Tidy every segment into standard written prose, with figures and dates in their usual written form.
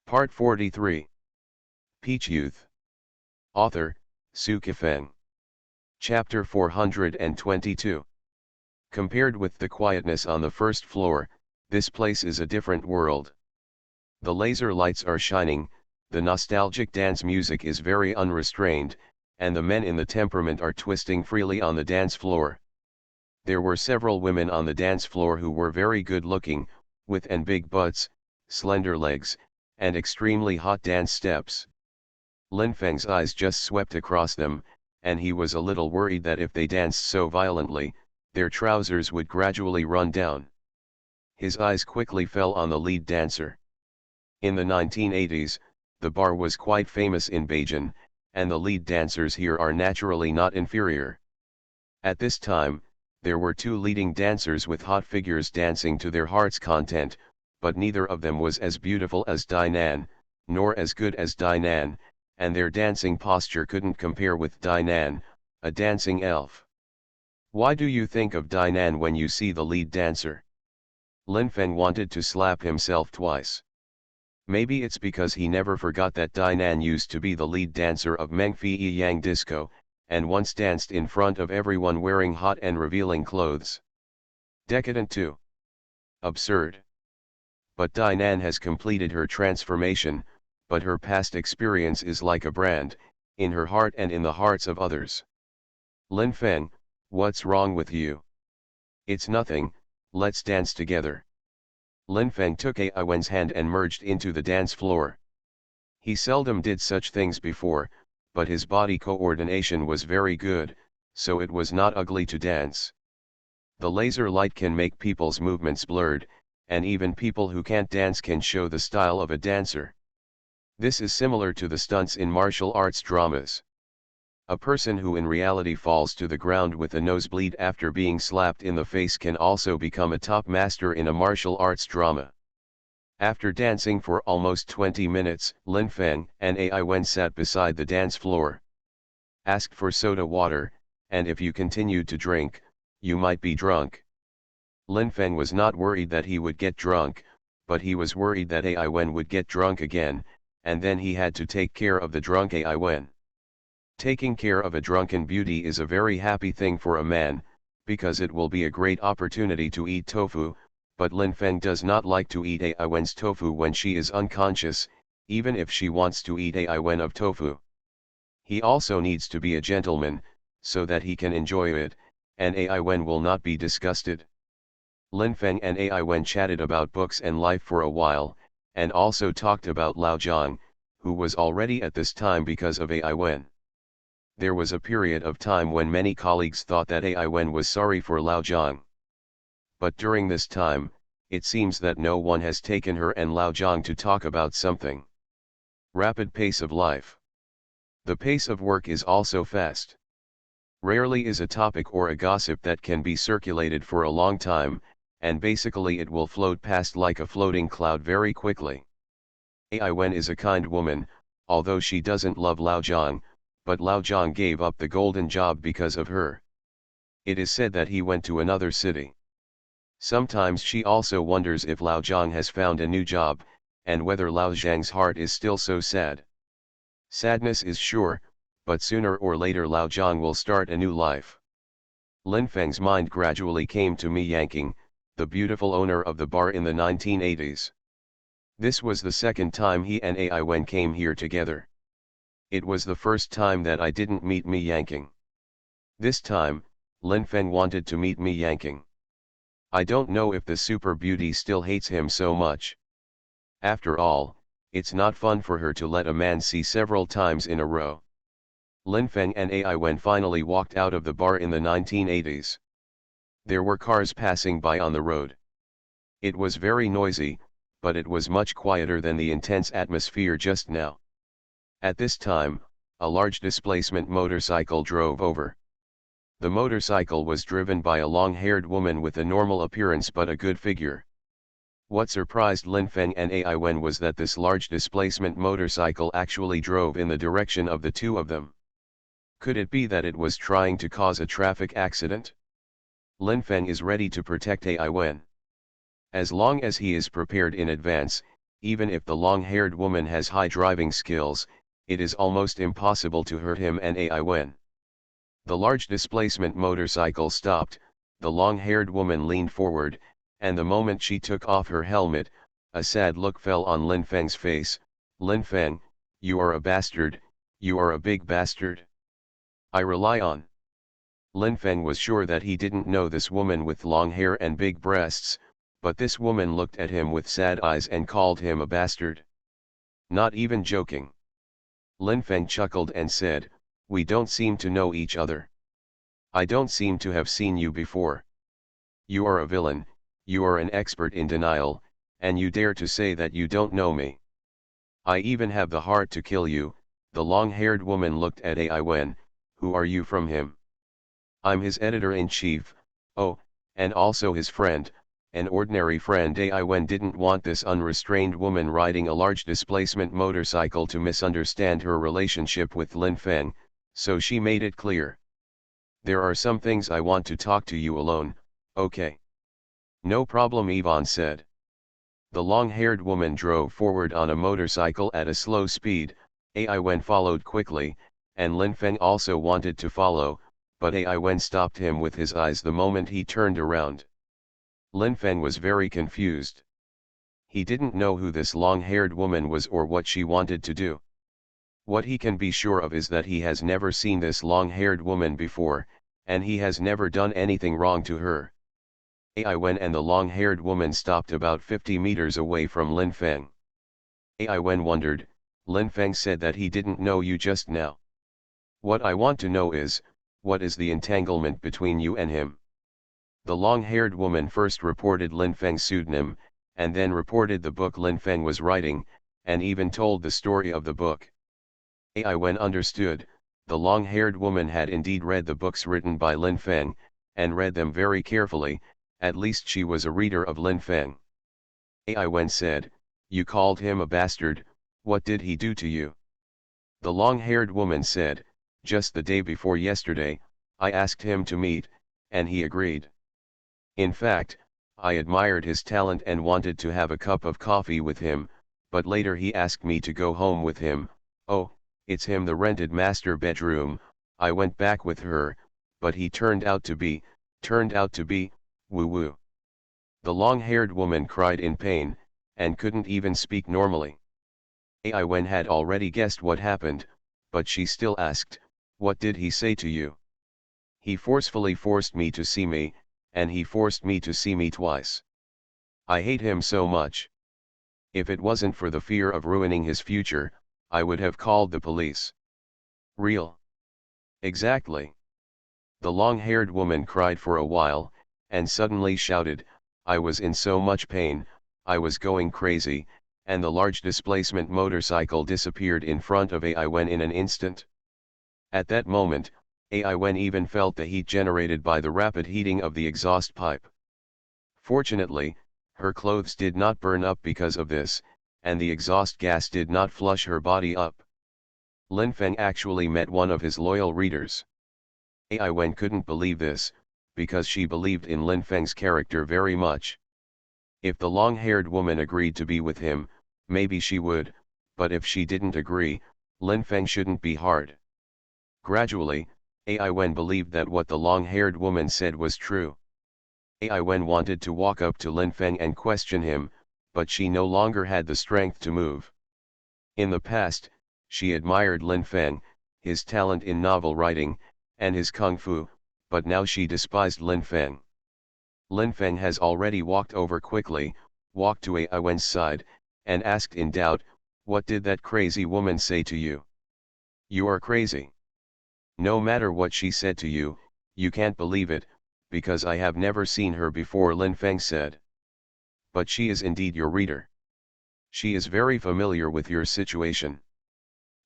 Part 43. Peach Youth. Author, Su Kifeng. Chapter 422. Compared with the quietness on the first floor, this place is a different world. The laser lights are shining, the nostalgic dance music is very unrestrained, and the men in the temperament are twisting freely on the dance floor. There were several women on the dance floor who were very good looking, with big butts, slender legs, and extremely hot dance steps. Lin Feng's eyes just swept across them, and he was a little worried that if they danced so violently, their trousers would gradually run down. His eyes quickly fell on the lead dancer. In the 1980s, the bar was quite famous in Beijing, and the lead dancers here are naturally not inferior. At this time, there were two leading dancers with hot figures dancing to their heart's content, but neither of them was as beautiful as Dainan, nor as good as Dainan, and their dancing posture couldn't compare with Dainan, a dancing elf. Why do you think of Dainan when you see the lead dancer? Lin Feng wanted to slap himself twice. Maybe it's because he never forgot that Dainan used to be the lead dancer of Mengfi Yang Disco, and once danced in front of everyone wearing hot and revealing clothes. Decadent too. Absurd. But Dainan has completed her transformation, but her past experience is like a brand, in her heart and in the hearts of others. Lin Feng, what's wrong with you? It's nothing, let's dance together. Lin Feng took Ai Wen's hand and merged into the dance floor. He seldom did such things before, but his body coordination was very good, so it was not ugly to dance. The laser light can make people's movements blurred, and even people who can't dance can show the style of a dancer. This is similar to the stunts in martial arts dramas. A person who in reality falls to the ground with a nosebleed after being slapped in the face can also become a top master in a martial arts drama. After dancing for almost 20 minutes, Lin Feng and Ai Wen sat beside the dance floor. Asked for soda water, and if you continued to drink, you might be drunk. Lin Feng was not worried that he would get drunk, but he was worried that Ai Wen would get drunk again, and then he had to take care of the drunk Ai Wen. Taking care of a drunken beauty is a very happy thing for a man, because it will be a great opportunity to eat tofu, but Lin Feng does not like to eat Ai Wen's tofu when she is unconscious, even if she wants to eat Ai Wen of tofu. He also needs to be a gentleman, so that he can enjoy it, and Ai Wen will not be disgusted. Lin Feng and Ai Wen chatted about books and life for a while, and also talked about Lao Zhang, who was already at this time because of Ai Wen. There was a period of time when many colleagues thought that Ai Wen was sorry for Lao Zhang. But during this time, it seems that no one has taken her and Lao Zhang to talk about something. Rapid pace of life. The pace of work is also fast. Rarely is a topic or a gossip that can be circulated for a long time, and basically it will float past like a floating cloud very quickly. Ai Wen is a kind woman, although she doesn't love Lao Zhang, but Lao Zhang gave up the golden job because of her. It is said that he went to another city. Sometimes she also wonders if Lao Zhang has found a new job, and whether Lao Zhang's heart is still so sad. Sadness is sure, but sooner or later Lao Zhang will start a new life. Lin Feng's mind gradually came to Mi Yanqing, the beautiful owner of the bar in the 1980s. This was the second time he and Ai Wen came here together. It was the first time that I didn't meet Mi Yanqing. This time, Lin Feng wanted to meet Mi Yanqing. I don't know if the super beauty still hates him so much. After all, it's not fun for her to let a man see several times in a row. Lin Feng and Ai Wen finally walked out of the bar in the 1980s. There were cars passing by on the road. It was very noisy, but it was much quieter than the intense atmosphere just now. At this time, a large displacement motorcycle drove over. The motorcycle was driven by a long-haired woman with a normal appearance but a good figure. What surprised Lin Feng and Ai Wen was that this large displacement motorcycle actually drove in the direction of the two of them. Could it be that it was trying to cause a traffic accident? Lin Feng is ready to protect Ai Wen. As long as he is prepared in advance, even if the long-haired woman has high driving skills, it is almost impossible to hurt him and Ai Wen. The large displacement motorcycle stopped, the long-haired woman leaned forward, and the moment she took off her helmet, a sad look fell on Lin Feng's face. Lin Feng, you are a bastard, you are a big bastard. I rely on. Lin Feng was sure that he didn't know this woman with long hair and big breasts, but this woman looked at him with sad eyes and called him a bastard. Not even joking. Lin Feng chuckled and said, we don't seem to know each other. I don't seem to have seen you before. You are a villain, you are an expert in denial, and you dare to say that you don't know me. I even have the heart to kill you. The long-haired woman looked at Ai Wen. Who are you from him? I'm his editor-in-chief, oh, and also his friend, an ordinary friend. Ai Wen didn't want this unrestrained woman riding a large displacement motorcycle to misunderstand her relationship with Lin Feng, so she made it clear. There are some things I want to talk to you alone, okay? No problem, Yvonne said. The long-haired woman drove forward on a motorcycle at a slow speed. Ai Wen followed quickly, and Lin Feng also wanted to follow, but Ai Wen stopped him with his eyes the moment he turned around. Lin Feng was very confused. He didn't know who this long-haired woman was or what she wanted to do. What he can be sure of is that he has never seen this long-haired woman before, and he has never done anything wrong to her. Ai Wen and the long-haired woman stopped about 50 meters away from Lin Feng. Ai Wen wondered. Lin Feng said that he didn't know you just now. What I want to know is, what is the entanglement between you and him? The long-haired woman first reported Lin Feng's pseudonym, and then reported the book Lin Feng was writing, and even told the story of the book. Ai Wen understood. The long-haired woman had indeed read the books written by Lin Feng, and read them very carefully. At least she was a reader of Lin Feng. Ai Wen said, you called him a bastard, what did he do to you? The long-haired woman said, just the day before yesterday, I asked him to meet, and he agreed. In fact, I admired his talent and wanted to have a cup of coffee with him, but later he asked me to go home with him. Oh, it's him, the rented master bedroom. I went back with her, but he turned out to be, woo-woo. The long-haired woman cried in pain, and couldn't even speak normally. Ai Wen had already guessed what happened, but she still asked, what did he say to you? He forcefully forced me to see me, and he forced me to see me twice. I hate him so much. If it wasn't for the fear of ruining his future, I would have called the police. Real? Exactly. The long-haired woman cried for a while, and suddenly shouted, I was in so much pain, I was going crazy, and the large displacement motorcycle disappeared in front of Ai Wen in an instant. At that moment, Ai Wen even felt the heat generated by the rapid heating of the exhaust pipe. Fortunately, her clothes did not burn up because of this, and the exhaust gas did not flush her body up. Lin Feng actually met one of his loyal readers. Ai Wen couldn't believe this, because she believed in Lin Feng's character very much. If the long-haired woman agreed to be with him, maybe she would, but if she didn't agree, Lin Feng shouldn't be hard. Gradually, Ai Wen believed that what the long-haired woman said was true. Ai Wen wanted to walk up to Lin Feng and question him, but she no longer had the strength to move. In the past, she admired Lin Feng, his talent in novel writing, and his kung fu, but now she despised Lin Feng. Lin Feng has already walked over quickly, walked to Ai Wen's side, and asked in doubt, what did that crazy woman say to you? You are crazy. No matter what she said to you, you can't believe it, because I have never seen her before, Lin Feng said. But she is indeed your reader. She is very familiar with your situation.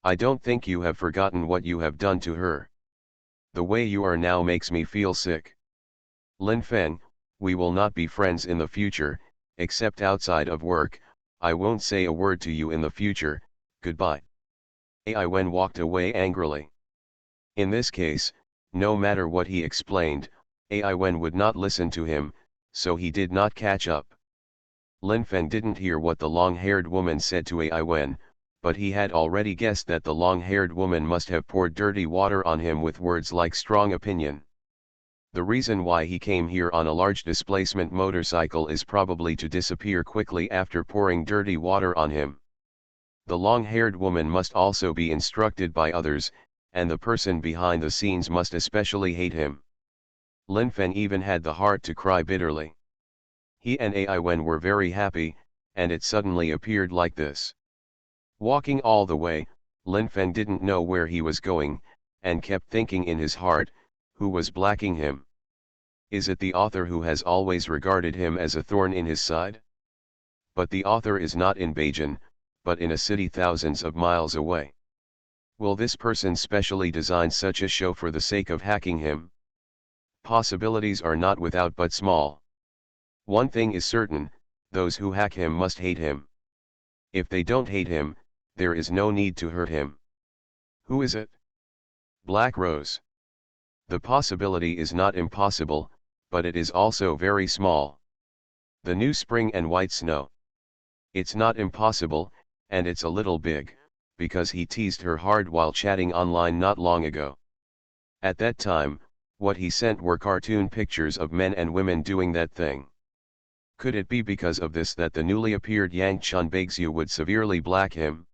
I don't think you have forgotten what you have done to her. The way you are now makes me feel sick. Lin Feng, we will not be friends in the future, except outside of work. I won't say a word to you in the future, goodbye. Ai Wen walked away angrily. In this case, no matter what he explained, Ai Wen would not listen to him, so he did not catch up. Lin Feng didn't hear what the long-haired woman said to Ai Wen, but he had already guessed that the long-haired woman must have poured dirty water on him with words like strong opinion. The reason why he came here on a large displacement motorcycle is probably to disappear quickly after pouring dirty water on him. The long-haired woman must also be instructed by others, and the person behind the scenes must especially hate him. Lin Feng even had the heart to cry bitterly. He and Ai Wen were very happy, and it suddenly appeared like this. Walking all the way, Lin Feng didn't know where he was going, and kept thinking in his heart, who was blacking him? Is it the author who has always regarded him as a thorn in his side? But the author is not in Beijing, but in a city thousands of miles away. Will this person specially design such a show for the sake of hacking him? Possibilities are not without but small. One thing is certain, those who hack him must hate him. If they don't hate him, there is no need to hurt him. Who is it? Black Rose. The possibility is not impossible, but it is also very small. The new spring and white snow. It's not impossible, and it's a little big, because he teased her hard while chatting online not long ago. At that time, what he sent were cartoon pictures of men and women doing that thing. Could it be because of this that the newly appeared Yang Chunbaixu would severely black him?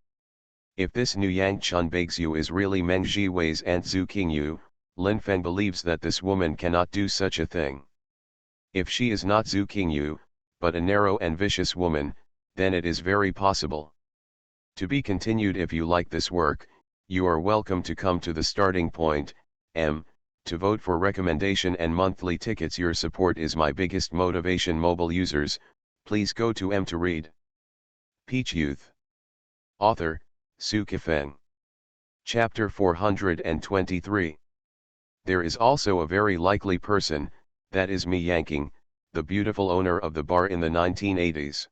If this new Yang Chunbaixu is really Meng Jiwei's Aunt Zhu Qingyu, Lin Feng believes that this woman cannot do such a thing. If she is not Zhu Qingyu, but a narrow and vicious woman, then it is very possible. To be continued. If you like this work, you are welcome to come to the starting point, to vote for recommendation and monthly tickets. Your support is my biggest motivation. Mobile users, please go to to read. Peach Youth. Author, Su Kifeng. Chapter 423. There is also a very likely person, that is Mi Yanqing, the beautiful owner of the bar in the 1980s.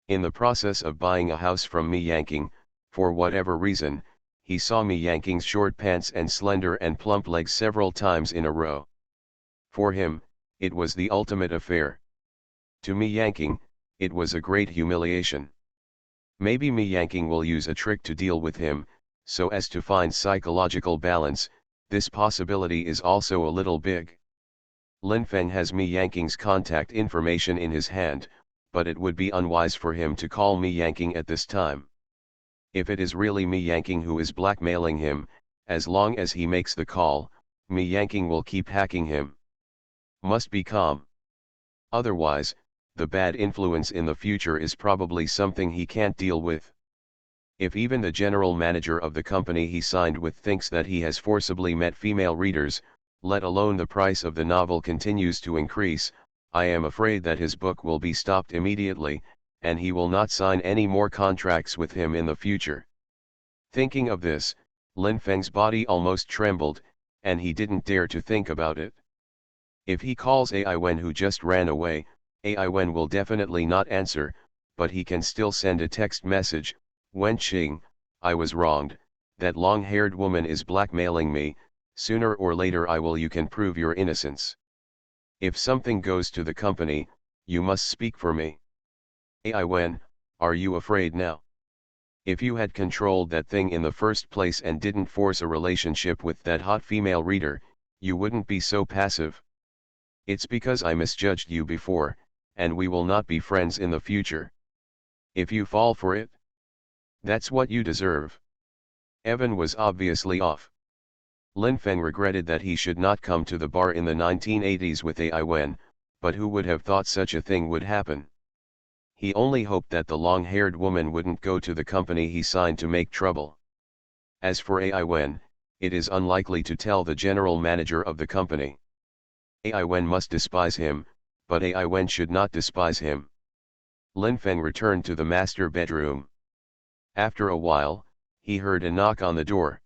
In the process of buying a house from Mi Yanqing, for whatever reason, he saw Mi Yanqing's short pants and slender and plump legs several times in a row. For him, it was the ultimate affair. To Mi Yanqing, it was a great humiliation. Maybe Mi Yanqing will use a trick to deal with him, so as to find psychological balance. This possibility is also a little big. Lin Feng has Mi Yanqing's contact information in his hand, but it would be unwise for him to call Mi Yanqing at this time. If it is really Mi Yanqing who is blackmailing him, as long as he makes the call, Mi Yanqing will keep hacking him. Must be calm. Otherwise, the bad influence in the future is probably something he can't deal with. If even the general manager of the company he signed with thinks that he has forcibly met female readers, let alone the price of the novel continues to increase, I am afraid that his book will be stopped immediately, and he will not sign any more contracts with him in the future. Thinking of this, Lin Feng's body almost trembled, and he didn't dare to think about it. If he calls Ai Wen who just ran away, Ai Wen will definitely not answer, but he can still send a text message, Wen Qing, I was wronged, that long-haired woman is blackmailing me, sooner or later you can prove your innocence. If something goes to the company, you must speak for me. Ai Wen, are you afraid now? If you had controlled that thing in the first place and didn't force a relationship with that hot female reader, you wouldn't be so passive. It's because I misjudged you before, and we will not be friends in the future. If you fall for it, that's what you deserve. Evan was obviously off. Lin Feng regretted that he should not come to the bar in the 1980s with Ai Wen, but who would have thought such a thing would happen? He only hoped that the long-haired woman wouldn't go to the company he signed to make trouble. As for Ai Wen, it is unlikely to tell the general manager of the company. Ai Wen must despise him, but Ai Wen should not despise him. Lin Feng returned to the master bedroom. After a while, he heard a knock on the door.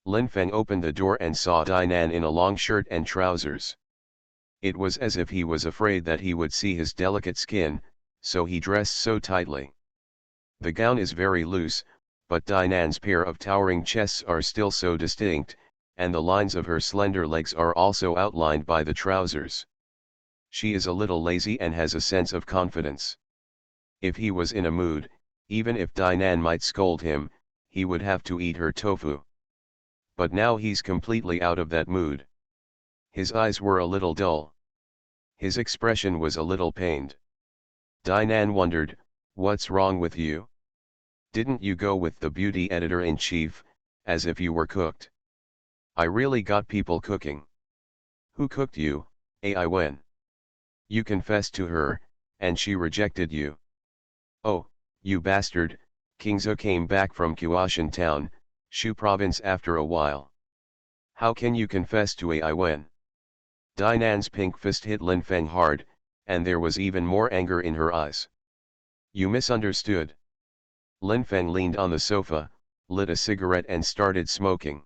Lin Feng opened the door and saw Dainan in a long shirt and trousers. It was as if he was afraid that he would see his delicate skin, so he dressed so tightly. The gown is very loose, but Dainan's pair of towering chests are still so distinct, and the lines of her slender legs are also outlined by the trousers. She is a little lazy and has a sense of confidence. If he was in a mood, even if Dinan might scold him, he would have to eat her tofu. But now he's completely out of that mood. His eyes were a little dull. His expression was a little pained. Dinan wondered, "What's wrong with you? Didn't you go with the beauty editor-in-chief, as if you were cooked? I really got people cooking." "Who cooked you, Ai Wen? You confessed to her, and she rejected you." "Oh, you bastard." Kingzo came back from Kuashan town, Shu province after a while. "How can you confess to Ai Wen?" Dinan's pink fist hit Lin Feng hard, and there was even more anger in her eyes. "You misunderstood." Lin Feng leaned on the sofa, lit a cigarette and started smoking.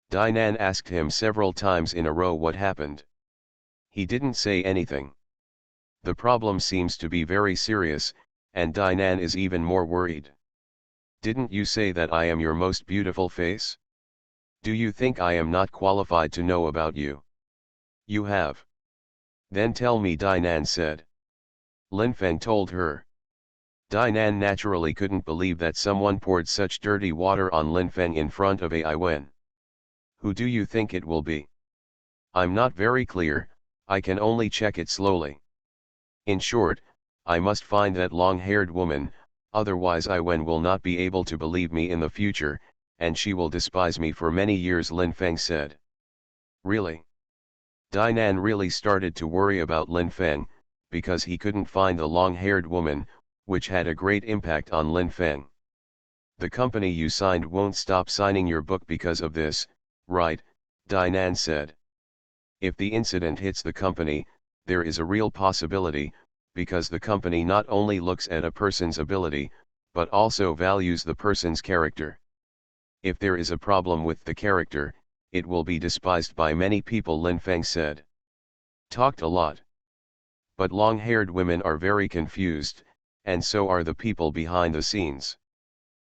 Dinan asked him several times in a row what happened. He didn't say anything. The problem seems to be very serious, and Dinan is even more worried. "Didn't you say that I am your most beautiful face? Do you think I am not qualified to know about you?" "You have." "Then tell me," Dinan said. Lin Feng told her. Dinan naturally couldn't believe that someone poured such dirty water on Lin Feng in front of Ai Wen. "Who do you think it will be?" "I'm not very clear, I can only check it slowly. In short, I must find that long-haired woman, otherwise Ai Wen will not be able to believe me in the future, and she will despise me for many years," Lin Feng said. "Really?" Dinan really started to worry about Lin Feng, because he couldn't find the long-haired woman, which had a great impact on Lin Feng. "The company you signed won't stop signing your book because of this, right?" Dinan said. "If the incident hits the company, there is a real possibility, because the company not only looks at a person's ability, but also values the person's character. If there is a problem with the character, it will be despised by many people," Lin Feng said. "Talked a lot. But long-haired women are very confused, and so are the people behind the scenes."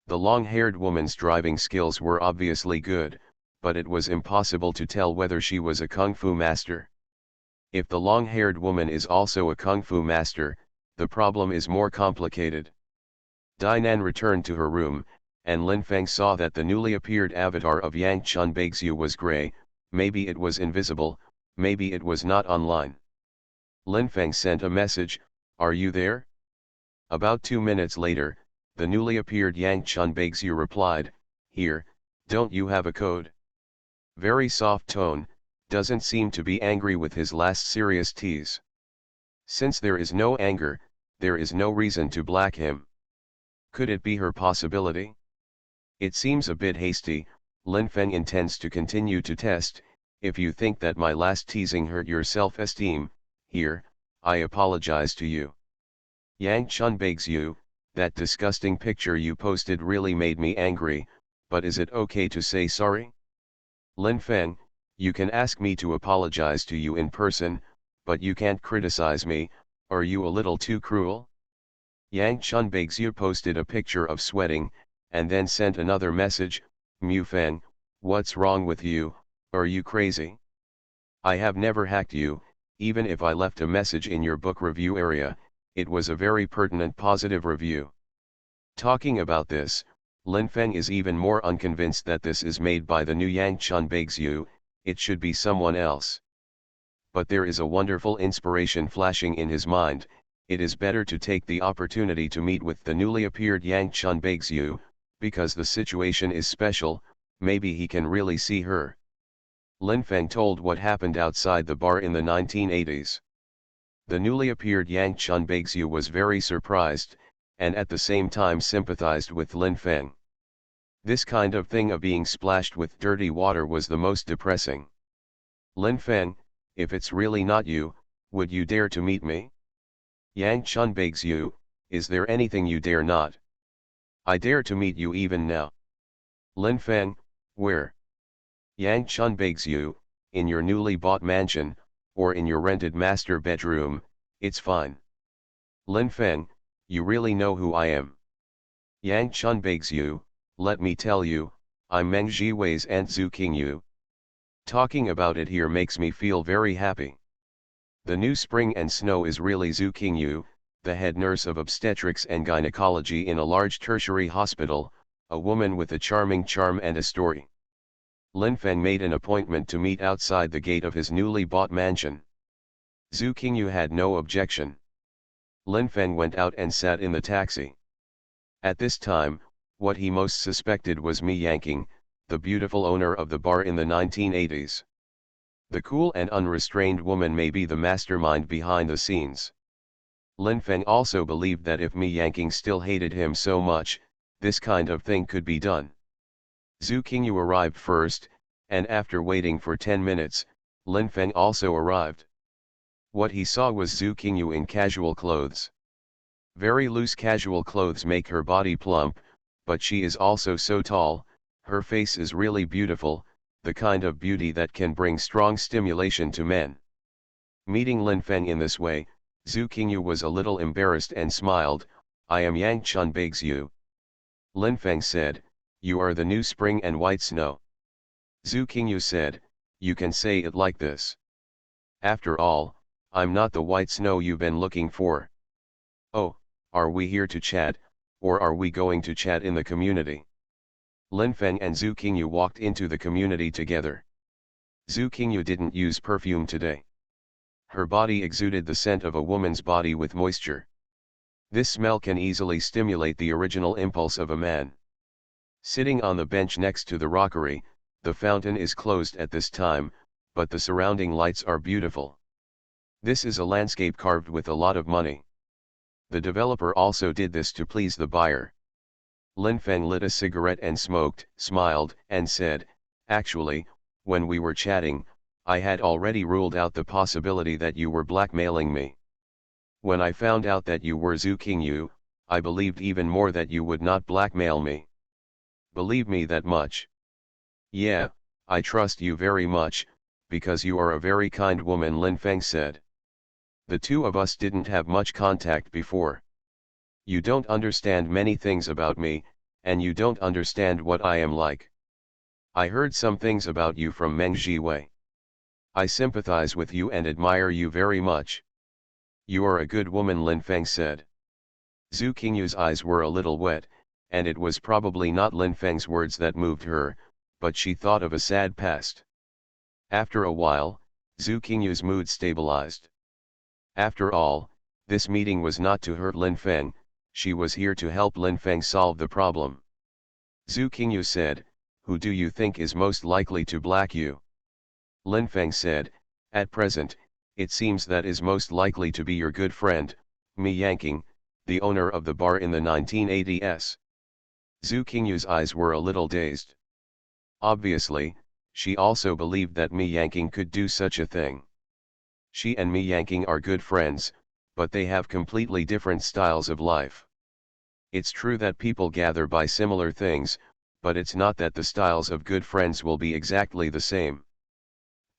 The long-haired woman's driving skills were obviously good, but it was impossible to tell whether she was a kung fu master. If the long-haired woman is also a kung fu master, the problem is more complicated. Dinan returned to her room, and Lin Feng saw that the newly appeared avatar of Yang Chun Baixu was gray. Maybe it was invisible, maybe it was not online. Lin Feng sent a message, "Are you there?" About 2 minutes later, the newly appeared Yang Chun Baixu replied, "Here, don't you have a code?" Very soft tone, doesn't seem to be angry with his last serious tease. Since there is no anger, there is no reason to black him. Could it be her possibility? "It seems a bit hasty." Lin Feng intends to continue to test. "If you think that my last teasing hurt your self-esteem, here, I apologize to you." "Yang Chun Baixu, that disgusting picture you posted really made me angry, but is it okay to say sorry?" "Lin Feng, you can ask me to apologize to you in person, but you can't criticize me. Are you a little too cruel?" Yang Chun Baixu posted a picture of sweating, and then sent another message, "Mu Feng, what's wrong with you, are you crazy? I have never hacked you. Even if I left a message in your book review area, it was a very pertinent positive review." Talking about this, Lin Feng is even more unconvinced that this is made by the new Yang Chun Baixu. It should be someone else. But there is a wonderful inspiration flashing in his mind. It is better to take the opportunity to meet with the newly appeared Yang Chun Baixu, because the situation is special. Maybe he can really see her. Lin Feng told what happened outside the bar in the 1980s. The newly appeared Yang Chun Baixu was very surprised, and at the same time sympathized with Lin Feng. This kind of thing of being splashed with dirty water was the most depressing. "Lin Feng, if it's really not you, would you dare to meet me?" "Yang Chun Baixu, is there anything you dare not?" "I dare to meet you even now." "Lin Feng, where?" "Yang Chun Baixu, in your newly bought mansion, or in your rented master bedroom, it's fine." "Lin Feng, you really know who I am?" "Yang Chun Baixu, let me tell you, I'm Meng Jiwei's Aunt Zhu Qingyu. Talking about it here makes me feel very happy. The new spring and snow is really Zhu Qingyu, the head nurse of obstetrics and gynecology in a large tertiary hospital, a woman with a charming charm and a story. Lin Feng made an appointment to meet outside the gate of his newly bought mansion. Zhu Qingyu had no objection. Lin Feng went out and sat in the taxi. At this time, what he most suspected was Mi Yanqing, the beautiful owner of the bar in the 1980s. The cool and unrestrained woman may be the mastermind behind the scenes. Lin Feng also believed that if Mi Yanqing still hated him so much, this kind of thing could be done. Zhu Qingyu arrived first, and after waiting for 10 minutes, Lin Feng also arrived. What he saw was Zhu Qingyu in casual clothes. Very loose casual clothes make her body plump, but she is also so tall, her face is really beautiful, the kind of beauty that can bring strong stimulation to men. Meeting Lin Feng in this way, Zhu Qingyu was a little embarrassed and smiled. "I am Yang Chun begs you." Lin Feng said, "You are the new spring and white snow." Zhu Qingyu said, "You can say it like this. After all, I'm not the white snow you've been looking for." "Oh, are we here to chat, or are we going to chat in the community?" Lin Feng and Zhu Qingyu walked into the community together. Zhu Qingyu didn't use perfume today. Her body exuded the scent of a woman's body with moisture. This smell can easily stimulate the original impulse of a man. Sitting on the bench next to the rockery, the fountain is closed at this time, but the surrounding lights are beautiful. This is a landscape carved with a lot of money. The developer also did this to please the buyer. Lin Feng lit a cigarette and smoked, smiled, and said, "Actually, when we were chatting, I had already ruled out the possibility that you were blackmailing me. When I found out that you were Zhu Qingyu, I believed even more that you would not blackmail me." "Believe me that much?" "Yeah, I trust you very much, because you are a very kind woman," Lin Feng said. "The two of us didn't have much contact before. You don't understand many things about me, and you don't understand what I am like. I heard some things about you from Meng Jiwei. I sympathize with you and admire you very much." "You are a good woman," Lin Feng said. Zhu Qingyu's eyes were a little wet, and it was probably not Lin Feng's words that moved her, but she thought of a sad past. After a while, Zhu Qingyu's mood stabilized. After all, this meeting was not to hurt Lin Feng, she was here to help Lin Feng solve the problem. Zhu Qingyu said, "Who do you think is most likely to black you?" Lin Feng said, "At present, it seems that is most likely to be your good friend, Mi Yanqing, the owner of the bar in the 1980s. Zhu Qingyu's eyes were a little dazed. Obviously, she also believed that Mi Yanqing could do such a thing. She and Mi Yanqing are good friends, but they have completely different styles of life. It's true that people gather by similar things, but it's not that the styles of good friends will be exactly the same.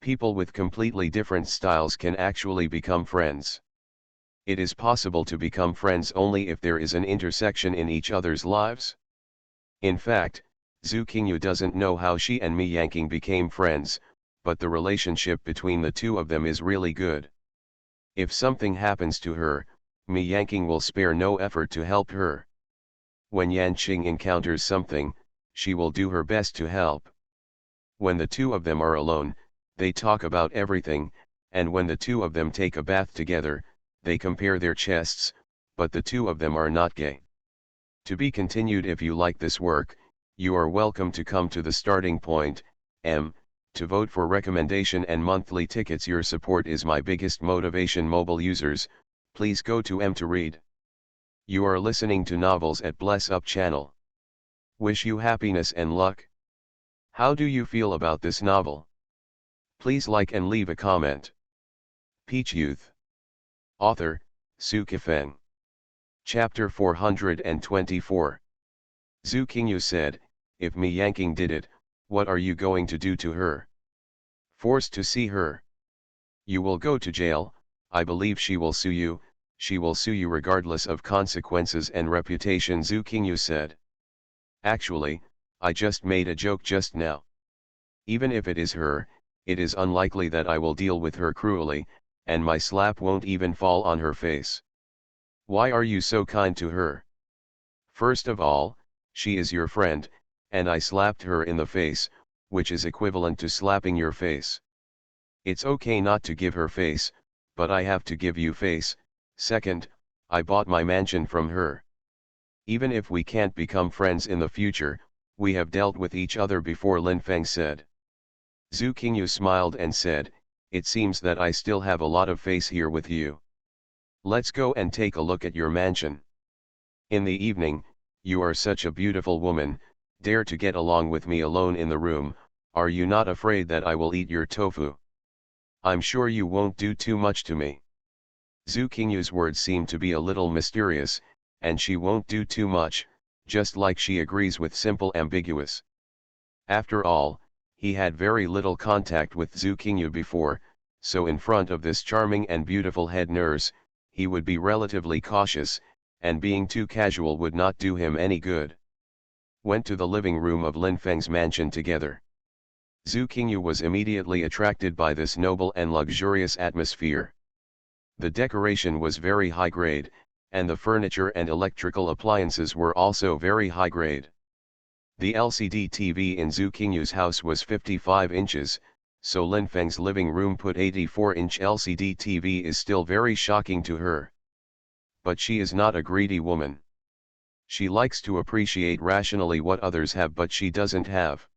People with completely different styles can actually become friends. It is possible to become friends only if there is an intersection in each other's lives. In fact, Zhu Qingyu doesn't know how she and Mi Yanqing became friends, but the relationship between the two of them is really good. If something happens to her, Mi Yanqing will spare no effort to help her. When Yanqing encounters something, she will do her best to help. When the two of them are alone, they talk about everything, and when the two of them take a bath together, they compare their chests, but the two of them are not gay. To be continued. If you like this work, you are welcome to come to the starting point, to vote for recommendation and monthly tickets. Your support is my biggest motivation. Mobile users, please go to to read. You are listening to Novels at Bless Up channel. Wish you happiness and luck. How do you feel about this novel? Please like and leave a comment. Peach Youth. Author, Sci-fi Feng. Chapter 424. Zhu Qingyu said, "If Mi Yanqing did it, what are you going to do to her? Forced to see her? You will go to jail. I believe she will sue you. She will sue you regardless of consequences and reputation," Zhu Qingyu said. "Actually, I just made a joke just now. Even if it is her, it is unlikely that I will deal with her cruelly, and my slap won't even fall on her face. Why are you so kind to her? First of all, she is your friend, and I slapped her in the face, which is equivalent to slapping your face. It's okay not to give her face, but I have to give you face. Second, I bought my mansion from her. Even if we can't become friends in the future, we have dealt with each other before, Lin Feng said. Zhu Qingyu smiled and said, it seems that I still have a lot of face here with you. Let's go and take a look at your mansion. In the evening, you are such a beautiful woman, dare to get along with me alone in the room, are you not afraid that I will eat your tofu? I'm sure you won't do too much to me. Zhu Qingyu's words seem to be a little mysterious, and she won't do too much, just like she agrees with simple ambiguous. After all, he had very little contact with Zhu Qingyu before, so in front of this charming and beautiful head nurse, he would be relatively cautious, and being too casual would not do him any good. Went to the living room of Lin Feng's mansion together. Zhu Qingyu was immediately attracted by this noble and luxurious atmosphere. The decoration was very high grade, and the furniture and electrical appliances were also very high grade. The LCD TV in Zhu Qingyu's house was 55 inches, so Lin Feng's living room put 84-inch LCD TV is still very shocking to her. But she is not a greedy woman. She likes to appreciate rationally what others have but she doesn't have.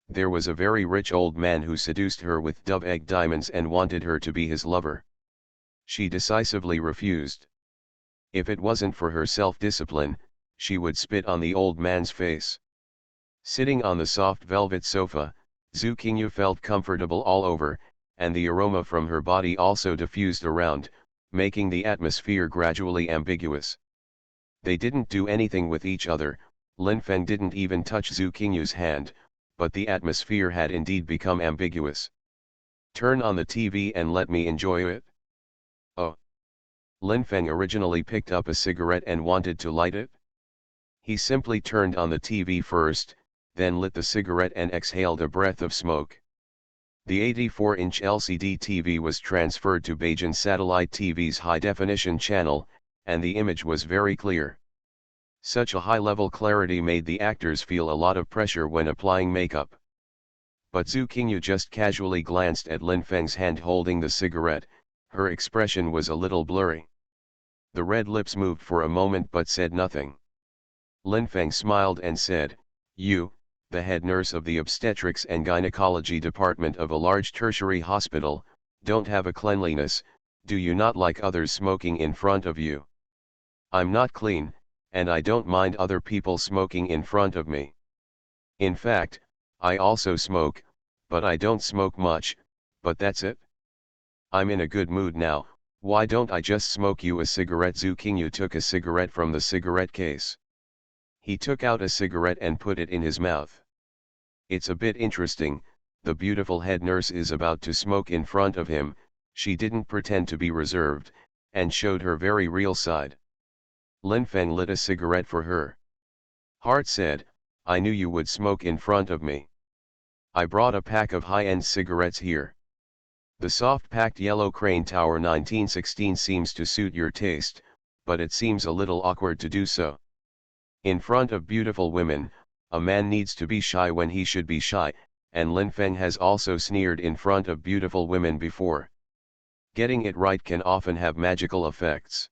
There was a very rich old man who seduced her with dove-egg diamonds and wanted her to be his lover. She decisively refused. If it wasn't for her self-discipline, she would spit on the old man's face. Sitting on the soft velvet sofa, Zhu Qingyu felt comfortable all over, and the aroma from her body also diffused around, making the atmosphere gradually ambiguous. They didn't do anything with each other, Lin Feng didn't even touch Zhu Qingyu's hand, but the atmosphere had indeed become ambiguous. Turn on the TV and let me enjoy it. Oh. Lin Feng originally picked up a cigarette and wanted to light it. He simply turned on the TV first, then lit the cigarette and exhaled a breath of smoke. The 84-inch LCD TV was transferred to Beijing Satellite TV's high-definition channel, and the image was very clear. Such a high-level clarity made the actors feel a lot of pressure when applying makeup. But Zhu Qingyu just casually glanced at Lin Feng's hand holding the cigarette, her expression was a little blurry. The red lips moved for a moment but said nothing. Lin Feng smiled and said, you, the head nurse of the obstetrics and gynecology department of a large tertiary hospital, don't have a cleanliness, do you not like others smoking in front of you? I'm not clean, and I don't mind other people smoking in front of me. In fact, I also smoke, but I don't smoke much, but that's it. I'm in a good mood now, why don't I just smoke you a cigarette? Zhu Qingyu took a cigarette from the cigarette case. He took out a cigarette and put it in his mouth. It's a bit interesting, the beautiful head nurse is about to smoke in front of him, she didn't pretend to be reserved, and showed her very real side. Lin Feng lit a cigarette for her. Heart said, I knew you would smoke in front of me. I brought a pack of high-end cigarettes here. The soft-packed yellow Crane Tower 1916 seems to suit your taste, but it seems a little awkward to do so. In front of beautiful women, a man needs to be shy when he should be shy, and Lin Feng has also sneered in front of beautiful women before. Getting it right can often have magical effects.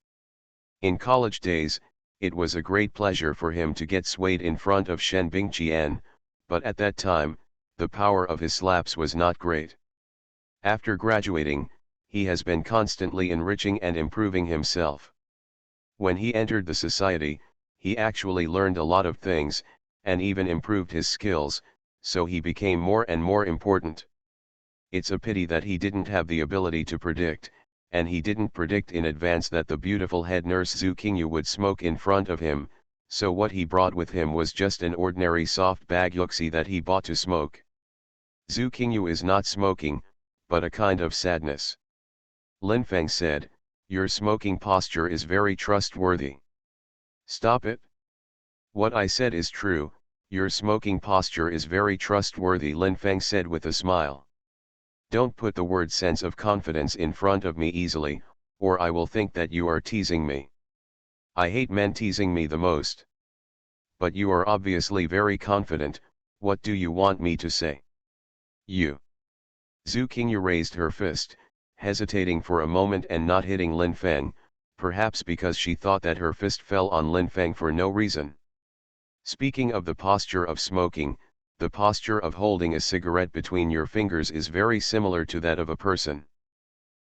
In college days, it was a great pleasure for him to get swayed in front of Shen Bingqian, but at that time, the power of his slaps was not great. After graduating, he has been constantly enriching and improving himself. When he entered the society, he actually learned a lot of things, and even improved his skills, so he became more and more important. It's a pity that he didn't have the ability to predict, and he didn't predict in advance that the beautiful head nurse Zhu Qingyu would smoke in front of him, so what he brought with him was just an ordinary soft bag yuxi that he bought to smoke. Zhu Qingyu is not smoking, but a kind of sadness. Lin Feng said, your smoking posture is very trustworthy. Stop it. What I said is true, your smoking posture is very trustworthy, Lin Feng said with a smile. Don't put the word sense of confidence in front of me easily, or I will think that you are teasing me. I hate men teasing me the most. But you are obviously very confident, what do you want me to say? You. Zhu Qingyu raised her fist, hesitating for a moment and not hitting Lin Feng, perhaps because she thought that her fist fell on Lin Feng for no reason. Speaking of the posture of smoking, the posture of holding a cigarette between your fingers is very similar to that of a person.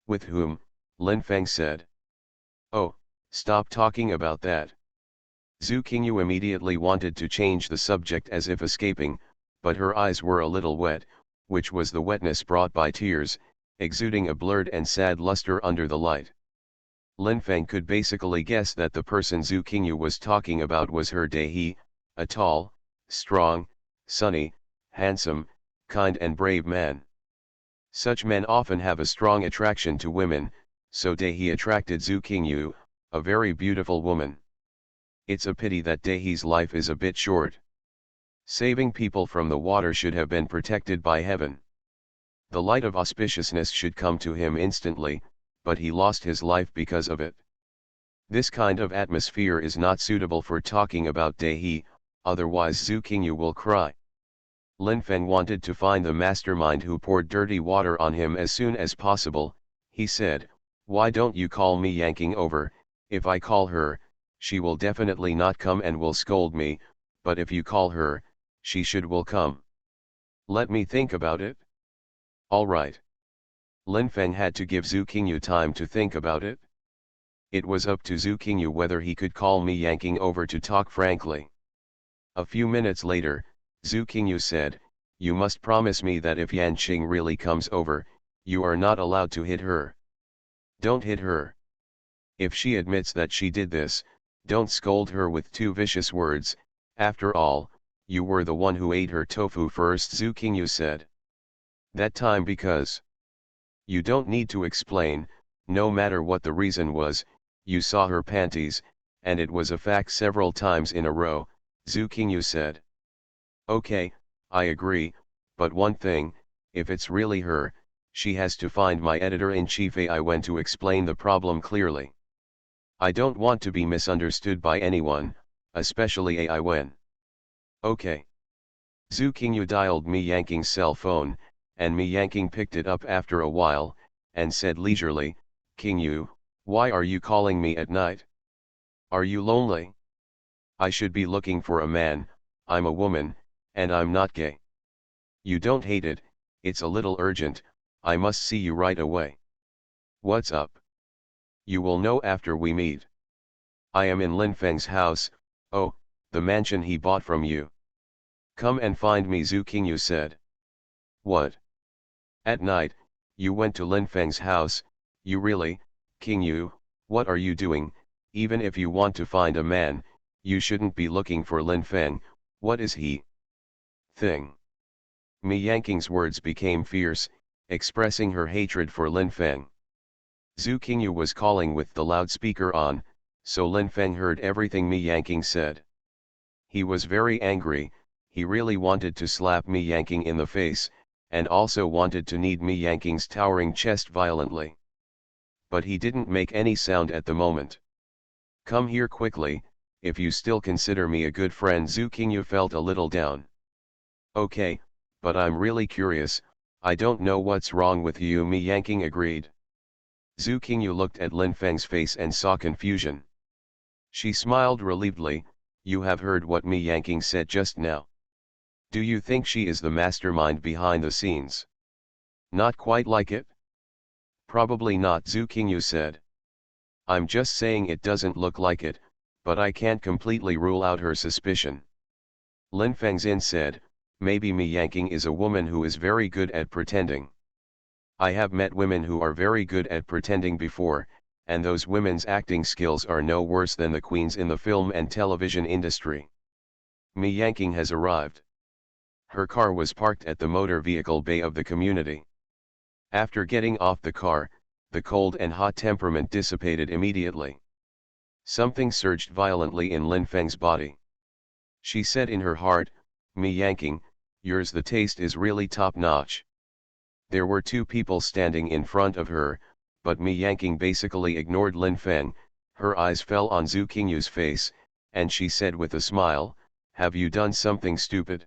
With whom? Lin Feng said. Oh, stop talking about that. Zhu Qingyu immediately wanted to change the subject as if escaping, but her eyes were a little wet, which was the wetness brought by tears, exuding a blurred and sad luster under the light. Lin Feng could basically guess that the person Zhu Qingyu was talking about was her Dehi, a tall, strong, sunny, handsome, kind and brave man. Such men often have a strong attraction to women, so Dehi attracted Zhu Qingyu, a very beautiful woman. It's a pity that Dehi's life is a bit short. Saving people from the water should have been protected by heaven. The light of auspiciousness should come to him instantly, but he lost his life because of it. This kind of atmosphere is not suitable for talking about Dehi, otherwise Zhu Qingyu will cry. Lin Feng wanted to find the mastermind who poured dirty water on him as soon as possible. He said, "Why don't you call me yanking over? If I call her, she will definitely not come and will scold me, but if you call her, she will come. Let me think about it." All right. Lin Feng had to give Zhu Qingyu time to think about it. It was up to Zhu Qingyu whether he could call me yanking over to talk frankly. A few minutes later, Zhu Qingyu said, "You must promise me that if Yan Qing really comes over, you are not allowed to hit her. Don't hit her. If she admits that she did this, don't scold her with too vicious words, after all, you were the one who ate her tofu first," Zhu Qingyu said. "That time because..." "You don't need to explain, no matter what the reason was, you saw her panties, and it was a fact several times in a row," Zhu Qingyu said. "Okay, I agree, but one thing, if it's really her, she has to find my editor-in-chief." I went to explain the problem clearly. "I don't want to be misunderstood by anyone, especially AI Wen." "Okay." Zhu Qingyu dialed Mi Yanking's cell phone, and Mi Yanking picked it up after a while, and said leisurely, "Qingyu, why are you calling me at night? Are you lonely? I should be looking for a man, I'm a woman, and I'm not gay. You don't hate it, it's a little urgent, I must see you right away." "What's up?" "You will know after we meet. I am in Lin Feng's house, oh, the mansion he bought from you. Come and find me," Zhu Qingyu said. "What? At night, you went to Lin Feng's house, you really, Qingyu, what are you doing? Even if you want to find a man, you shouldn't be looking for Lin Feng, what is he? Thing." Mi Yanking's words became fierce, expressing her hatred for Lin Feng. Zhu Qingyu was calling with the loudspeaker on, so Lin Feng heard everything Mi Yanking said. He was very angry, he really wanted to slap Mi Yanking in the face, and also wanted to knead Mi Yanking's towering chest violently. But he didn't make any sound at the moment. "Come here quickly, if you still consider me a good friend." Zhu Qingyu felt a little down. "Okay, but I'm really curious, I don't know what's wrong with you," Mi Yanking agreed. Zhu Qingyu looked at Lin Feng's face and saw confusion. She smiled relievedly, "You have heard what Mi Yanking said just now. Do you think she is the mastermind behind the scenes?" "Not quite like it?" "Probably not," Zhu Qingyu said. "I'm just saying it doesn't look like it, but I can't completely rule out her suspicion." Lin Fengzin said, "Maybe Mi Yanking is a woman who is very good at pretending. I have met women who are very good at pretending before, and those women's acting skills are no worse than the queens in the film and television industry." Mi Yanking has arrived. Her car was parked at the motor vehicle bay of the community. After getting off the car, the cold and hot temperament dissipated immediately. Something surged violently in Lin Feng's body. She said in her heart, "Mi Yanking, yours the taste is really top-notch." There were two people standing in front of her, but Mi Yanking basically ignored Lin Feng, Her eyes fell on Zhu Qingyu's face, and she said with a smile, "Have you done something stupid?"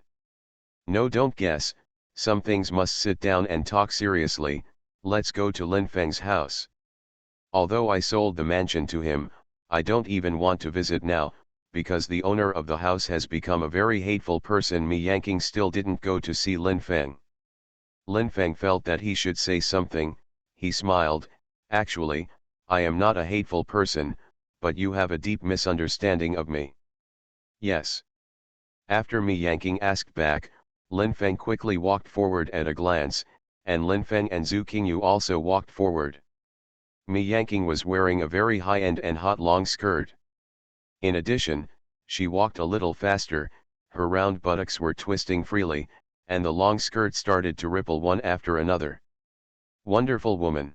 "No, don't guess, some things must sit down and talk seriously. Let's go to Lin Feng's house. Although I sold the mansion to him, I don't even want to visit now, because the owner of the house has become a very hateful person." Mi Yanqing still didn't go to see Lin Feng. Lin Feng felt that he should say something. He smiled, "Actually, I am not a hateful person, but you have a deep misunderstanding of me." "Yes." After Mi Yanqing asked back, Lin Feng quickly walked forward at a glance, and Lin Feng and Zhu Qingyu also walked forward. Mi Yanqing was wearing a very high-end and hot long skirt. In addition, she walked a little faster, her round buttocks were twisting freely, and the long skirt started to ripple one after another. Wonderful woman.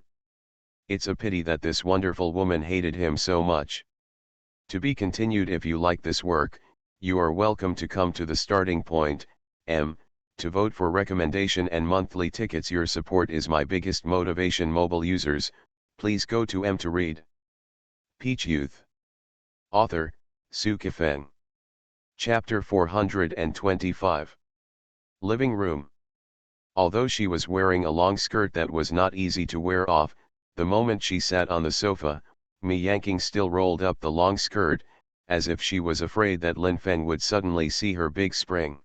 It's a pity that this wonderful woman hated him so much. To be continued. If you like this work, you are welcome to come to the starting point, to vote for recommendation and monthly tickets. Your support is my biggest motivation. Mobile users, please go to to read. Peach Youth. Author, Sci-fi Feng. Chapter 425. Living room. Although she was wearing a long skirt that was not easy to wear off, the moment she sat on the sofa, Mi Yanqing still rolled up the long skirt, as if she was afraid that Lin Feng would suddenly see her big spring.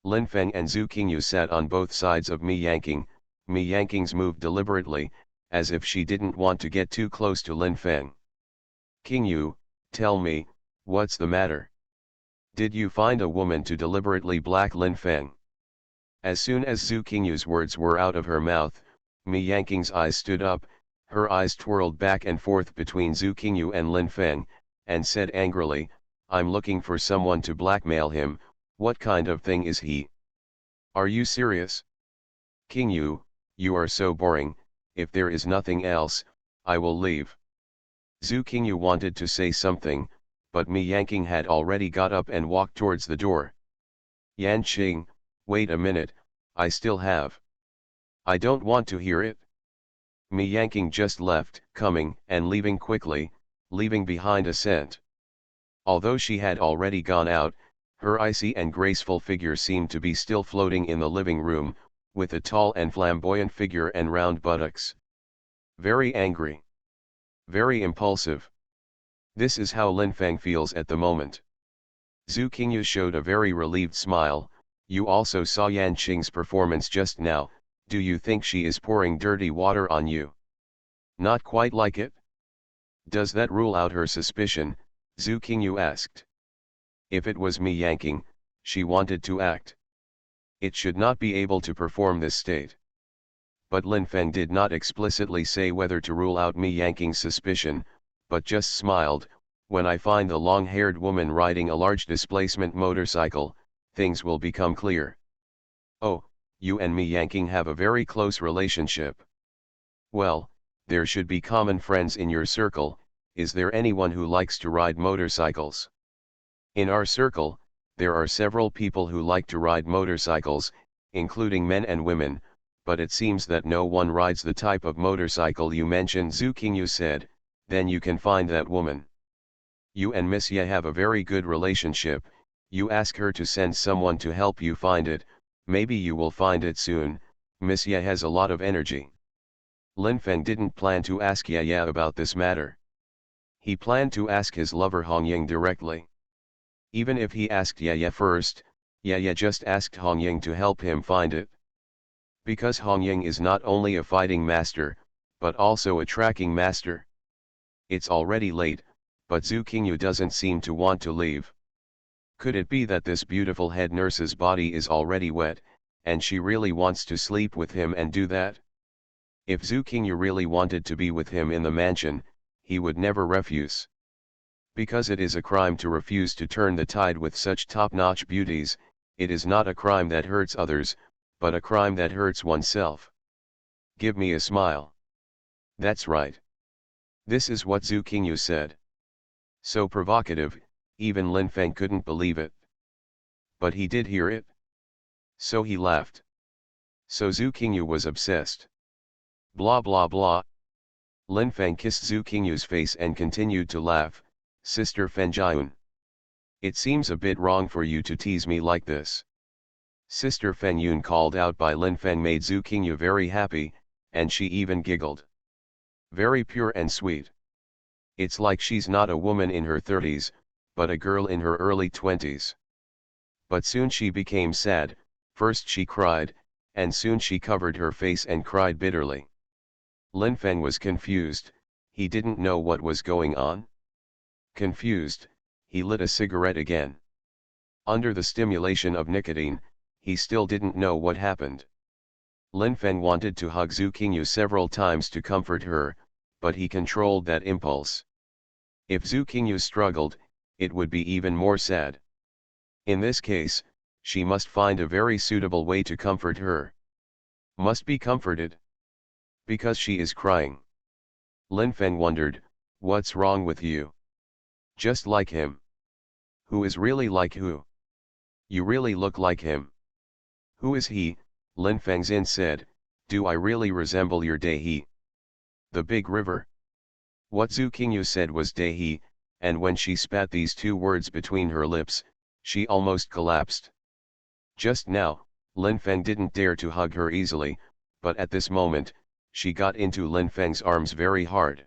Lin Feng and Zhu Qingyu sat on both sides of Mi Yanqing. Mi Yanqing's moved deliberately, as if she didn't want to get too close to Lin Feng. "Qingyu, tell me, what's the matter? Did you find a woman to deliberately black Lin Feng?" As soon as Zhu Qingyu's words were out of her mouth, Mi Yanqing's eyes stood up, her eyes twirled back and forth between Zhu Qingyu and Lin Feng, and said angrily, "I'm looking for someone to blackmail him. What kind of thing is he? Are you serious? Qingyu, you are so boring. If there is nothing else, I will leave." Zhu Qingyu wanted to say something, but Mi Yanqing had already got up and walked towards the door. "Yanqing, wait a minute, I still have. I don't want to hear it." Mi Yanqing just left, coming and leaving quickly, leaving behind a scent. Although she had already gone out, her icy and graceful figure seemed to be still floating in the living room, with a tall and flamboyant figure and round buttocks. Very angry. Very impulsive. This is how Lin Feng feels at the moment. Zhu Qingyu showed a very relieved smile. "You also saw Yanqing's performance just now. Do you think she is pouring dirty water on you?" "Not quite like it." "Does that rule out her suspicion?" Zhu Qingyu asked. If it was Mi Yanqing, she wanted to act. It should not be able to perform this state. But Lin Feng did not explicitly say whether to rule out Mi Yanqing's suspicion, but just smiled. "When I find the long-haired woman riding a large displacement motorcycle, things will become clear." "Oh, you and Mi Yanqing have a very close relationship. Well, there should be common friends in your circle. Is there anyone who likes to ride motorcycles?" "In our circle, there are several people who like to ride motorcycles, including men and women, but it seems that no one rides the type of motorcycle you mentioned," Zhu Qingyu said. "Then you can find that woman. You and Miss Ye have a very good relationship. You ask her to send someone to help you find it. Maybe you will find it soon. Miss Ye has a lot of energy." Lin Feng didn't plan to ask Ye about this matter. He planned to ask his lover Hongying directly. Even if he asked Ye first, Ye just asked Hongying to help him find it. Because Hongying is not only a fighting master, but also a tracking master. It's already late, but Zhu Qingyu doesn't seem to want to leave. Could it be that this beautiful head nurse's body is already wet, and she really wants to sleep with him and do that? If Zhu Qingyu really wanted to be with him in the mansion, he would never refuse. Because it is a crime to refuse to turn the tide with such top-notch beauties, it is not a crime that hurts others, but a crime that hurts oneself. "Give me a smile." That's right. This is what Zhu Qingyu said. So provocative, even Lin Feng couldn't believe it. But he did hear it. So he laughed. So Zhu Qingyu was obsessed. Blah blah blah. Lin Feng kissed Zhu Qingyu's face and continued to laugh. Sister Fenjian. It seems a bit wrong for you to tease me like this. Sister Feng Yun called out by Lin Feng made Zhu Qingyu very happy, and she even giggled. Very pure and sweet. It's like she's not a woman in her 30s, but a girl in her early 20s. But soon she became sad, first she cried, and soon she covered her face and cried bitterly. Lin Feng was confused, he didn't know what was going on. Confused, he lit a cigarette again. Under the stimulation of nicotine, he still didn't know what happened. Lin Feng wanted to hug Zhu Qingyu several times to comfort her, but he controlled that impulse. If Zhu Qingyu struggled, it would be even more sad. In this case, she must find a very suitable way to comfort her. Must be comforted. Because she is crying. Lin Feng wondered, what's wrong with you? Just like him. Who is really like who? You really look like him. Who is he? Lin Fengzin said, do I really resemble your Dehi? The big river? What Zhu Qingyu said was Dehi, and when she spat these two words between her lips, she almost collapsed. Just now, Lin Feng didn't dare to hug her easily, but at this moment, she got into Lin Feng's arms very hard.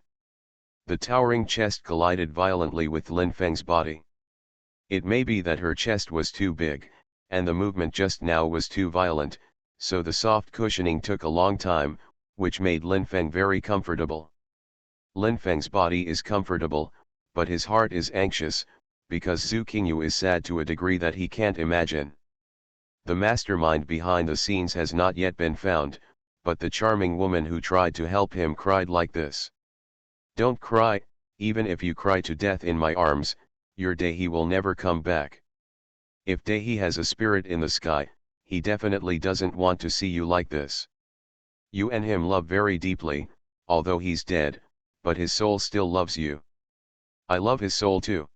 The towering chest collided violently with Lin Feng's body. It may be that her chest was too big, and the movement just now was too violent, so the soft cushioning took a long time, which made Lin Feng very comfortable. Lin Feng's body is comfortable, but his heart is anxious, because Zhu Qingyu is sad to a degree that he can't imagine. The mastermind behind the scenes has not yet been found, but the charming woman who tried to help him cried like this. Don't cry, even if you cry to death in my arms, your Dehi will never come back. If Dehi has a spirit in the sky, he definitely doesn't want to see you like this. You and him love very deeply, although he's dead, but his soul still loves you. I love his soul too.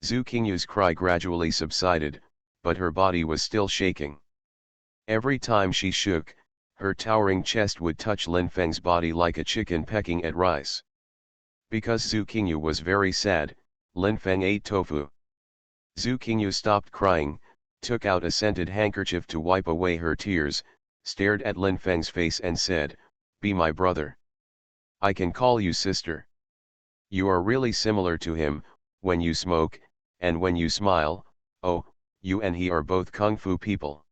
Zhu Qingyu's cry gradually subsided, but her body was still shaking. Every time she shook, her towering chest would touch Lin Feng's body like a chicken pecking at rice. Because Zhu Qingyu was very sad, Lin Feng ate tofu. Zhu Qingyu stopped crying, took out a scented handkerchief to wipe away her tears, stared at Lin Feng's face and said, be my brother. I can call you sister. You are really similar to him, when you smoke, and when you smile. Oh, you and he are both kung fu people.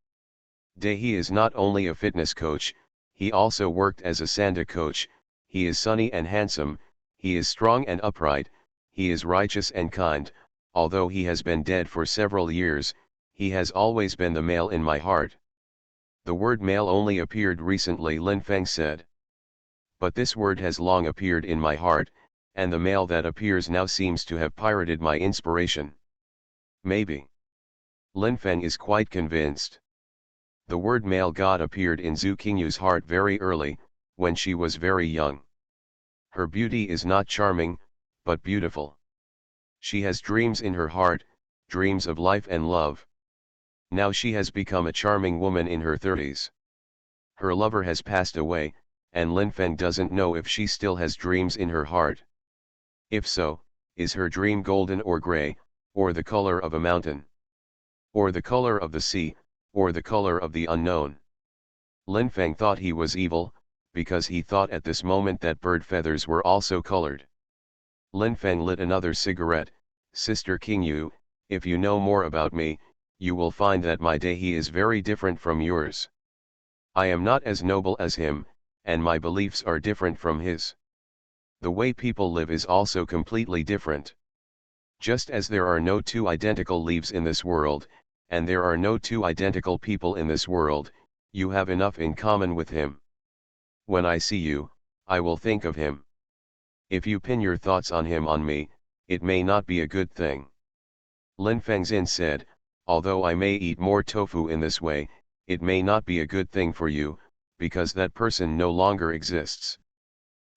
Dehi is not only a fitness coach, he also worked as a sanda coach. He is sunny and handsome, he is strong and upright, he is righteous and kind. Although he has been dead for several years, he has always been the male in my heart. The word male only appeared recently, Lin Feng said. But this word has long appeared in my heart, and the male that appears now seems to have pirated my inspiration. Maybe. Lin Feng is quite convinced. The word male god appeared in Zhu Qingyu's heart very early, when she was very young. Her beauty is not charming, but beautiful. She has dreams in her heart, dreams of life and love. Now she has become a charming woman in her 30s. Her lover has passed away, and Lin Feng doesn't know if she still has dreams in her heart. If so, is her dream golden or gray, or the color of a mountain? Or the color of the sea, or the color of the unknown? Lin Feng thought he was evil, because he thought at this moment that bird feathers were also colored. Lin Feng lit another cigarette. Sister Qingyu, if you know more about me, you will find that my Dehi is very different from yours. I am not as noble as him, and my beliefs are different from his. The way people live is also completely different. Just as there are no two identical leaves in this world, and there are no two identical people in this world, you have enough in common with him. When I see you, I will think of him. If you pin your thoughts on him on me, it may not be a good thing. Lin Fengzin said, although I may eat more tofu in this way, it may not be a good thing for you, because that person no longer exists.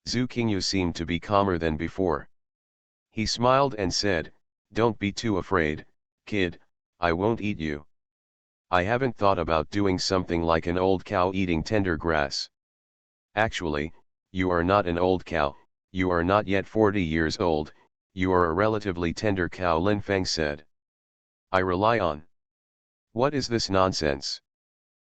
Zhu Qingyu seemed to be calmer than before. He smiled and said, don't be too afraid, kid, I won't eat you. I haven't thought about doing something like an old cow eating tender grass. Actually, you are not an old cow, You are not yet 40 years old, you are a relatively tender cow, Lin Feng said. I rely on. What is this nonsense?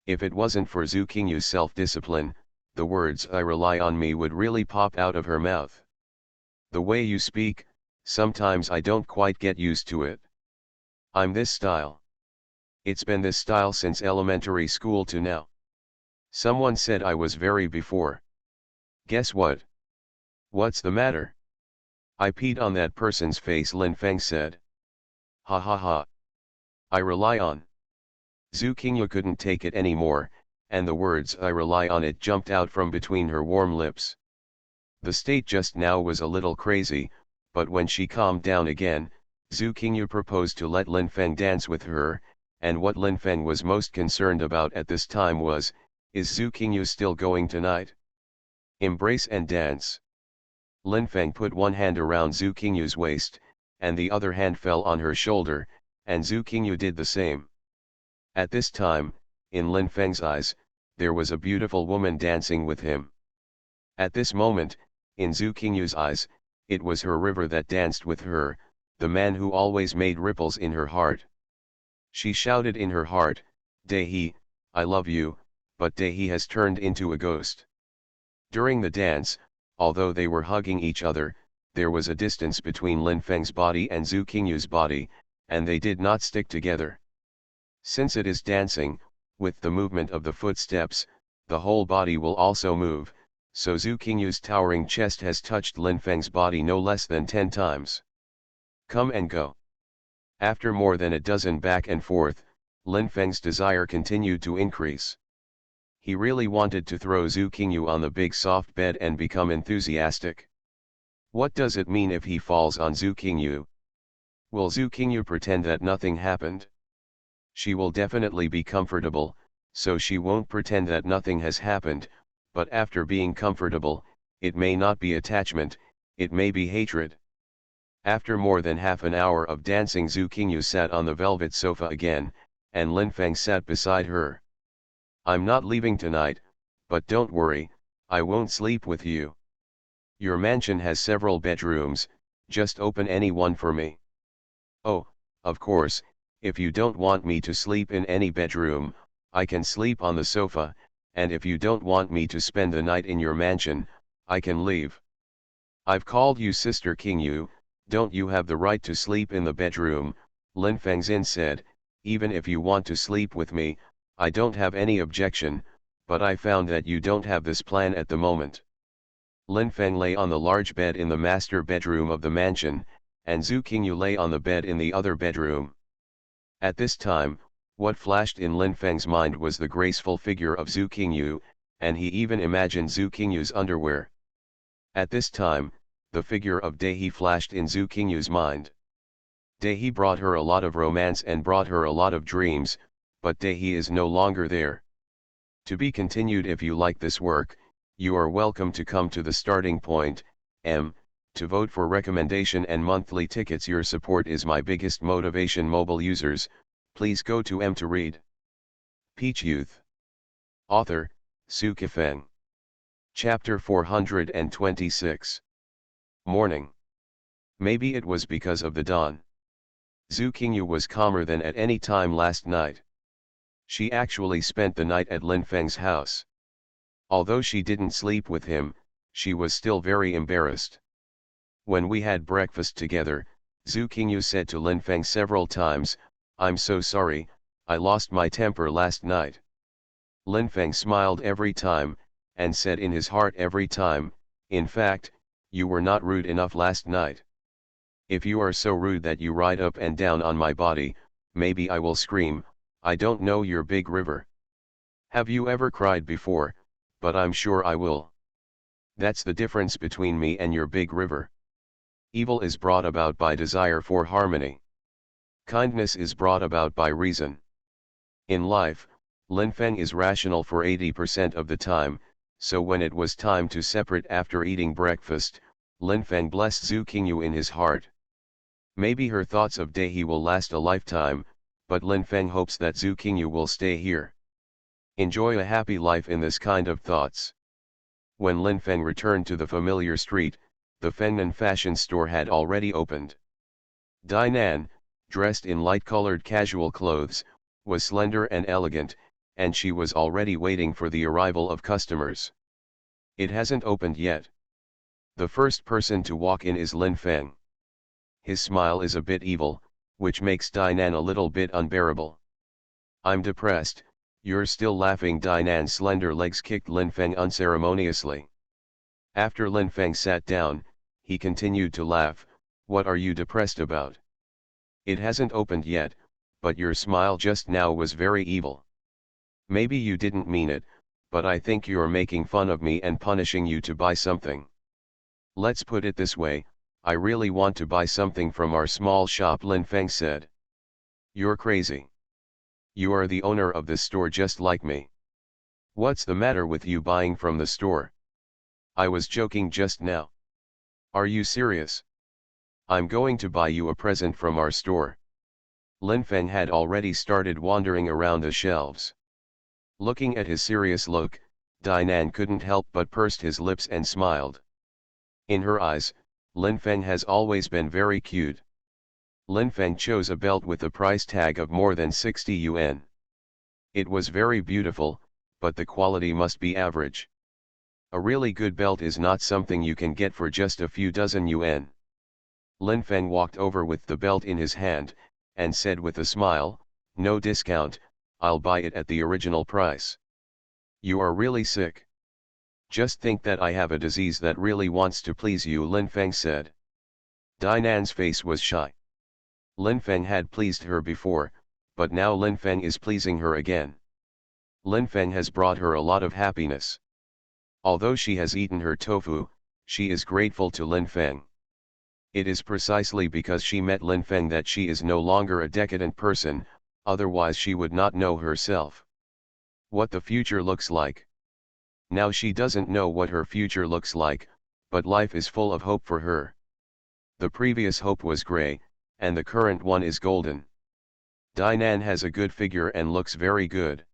If it wasn't for Zhu Qingyu's self-discipline, the words I rely on me would really pop out of her mouth. The way you speak, sometimes I don't quite get used to it. I'm this style. It's been this style since elementary school to now. Someone said I was very before. Guess what? What's the matter? I peed on that person's face, Lin Feng said. Ha ha ha. I rely on. Zhu Qingyu couldn't take it anymore, and the words I rely on it jumped out from between her warm lips. The state just now was a little crazy, but when she calmed down again, Zhu Qingyu proposed to let Lin Feng dance with her, and what Lin Feng was most concerned about at this time was, is Zhu Qingyu still going tonight? Embrace and dance. Lin Feng put one hand around Zhu Qingyu's waist, and the other hand fell on her shoulder, and Zhu Qingyu did the same. At this time, in Lin Feng's eyes, there was a beautiful woman dancing with him. At this moment, in Zhu Qingyu's eyes, it was her river that danced with her, the man who always made ripples in her heart. She shouted in her heart, Dahe, I love you, but Dahe has turned into a ghost. During the dance, although they were hugging each other, there was a distance between Lin Feng's body and Zhu Qingyu's body, and they did not stick together. Since it is dancing, with the movement of the footsteps, the whole body will also move, so Zhu Qingyu's towering chest has touched Lin Feng's body no less than 10 times. Come and go. After more than a dozen back and forth, Lin Feng's desire continued to increase. He really wanted to throw Zhu Qingyu on the big soft bed and become enthusiastic. What does it mean if he falls on Zhu Qingyu? Will Zhu Qingyu pretend that nothing happened? She will definitely be comfortable, so she won't pretend that nothing has happened, but after being comfortable, it may not be attachment, it may be hatred. After more than half an hour of dancing, Zhu Qingyu sat on the velvet sofa again, and Lin Feng sat beside her. I'm not leaving tonight, but don't worry, I won't sleep with you. Your mansion has several bedrooms, just open any one for me. Oh, of course, if you don't want me to sleep in any bedroom, I can sleep on the sofa, and if you don't want me to spend the night in your mansion, I can leave. I've called you Sister Qingyu, don't you have the right to sleep in the bedroom? Lin Fengzin said, even if you want to sleep with me, I don't have any objection, but I found that you don't have this plan at the moment. Lin Feng lay on the large bed in the master bedroom of the mansion, and Zhu Qingyu lay on the bed in the other bedroom. At this time, what flashed in Lin Feng's mind was the graceful figure of Zhu Qingyu, and he even imagined Zhu Qingyu's underwear. At this time, the figure of Dahe flashed in Zhu Qingyu's mind. Dahe brought her a lot of romance and brought her a lot of dreams, but Dahe is no longer there. To be continued. If you like this work, you are welcome to come to the starting point, to vote for recommendation and monthly tickets. Your support is my biggest motivation. Mobile users, please go to to read. Peach Youth. Author, Su Kifeng. Chapter 426. Morning. Maybe it was because of the dawn. Zhu Qingyu was calmer than at any time last night. She actually spent the night at Lin Feng's house. Although she didn't sleep with him, she was still very embarrassed. When we had breakfast together, Zhu Qingyu said to Lin Feng several times, I'm so sorry, I lost my temper last night. Lin Feng smiled every time, and said in his heart every time, in fact, you were not rude enough last night. If you are so rude that you ride up and down on my body, maybe I will scream, I don't know your big river. Have you ever cried before? But I'm sure I will. That's the difference between me and your big river. Evil is brought about by desire for harmony. Kindness is brought about by reason. In life, Lin Feng is rational for 80% of the time, so when it was time to separate after eating breakfast, Lin Feng blessed Zhu Qingyu in his heart. Maybe her thoughts of Dahe will last a lifetime, but Lin Feng hopes that Zhu Qingyu will stay here. Enjoy a happy life in this kind of thoughts. When Lin Feng returned to the familiar street, The feminine fashion store had already opened. Dinan, dressed in light-colored casual clothes, was slender and elegant, and she was already waiting for the arrival of customers. It hasn't opened yet. The first person to walk in is Lin Feng. His smile is a bit evil, which makes Dinan a little bit unbearable. I'm depressed. You're still laughing. Dinan's slender legs kicked Lin Feng unceremoniously. After Lin Feng sat down, he continued to laugh. What are you depressed about? It hasn't opened yet, but your smile just now was very evil. Maybe you didn't mean it, but I think you're making fun of me and punishing you to buy something. Let's put it this way, I really want to buy something from our small shop, Lin Feng said. You're crazy. You are the owner of this store just like me. What's the matter with you buying from the store? I was joking just now. Are you serious? I'm going to buy you a present from our store. Lin Feng had already started wandering around the shelves. Looking at his serious look, Dinan couldn't help but pursed his lips and smiled. In her eyes, Lin Feng has always been very cute. Lin Feng chose a belt with a price tag of more than 60 yuan. It was very beautiful, but the quality must be average. A really good belt is not something you can get for just a few dozen yuan. Lin Feng walked over with the belt in his hand, and said with a smile, no discount, I'll buy it at the original price. You are really sick. Just think that I have a disease that really wants to please you, Lin Feng said. Dinan's face was shy. Lin Feng had pleased her before, but now Lin Feng is pleasing her again. Lin Feng has brought her a lot of happiness. Although she has eaten her tofu, she is grateful to Lin Feng. It is precisely because she met Lin Feng that she is no longer a decadent person, otherwise she would not know herself. What the future looks like. Now she doesn't know what her future looks like, but life is full of hope for her. The previous hope was gray, and the current one is golden. Dinan has a good figure and looks very good.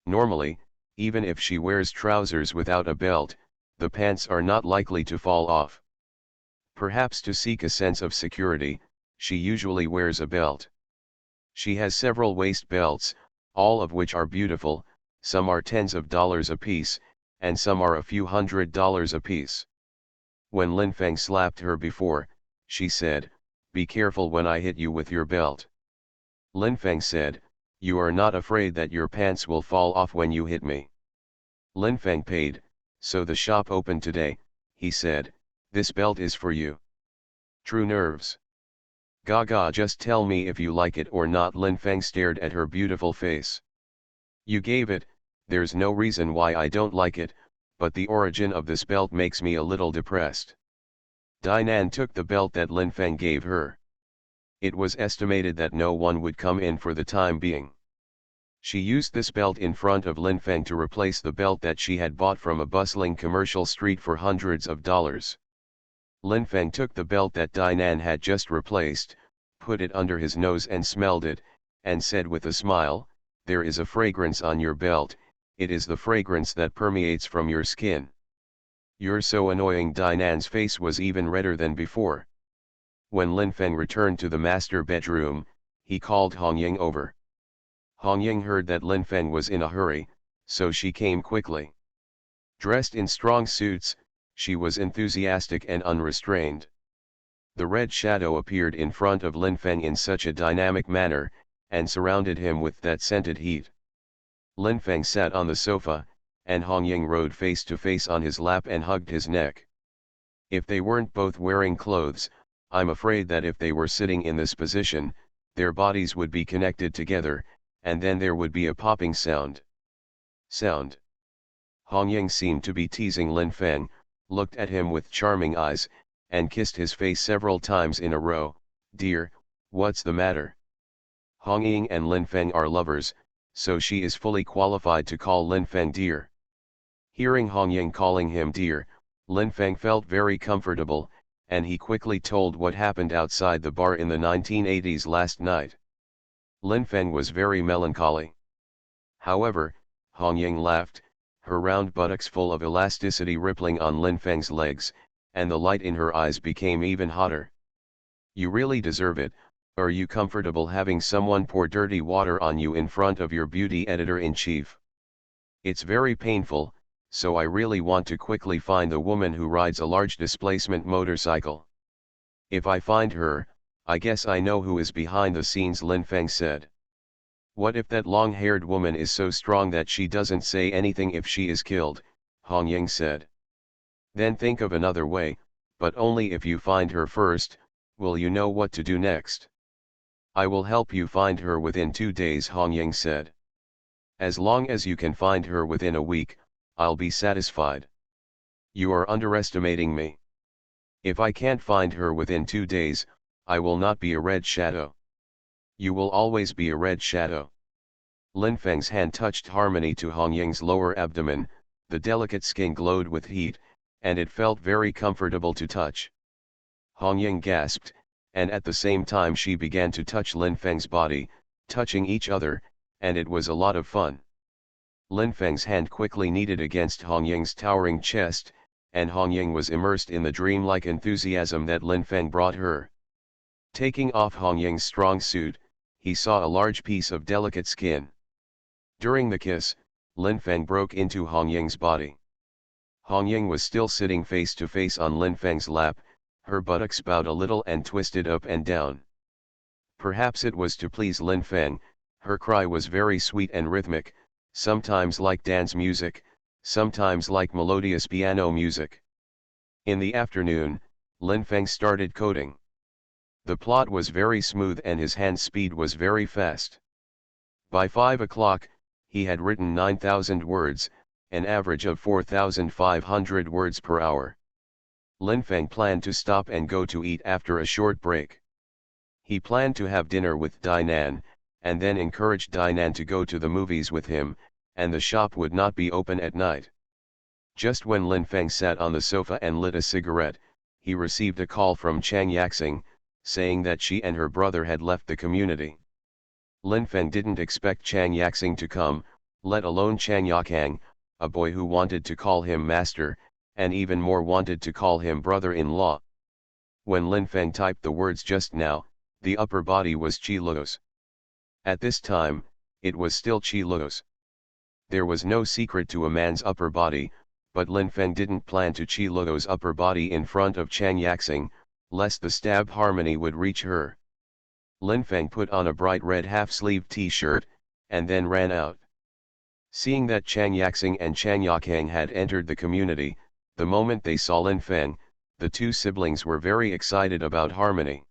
Normally, even if she wears trousers without a belt, the pants are not likely to fall off. Perhaps to seek a sense of security, she usually wears a belt. She has several waist belts, all of which are beautiful, some are tens of dollars a piece, and some are a few $100s a piece. When Lin Feng slapped her before, she said, be careful when I hit you with your belt. Lin Feng said, you are not afraid that your pants will fall off when you hit me. Lin Feng paid, so the shop opened today, he said, this belt is for you. True nerves. Gaga, just tell me if you like it or not. Lin Feng stared at her beautiful face. You gave it, there's no reason why I don't like it, but the origin of this belt makes me a little depressed. Dinan took the belt that Lin Feng gave her. It was estimated that no one would come in for the time being. She used this belt in front of Lin Feng to replace the belt that she had bought from a bustling commercial street for hundreds of dollars. Lin Feng took the belt that Dinan had just replaced, put it under his nose and smelled it, and said with a smile, there is a fragrance on your belt, it is the fragrance that permeates from your skin. You're so annoying. Dinan's face was even redder than before. When Lin Feng returned to the master bedroom, he called Hong Ying over. Hong Ying heard that Lin Feng was in a hurry, so she came quickly. Dressed in strong suits, she was enthusiastic and unrestrained. The red shadow appeared in front of Lin Feng in such a dynamic manner, and surrounded him with that scented heat. Lin Feng sat on the sofa, and Hong Ying rode face to face on his lap and hugged his neck. If they weren't both wearing clothes, I'm afraid that if they were sitting in this position, their bodies would be connected together, and then there would be a popping sound. Hong Ying seemed to be teasing Lin Feng, looked at him with charming eyes, and kissed his face several times in a row. Dear, what's the matter? Hong Ying and Lin Feng are lovers, so she is fully qualified to call Lin Feng dear. Hearing Hong Ying calling him dear, Lin Feng felt very comfortable, and he quickly told what happened outside the bar in the 1980s last night. Lin Feng was very melancholy. However, Hong Ying laughed, her round buttocks full of elasticity rippling on Lin Feng's legs, and the light in her eyes became even hotter. You really deserve it. Are you comfortable having someone pour dirty water on you in front of your beauty editor-in-chief? It's very painful, so I really want to quickly find the woman who rides a large displacement motorcycle. If I find her, I guess I know who is behind the scenes, Lin Feng said. What if that long-haired woman is so strong that she doesn't say anything if she is killed? Hong Ying said. Then think of another way, but only if you find her first, will you know what to do next? I will help you find her within 2 days, Hong Ying said. As long as you can find her within a week, I'll be satisfied. You are underestimating me. If I can't find her within 2 days, I will not be a red shadow. You will always be a red shadow. Lin Feng's hand touched Harmony to Hong Ying's lower abdomen, the delicate skin glowed with heat, and it felt very comfortable to touch. Hong Ying gasped, and at the same time she began to touch Lin Feng's body, touching each other, and it was a lot of fun. Lin Feng's hand quickly kneaded against Hong Ying's towering chest, and Hong Ying was immersed in the dreamlike enthusiasm that Lin Feng brought her. Taking off Hong Ying's strong suit, he saw a large piece of delicate skin. During the kiss, Lin Feng broke into Hong Ying's body. Hong Ying was still sitting face to face on Lin Feng's lap, her buttocks bowed a little and twisted up and down. Perhaps it was to please Lin Feng, her cry was very sweet and rhythmic, sometimes like dance music, sometimes like melodious piano music. In the afternoon, Lin Feng started coding. The plot was very smooth and his hand speed was very fast. By 5 o'clock, he had written 9,000 words, an average of 4,500 words per hour. Lin Feng planned to stop and go to eat after a short break. He planned to have dinner with Dainan, and then encouraged Dainan to go to the movies with him, and the shop would not be open at night. Just when Lin Feng sat on the sofa and lit a cigarette, he received a call from Chang Yaxing, saying that she and her brother had left the community. Lin Feng didn't expect Chang Yaxing to come, let alone Chang Yakang, a boy who wanted to call him master, and even more wanted to call him brother-in-law. When Lin Feng typed the words just now, the upper body was Chi Luo's. At this time, it was still Chi Luo's. There was no secret to a man's upper body, but Lin Feng didn't plan to Chi Luo's upper body in front of Chang Yaxing, lest the stab Harmony would reach her. Lin Feng put on a bright red half-sleeved t-shirt, and then ran out. Seeing that Chang Yaxing and Chang Yakang had entered the community, the moment they saw Lin Feng, the two siblings were very excited about Harmony.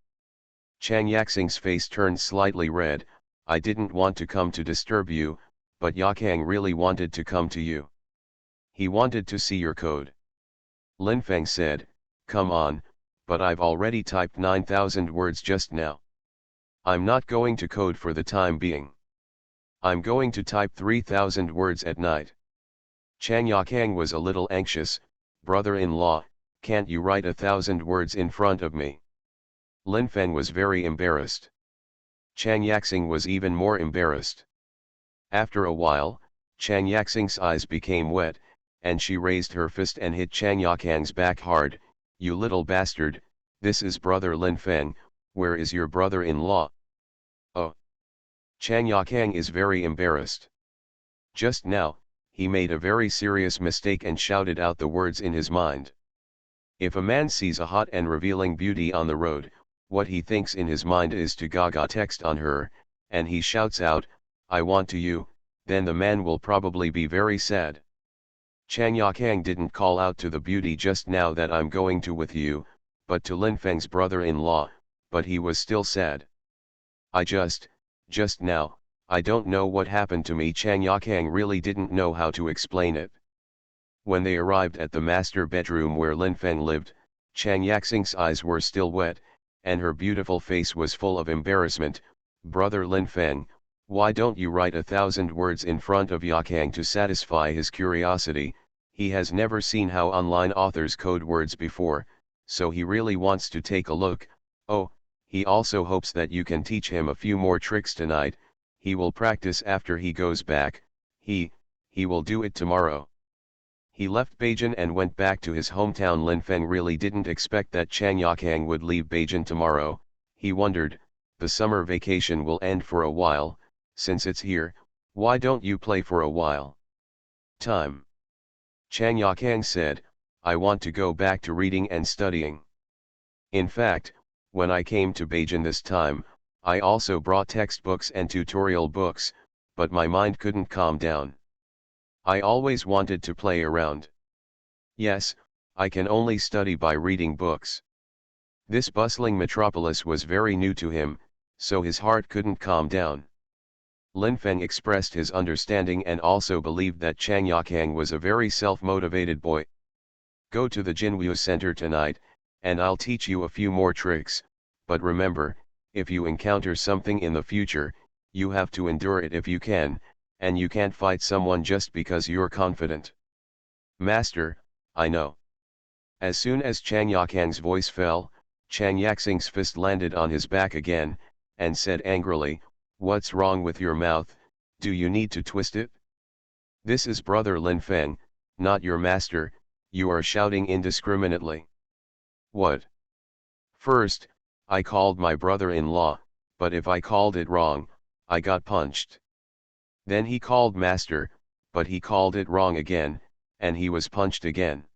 Chang Yaxing's face turned slightly red. I didn't want to come to disturb you, but Yakang really wanted to come to you. He wanted to see your code. Lin Feng said, come on, but I've already typed 9,000 words just now. I'm not going to code for the time being. I'm going to type 3,000 words at night. Chang Yakang was a little anxious. Brother-in-law, can't you write 1,000 words in front of me? Lin Feng was very embarrassed. Chang Yaxing was even more embarrassed. After a while, Chang Yaxing's eyes became wet, and she raised her fist and hit Chang Yakang's back hard. You little bastard, this is brother Lin Feng, where is your brother-in-law? Oh. Chang Yakang is very embarrassed. Just now, he made a very serious mistake and shouted out the words in his mind. If a man sees a hot and revealing beauty on the road, what he thinks in his mind is to gaga text on her, and he shouts out, I want to you, then the man will probably be very sad. Chang Yakang didn't call out to the beauty just now that I'm going to with you, but to Lin Feng's brother-in-law, but he was still sad. I just now, I don't know what happened to me. Chang Yakang really didn't know how to explain it. When they arrived at the master bedroom where Lin Feng lived, Chang Yaxing's eyes were still wet, and her beautiful face was full of embarrassment. Brother Lin Feng, why don't you write 1,000 words in front of Yakang to satisfy his curiosity? He has never seen how online authors code words before, so he really wants to take a look. Oh, he also hopes that you can teach him a few more tricks tonight. He will practice after he goes back. He will do it tomorrow. He left Beijing and went back to his hometown. Lin Feng really didn't expect that Chang Yakang would leave Beijing tomorrow. He wondered, the summer vacation will end for a while, since it's here, why don't you play for a while? Time. Chang Yakang said, I want to go back to reading and studying. In fact, when I came to Beijing this time, I also brought textbooks and tutorial books, but my mind couldn't calm down. I always wanted to play around. Yes, I can only study by reading books. This bustling metropolis was very new to him, so his heart couldn't calm down. Lin Feng expressed his understanding and also believed that Chang Yakang was a very self-motivated boy. Go to the Jinwu Center tonight, and I'll teach you a few more tricks, but remember, if you encounter something in the future, you have to endure it if you can, and you can't fight someone just because you're confident. Master, I know. As soon as Chang Yakang's voice fell, Chang Yaxing's fist landed on his back again, and said angrily, what's wrong with your mouth, do you need to twist it? This is brother Lin Feng, not your master, you are shouting indiscriminately. What? First, I called my brother-in-law, but if I called it wrong, I got punched. Then he called master, but he called it wrong again, and he was punched again.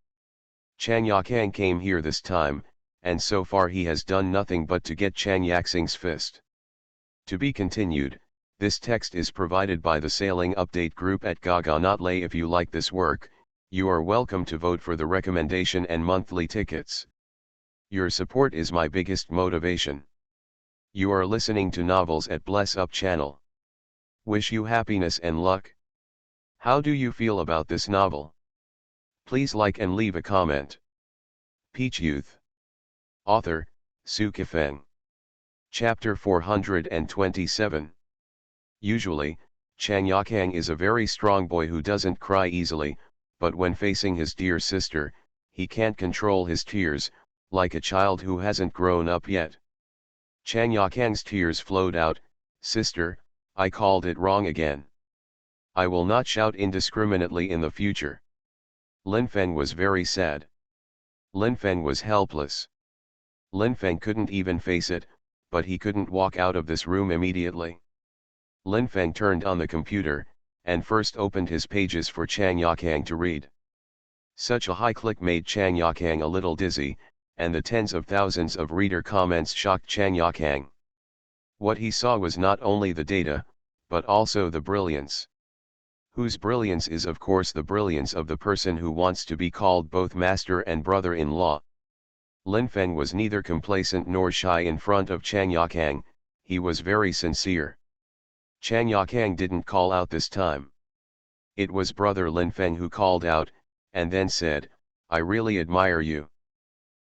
Chang Yakang came here this time, and so far he has done nothing but to get Chang Yaxing's fist. To be continued, this text is provided by the Sailing Update group at Gaga Notlay. If you like this work, you are welcome to vote for the recommendation and monthly tickets. Your support is my biggest motivation. You are listening to Novels at Bless Up channel. Wish you happiness and luck. How do you feel about this novel? Please like and leave a comment. Peach Youth. Author, Sci-fi Feng. Chapter 427. Usually, Chang Yakang is a very strong boy who doesn't cry easily, but when facing his dear sister, he can't control his tears, like a child who hasn't grown up yet. Chang Yakang's tears flowed out, sister, I called it wrong again. I will not shout indiscriminately in the future. Lin Feng was very sad. Lin Feng was helpless. Lin Feng couldn't even face it, but he couldn't walk out of this room immediately. Lin Feng turned on the computer, and first opened his pages for Chang Yakang to read. Such a high click made Chang Yakang a little dizzy, and the tens of thousands of reader comments shocked Chang Yakang. What he saw was not only the data, but also the brilliance. Whose brilliance is of course the brilliance of the person who wants to be called both master and brother-in-law. Lin Feng was neither complacent nor shy in front of Chang Yakang, he was very sincere. Chang Yakang didn't call out this time. It was brother Lin Feng who called out, and then said, I really admire you.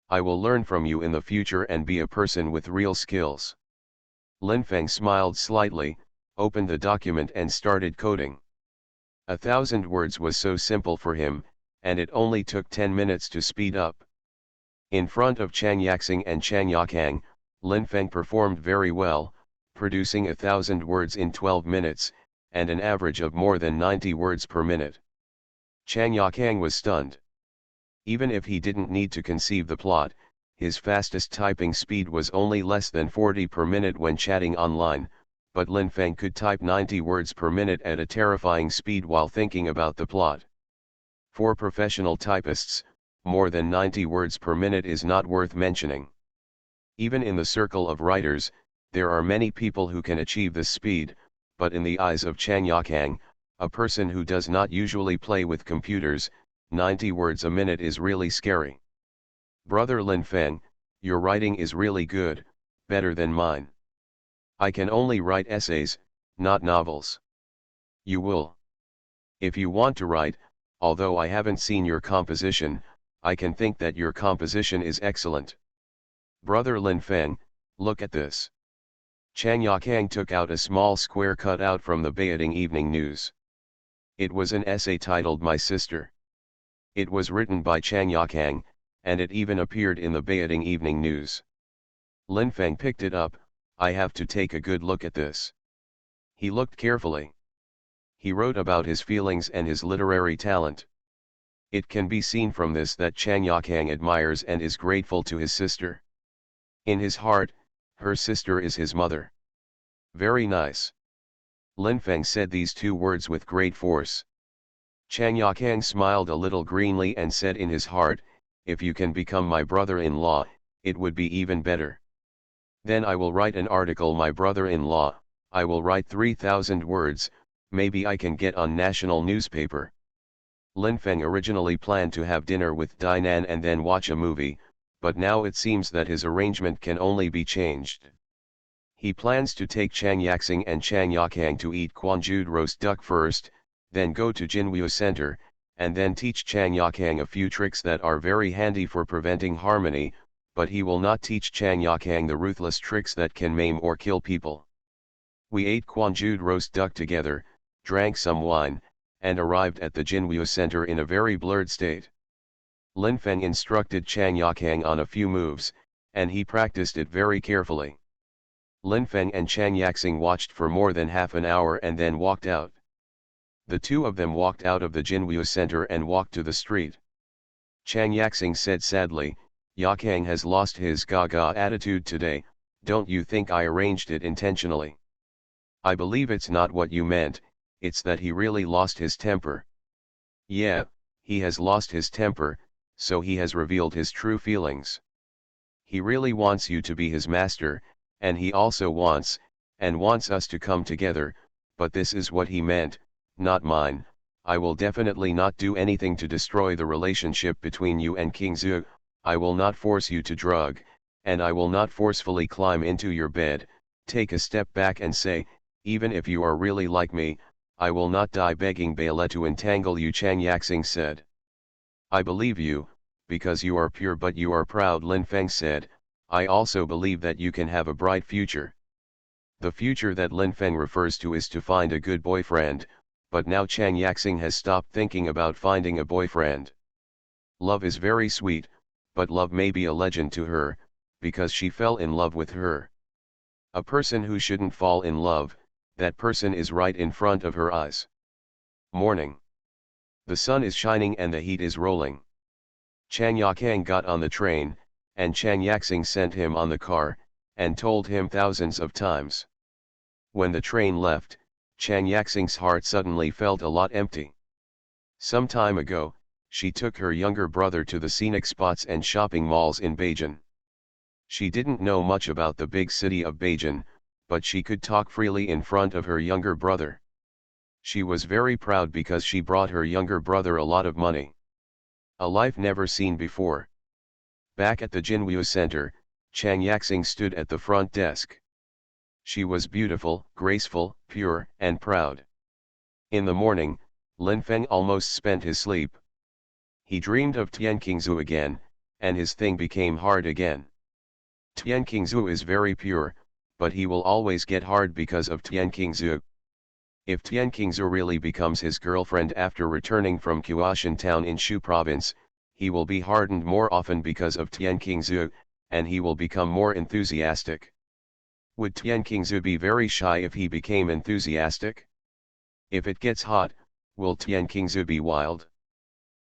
I will learn from you in the future and be a person with real skills. Lin Feng smiled slightly, opened the document and started coding. 1,000 words was so simple for him, and it only took 10 minutes to speed up. In front of Chang Yaxing and Chang Yakang, Lin Feng performed very well, producing 1,000 words in 12 minutes, and an average of more than 90 words per minute. Chang Yakang was stunned. Even if he didn't need to conceive the plot, his fastest typing speed was only less than 40 per minute when chatting online, but Lin Feng could type 90 words per minute at a terrifying speed while thinking about the plot. For professional typists, more than 90 words per minute is not worth mentioning. Even in the circle of writers, there are many people who can achieve this speed, but in the eyes of Chang Yakang, a person who does not usually play with computers, 90 words a minute is really scary. Brother Lin Feng, your writing is really good, better than mine. I can only write essays, not novels. You will. If you want to write, although I haven't seen your composition, I can think that your composition is excellent. Brother Lin Feng, look at this. Chang Yakang took out a small square cut out from the Beijing Evening News. It was an essay titled My Sister. It was written by Chang Yakang, and it even appeared in the Beijing Evening News. Lin Feng picked it up, I have to take a good look at this. He looked carefully. He wrote about his feelings and his literary talent. It can be seen from this that Chang Yakang admires and is grateful to his sister. In his heart, her sister is his mother. Very nice. Lin Feng said these two words with great force. Chang Yakang smiled a little greenly and said in his heart, if you can become my brother-in-law, it would be even better. Then I will write an article, my brother-in-law, I will write 3,000 words, maybe I can get on national newspaper. Lin Feng originally planned to have dinner with Dainan and then watch a movie, but now it seems that his arrangement can only be changed. He plans to take Chang Yaxing and Chang Yakang to eat Quanjued roast duck first, then go to Jinwu Center, and then teach Chang Yakang a few tricks that are very handy for preventing harmony, but he will not teach Chang Yakang the ruthless tricks that can maim or kill people. We ate Quanjued roast duck together, drank some wine, and arrived at the Jinwu Center in a very blurred state. Lin Feng instructed Chang Yakang on a few moves, and he practiced it very carefully. Lin Feng and Chang Yaxing watched for more than half an hour and then walked out. The two of them walked out of the Jinwu Center and walked to the street. Chang Yaxing said sadly, Yakang has lost his gaga attitude today, don't you think I arranged it intentionally? I believe it's not what you meant, it's that he really lost his temper. Yeah, he has lost his temper, so he has revealed his true feelings. He really wants you to be his master, and he also wants us to come together, but this is what he meant, not mine. I will definitely not do anything to destroy the relationship between you and King Zhu, I will not force you to drug, and I will not forcefully climb into your bed. Take a step back and say, even if you are really like me, I will not die begging Bale to entangle you, Chang Yaxing said. I believe you, because you are pure but you are proud, Lin Feng said. I also believe that you can have a bright future. The future that Lin Feng refers to is to find a good boyfriend, but now Chang Yaxing has stopped thinking about finding a boyfriend. Love is very sweet, but love may be a legend to her, because she fell in love with her. A person who shouldn't fall in love, that person is right in front of her eyes. Morning. The sun is shining and the heat is rolling. Chang Yakang got on the train, and Chang Yaxing sent him on the car, and told him thousands of times. When the train left, Chang Yaxing's heart suddenly felt a lot empty. Some time ago, she took her younger brother to the scenic spots and shopping malls in Beijing. She didn't know much about the big city of Beijing, but she could talk freely in front of her younger brother. She was very proud because she brought her younger brother a lot of money. A life never seen before. Back at the Jinwu Center, Chang Yaxing stood at the front desk. She was beautiful, graceful, pure, and proud. In the morning, Lin Feng almost spent his sleep. He dreamed of Tian Qingzu again, and his thing became hard again. Tian Qingzu is very pure, but he will always get hard because of Tian Qingzu. If Tian Qingzu really becomes his girlfriend after returning from Quashan town in Shu province, he will be hardened more often because of Tian Qingzu, and he will become more enthusiastic. Would Tian Qingzu be very shy if he became enthusiastic? If it gets hot, will Tian Qingzu be wild?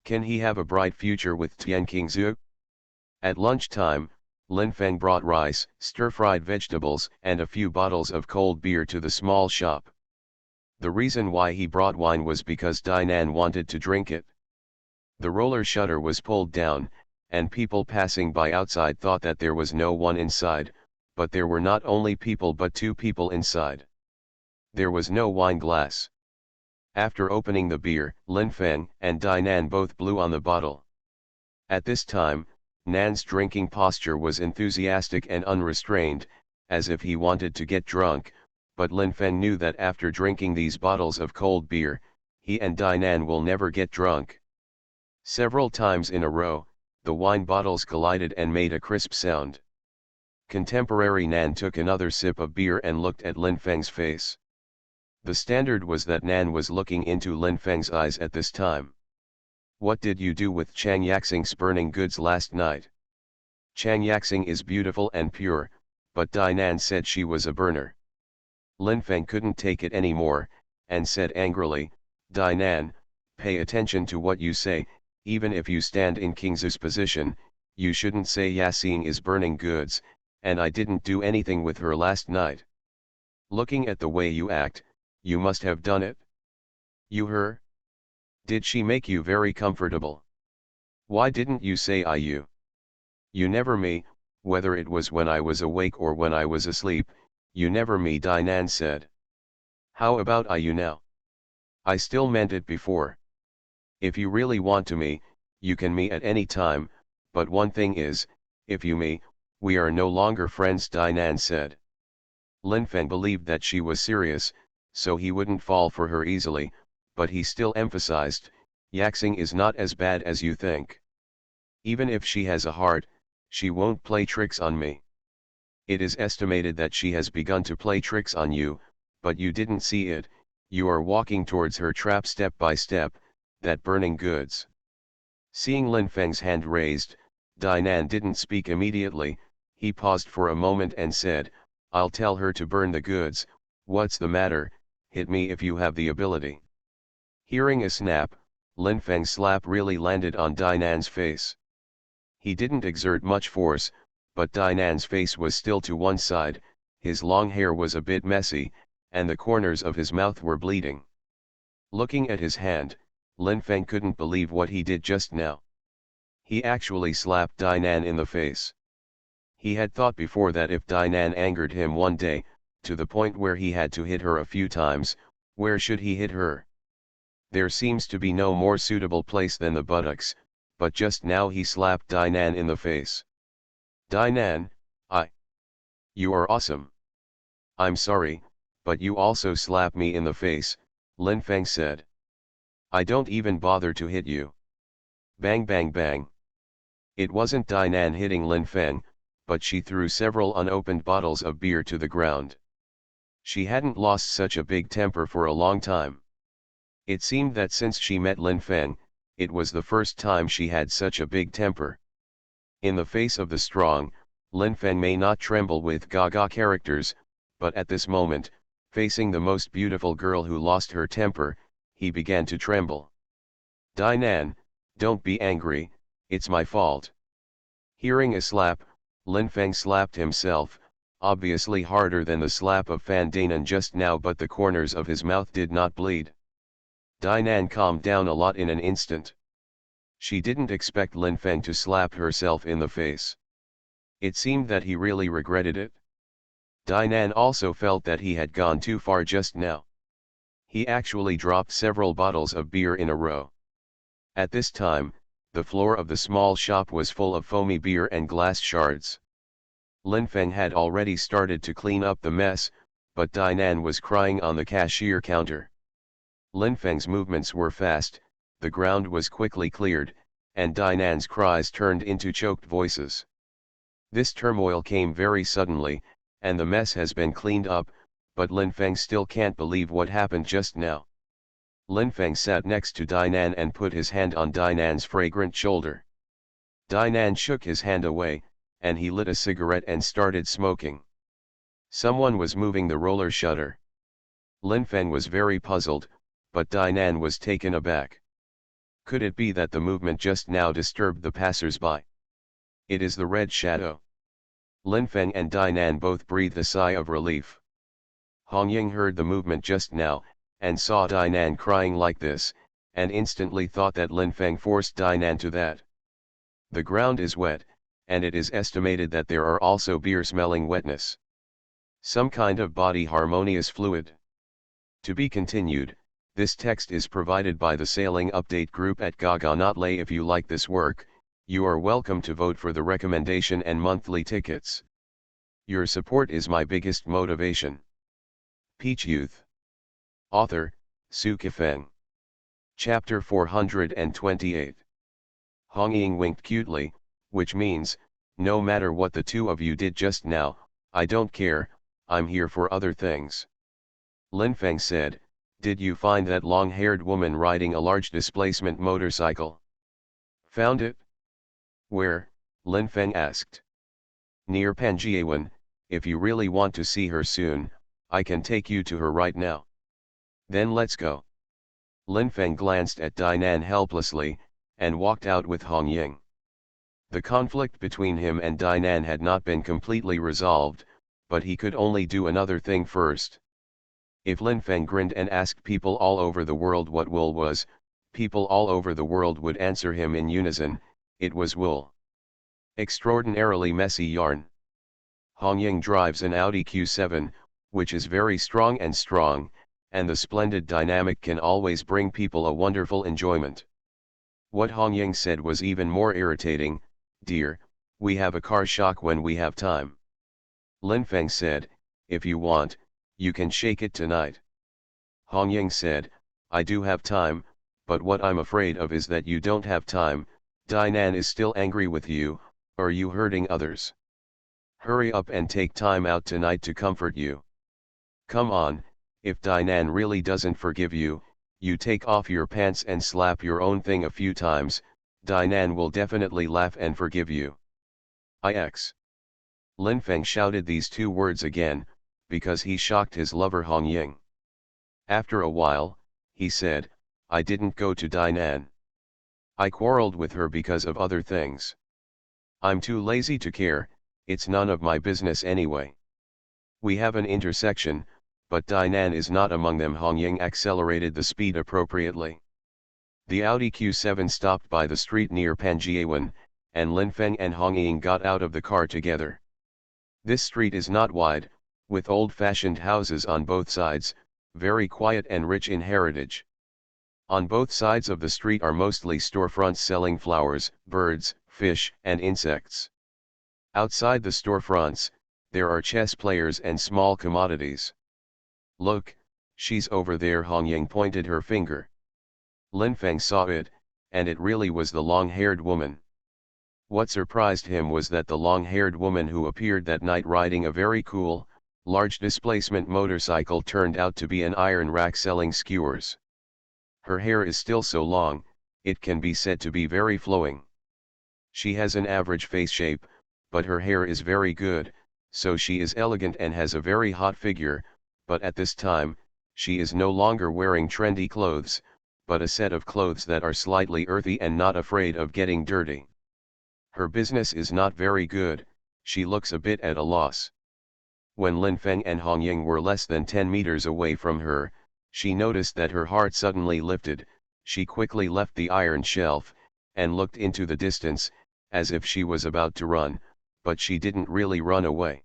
Can he have a bright future with Tian Qingzu? At lunchtime, Lin Feng brought rice, stir-fried vegetables, and a few bottles of cold beer to the small shop. The reason why he brought wine was because Dainan wanted to drink it. The roller shutter was pulled down, and people passing by outside thought that there was no one inside, but there were not only people but two people inside. There was no wine glass. After opening the beer, Lin Feng and Dainan both blew on the bottle. At this time, Nan's drinking posture was enthusiastic and unrestrained, as if he wanted to get drunk, but Lin Feng knew that after drinking these bottles of cold beer, he and Dainan will never get drunk. Several times in a row, the wine bottles collided and made a crisp sound. Contemporary Nan took another sip of beer and looked at Lin Feng's face. The standard was that Nan was looking into Lin Feng's eyes at this time. What did you do with Chang Yaxing's burning goods last night? Chang Yaxing is beautiful and pure, but Dainan said she was a burner. Lin Feng couldn't take it anymore, and said angrily, Dainan, pay attention to what you say, Even if you stand in King's position, you shouldn't say Yassine is burning goods, and I didn't do anything with her last night. Looking at the way you act, you must have done it. You her? Did she make you very comfortable? Why didn't you say I you? You never me, whether it was when I was awake or when I was asleep, you never me, Dinan said. How about I you now? I still meant it before. If you really want to me, you can me at any time, but one thing is, if you me, we are no longer friends, Dinan said. Linfeng believed that she was serious, so he wouldn't fall for her easily, but he still emphasized, Yaxing is not as bad as you think. Even if she has a heart, she won't play tricks on me. It is estimated that she has begun to play tricks on you, but you didn't see it. You are walking towards her trap step by step, that burning goods. Seeing Linfeng's hand raised, Dinan didn't speak immediately. He paused for a moment and said, I'll tell her to burn the goods. What's the matter? Hit me if you have the ability. Hearing a snap, Linfeng's slap really landed on Dinan's face. He didn't exert much force, but Dinan's face was still to one side, his long hair was a bit messy, and the corners of his mouth were bleeding. Looking at his hand, Linfeng couldn't believe what he did just now. He actually slapped Dinan in the face. He had thought before that if Dinan angered him one day, to the point where he had to hit her a few times, where should he hit her? There seems to be no more suitable place than the buttocks, but just now he slapped Dinan in the face. Dinan, you are awesome. I'm sorry, but you also slap me in the face, Linfeng said. I don't even bother to hit you. Bang bang bang. It wasn't Dinan hitting Linfeng, but she threw several unopened bottles of beer to the ground. She hadn't lost such a big temper for a long time. It seemed that since she met Linfeng, it was the first time she had such a big temper. In the face of the strong, Linfeng may not tremble with gaga characters, but at this moment, facing the most beautiful girl who lost her temper, he began to tremble. Dinan, don't be angry, it's my fault. Hearing a slap, Linfeng slapped himself, obviously harder than the slap of Fan Danan just now, but the corners of his mouth did not bleed. Dinan calmed down a lot in an instant. She didn't expect Linfeng to slap herself in the face. It seemed that he really regretted it. Dinan also felt that he had gone too far just now. He actually dropped several bottles of beer in a row. At this time, the floor of the small shop was full of foamy beer and glass shards. Linfeng had already started to clean up the mess, but Dinan was crying on the cashier counter. Linfeng's movements were fast, the ground was quickly cleared, and Dinan's cries turned into choked voices. This turmoil came very suddenly, and the mess has been cleaned up, but Linfeng still can't believe what happened just now. Linfeng sat next to Dinan and put his hand on Dinan's fragrant shoulder. Dinan shook his hand away, and he lit a cigarette and started smoking. Someone was moving the roller shutter. Linfeng was very puzzled, but Dinan was taken aback. Could it be that the movement just now disturbed the passers-by? It is the red shadow. Linfeng and Dinan both breathed a sigh of relief. Hong Ying heard the movement just now, and saw Dinan crying like this, and instantly thought that Linfeng forced Dinan to that. The ground is wet, and it is estimated that there are also beer-smelling wetness. Some kind of body harmonious fluid. To be continued. This text is provided by the Sailing Update group at Gaga Notlay. If you like this work, you are welcome to vote for the recommendation and monthly tickets. Your support is my biggest motivation. Peach Youth. Author, Su Kifeng. Chapter 428. Hong Ying winked cutely, which means, no matter what the two of you did just now, I don't care, I'm here for other things. Linfeng said, did you find that long-haired woman riding a large displacement motorcycle? Found it? Where? Linfeng asked. Near Panjiawan. If you really want to see her soon, I can take you to her right now. Then let's go. Linfeng glanced at Dinan helplessly, and walked out with Hong Ying. The conflict between him and Dinan had not been completely resolved, but he could only do another thing first. If Lin Feng grinned and asked people all over the world what wool was, people all over the world would answer him in unison, it was wool. Extraordinarily messy yarn. Hong Ying drives an Audi Q7, which is very strong, and the splendid dynamic can always bring people a wonderful enjoyment. What Hong Ying said was even more irritating. "Dear, we have a car shock when we have time." Lin Feng said, "If you want, you can shake it tonight." Hong Ying said, "I do have time, but what I'm afraid of is that you don't have time. Dinan is still angry with you, or you hurting others. Hurry up and take time out tonight to comfort you. Come on, if Dinan really doesn't forgive you, you take off your pants and slap your own thing a few times, Dinan will definitely laugh and forgive you." Ix. Lin Feng shouted these two words again, because he shocked his lover Hong Ying. After a while, he said, "I didn't go to Dinan. I quarreled with her because of other things. I'm too lazy to care, it's none of my business anyway. We have an intersection, but Dinan is not among them." Hong Ying accelerated the speed appropriately. The Audi Q7 stopped by the street near Panjiawan, and Lin Feng and Hong Ying got out of the car together. This street is not wide, with old-fashioned houses on both sides, very quiet and rich in heritage. On both sides of the street are mostly storefronts selling flowers, birds, fish, and insects. Outside the storefronts, there are chess players and small commodities. "Look, she's over there." Hong Ying pointed her finger. Lin Feng saw it, and it really was the long-haired woman. What surprised him was that the long-haired woman who appeared that night riding a very cool, large displacement motorcycle turned out to be an iron rack selling skewers. Her hair is still so long, it can be said to be very flowing. She has an average face shape, but her hair is very good, so she is elegant and has a very hot figure, but at this time, she is no longer wearing trendy clothes, but a set of clothes that are slightly earthy and not afraid of getting dirty. Her business is not very good, she looks a bit at a loss. When Lin Feng and Hong Ying were less than 10 meters away from her, she noticed that her heart suddenly lifted. She quickly left the iron shelf, and looked into the distance, as if she was about to run, but she didn't really run away.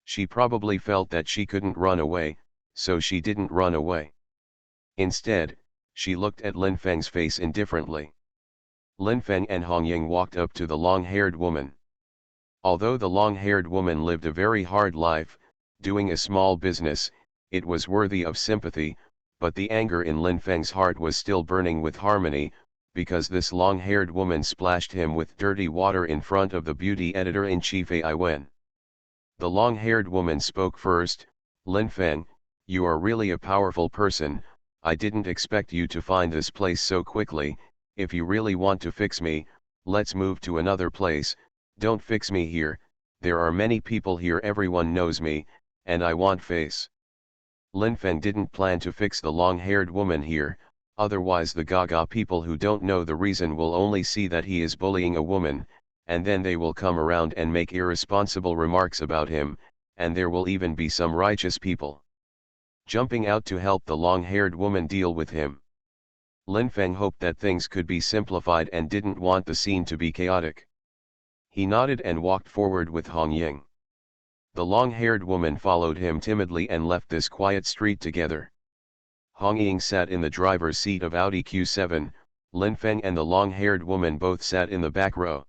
She probably felt that she couldn't run away, so she didn't run away. Instead, she looked at Lin Feng's face indifferently. Lin Feng and Hong Ying walked up to the long-haired woman. Although the long-haired woman lived a very hard life, doing a small business, it was worthy of sympathy, but the anger in Lin Feng's heart was still burning with harmony, because this long-haired woman splashed him with dirty water in front of the beauty editor-in-chief Ai Wen. The long-haired woman spoke first. "Lin Feng, you are really a powerful person. I didn't expect you to find this place so quickly. If you really want to fix me, let's move to another place. Don't fix me here, there are many people here, everyone knows me, and I want face." Lin Feng didn't plan to fix the long-haired woman here, otherwise the Gaga people who don't know the reason will only see that he is bullying a woman, and then they will come around and make irresponsible remarks about him, and there will even be some righteous people jumping out to help the long-haired woman deal with him. Lin Feng hoped that things could be simplified and didn't want the scene to be chaotic. He nodded and walked forward with Hong Ying. The long-haired woman followed him timidly and left this quiet street together. Hong Ying sat in the driver's seat of Audi Q7, Lin Feng and the long-haired woman both sat in the back row.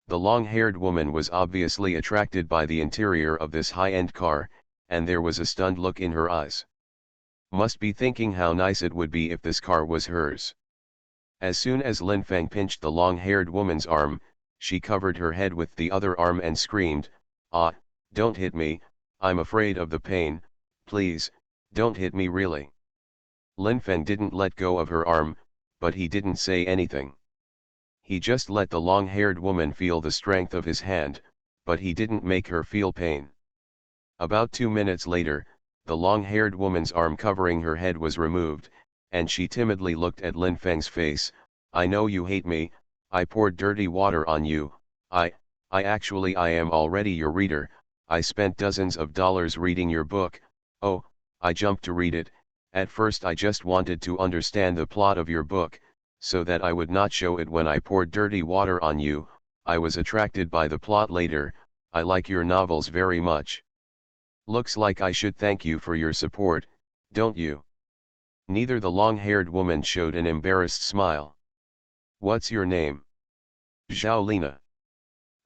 The long-haired woman was obviously attracted by the interior of this high-end car, and there was a stunned look in her eyes. Must be thinking how nice it would be if this car was hers. As soon as Lin Feng pinched the long-haired woman's arm, she covered her head with the other arm and screamed, "Ah, don't hit me, I'm afraid of the pain, please, don't hit me really." Lin Feng didn't let go of her arm, but he didn't say anything. He just let the long-haired woman feel the strength of his hand, but he didn't make her feel pain. About 2 minutes later, the long-haired woman's arm covering her head was removed, and she timidly looked at Lin Feng's face. I know you hate me, I poured dirty water on you, I am already your reader, I spent dozens of dollars reading your book, oh, I jumped to read it, at first I just wanted to understand the plot of your book, so that I would not show it when I poured dirty water on you, I was attracted by the plot later, I like your novels very much. Looks like I should thank you for your support, don't you? Neither the long-haired woman showed an embarrassed smile. What's your name? Zhao Lina.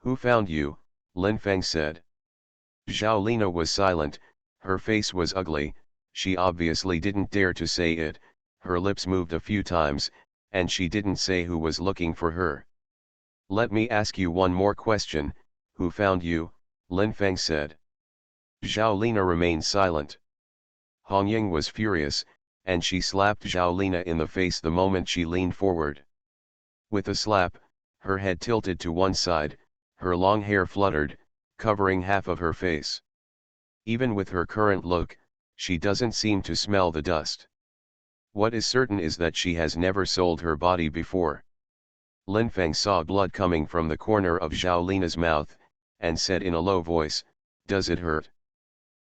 Who found you? Lin Feng said. Zhao Lina was silent, her face was ugly, she obviously didn't dare to say it, her lips moved a few times, and she didn't say who was looking for her. Let me ask you one more question, who found you? Lin Feng said. Zhao Lina remained silent. Hong Ying was furious, and she slapped Zhao Lina in the face the moment she leaned forward. With a slap, her head tilted to one side, her long hair fluttered, covering half of her face. Even with her current look, she doesn't seem to smell the dust. What is certain is that she has never sold her body before. Lin Feng saw blood coming from the corner of Zhao Lina's mouth, and said in a low voice, "Does it hurt?"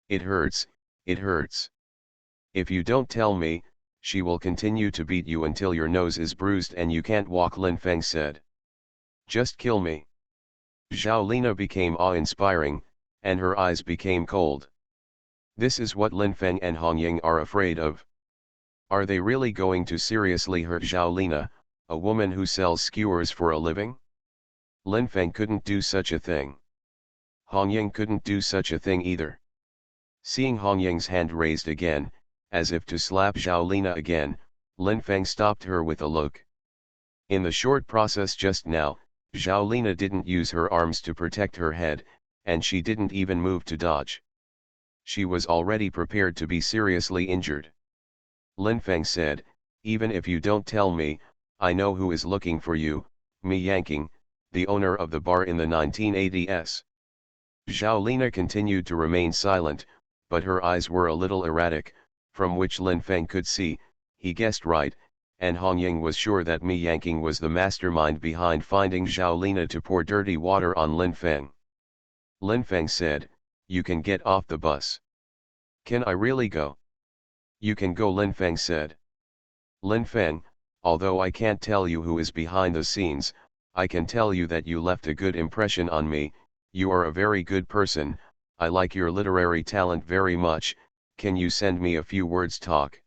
"It hurts, it hurts. If you don't tell me, she will continue to beat you until your nose is bruised and you can't walk," Lin Feng said. "Just kill me." Zhao Lina became awe-inspiring, and her eyes became cold. This is what Lin Feng and Hong Ying are afraid of. Are they really going to seriously hurt Zhao Lina, a woman who sells skewers for a living? Lin Feng couldn't do such a thing. Hong Ying couldn't do such a thing either. Seeing Hong Ying's hand raised again, as if to slap Zhao Lina again, Lin Feng stopped her with a look. In the short process just now, Zhao Lina didn't use her arms to protect her head, and she didn't even move to dodge. She was already prepared to be seriously injured. Lin Feng said, "Even if you don't tell me, I know who is looking for you, Mi Yanqing, the owner of the bar in the 1980s. Zhao Lina continued to remain silent, but her eyes were a little erratic, from which Lin Feng could see, he guessed right, and Hong Ying was sure that Mi Yanqing was the mastermind behind finding Zhao Lina to pour dirty water on Lin Feng. Lin Feng said, "You can get off the bus." "Can I really go?" "You can go," Lin Feng said. "Lin Feng, although I can't tell you who is behind the scenes, I can tell you that you left a good impression on me, you are a very good person, I like your literary talent very much, can you send me a few words talk?"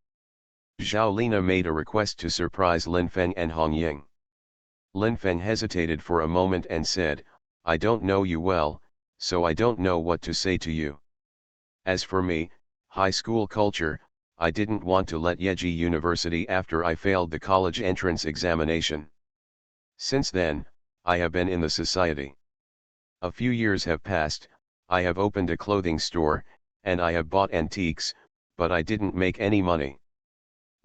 Zhao Lina made a request to surprise Lin Feng and Hong Ying. Lin Feng hesitated for a moment and said, "I don't know you well, so I don't know what to say to you. As for me, high school culture, I didn't want to let Yeji University after I failed the college entrance examination. Since then, I have been in the society. A few years have passed, I have opened a clothing store, and I have bought antiques, but I didn't make any money.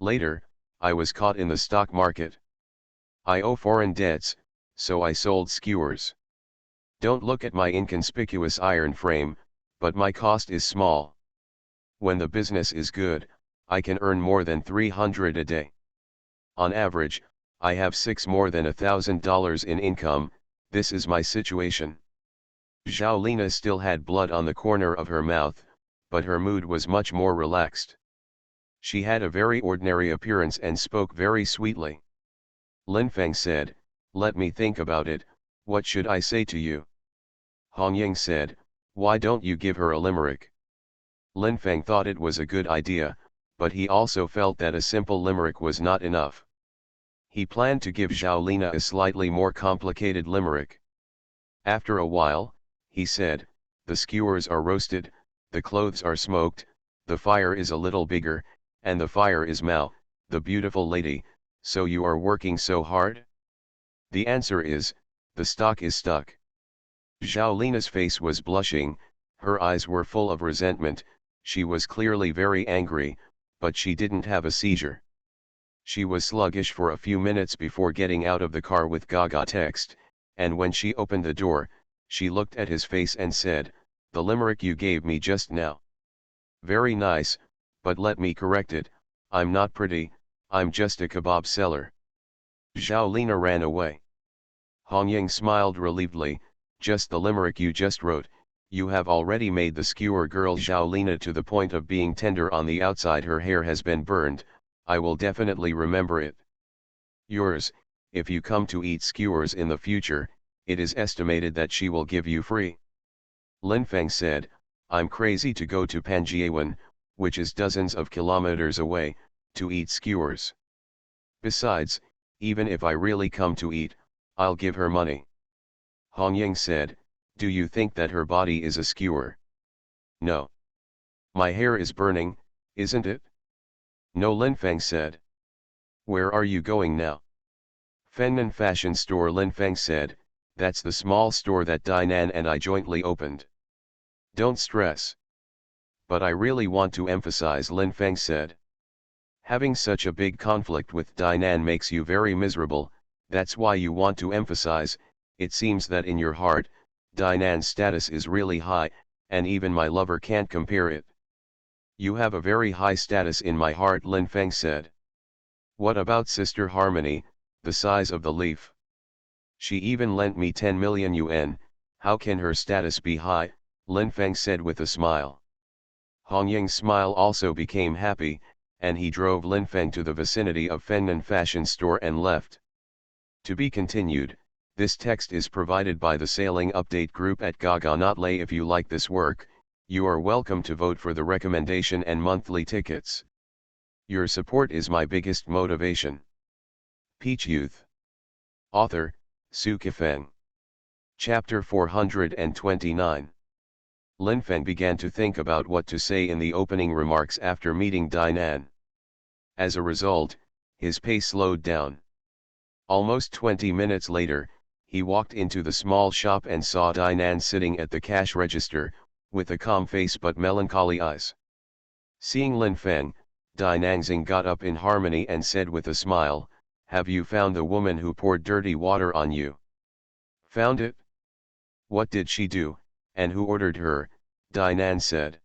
Later, I was caught in the stock market. I owe foreign debts, so I sold skewers. Don't look at my inconspicuous iron frame, but my cost is small. When the business is good, I can earn more than 300 a day. On average, I have more than $1,000 in income, this is my situation." Zhao Lina still had blood on the corner of her mouth, but her mood was much more relaxed. She had a very ordinary appearance and spoke very sweetly. Lin Feng said, "Let me think about it, what should I say to you?" Hong Ying said, "Why don't you give her a limerick?" Lin Feng thought it was a good idea, but he also felt that a simple limerick was not enough. He planned to give Zhao Lina a slightly more complicated limerick. After a while, he said, "The skewers are roasted, the clothes are smoked, the fire is a little bigger, and the fire is Mao, the beautiful lady, so you are working so hard?" The answer is, the stock is stuck. Zhao Lina's face was blushing, her eyes were full of resentment, she was clearly very angry, but she didn't have a seizure. She was sluggish for a few minutes before getting out of the car with Gaga text, and when she opened the door, she looked at his face and said, "The limerick you gave me just now. Very nice, but let me correct it, I'm not pretty, I'm just a kebab seller." Zhao Lina ran away. Hong Ying smiled relievedly, just the limerick you just wrote. You have already made the skewer girl Zhao Lina to the point of being tender on the outside. Her hair has been burned. I will definitely remember it. Yours, if you come to eat skewers in the future, it is estimated that she will give you free. Lin Feng said, I'm crazy to go to Panjiawan, which is dozens of kilometers away, to eat skewers. Besides, even if I really come to eat, I'll give her money. Hong Ying said, do you think that her body is a skewer? No. My hair is burning, isn't it? No, Lin Feng said. Where are you going now? Fennan Fashion Store. Lin Feng said, that's the small store that Dainan and I jointly opened. Don't stress. But I really want to emphasize, Lin Feng said. Having such a big conflict with Dainan makes you very miserable, that's why you want to emphasize. It seems that in your heart, Dainan's status is really high, and even my lover can't compare it. You have a very high status in my heart, Lin Feng said. What about Sister Harmony, the size of the leaf? She even lent me 10 million yuan, how can her status be high? Lin Feng said with a smile. Hong Ying's smile also became happy, and he drove Lin Feng to the vicinity of Fennan Fashion Store and left. To be continued. This text is provided by the Sailing Update Group at Gaganatlay. If you like this work, you are welcome to vote for the recommendation and monthly tickets. Your support is my biggest motivation. Peach Youth. Author, Su Kifeng. Chapter 429. Lin Feng began to think about what to say in the opening remarks after meeting Dainan. As a result, his pace slowed down. Almost 20 minutes later, he walked into the small shop and saw Dainan sitting at the cash register, with a calm face but melancholy eyes. Seeing Lin Feng, Dainanxing got up in harmony and said with a smile, have you found the woman who poured dirty water on you? Found it? What did she do, and who ordered her? Dainan said.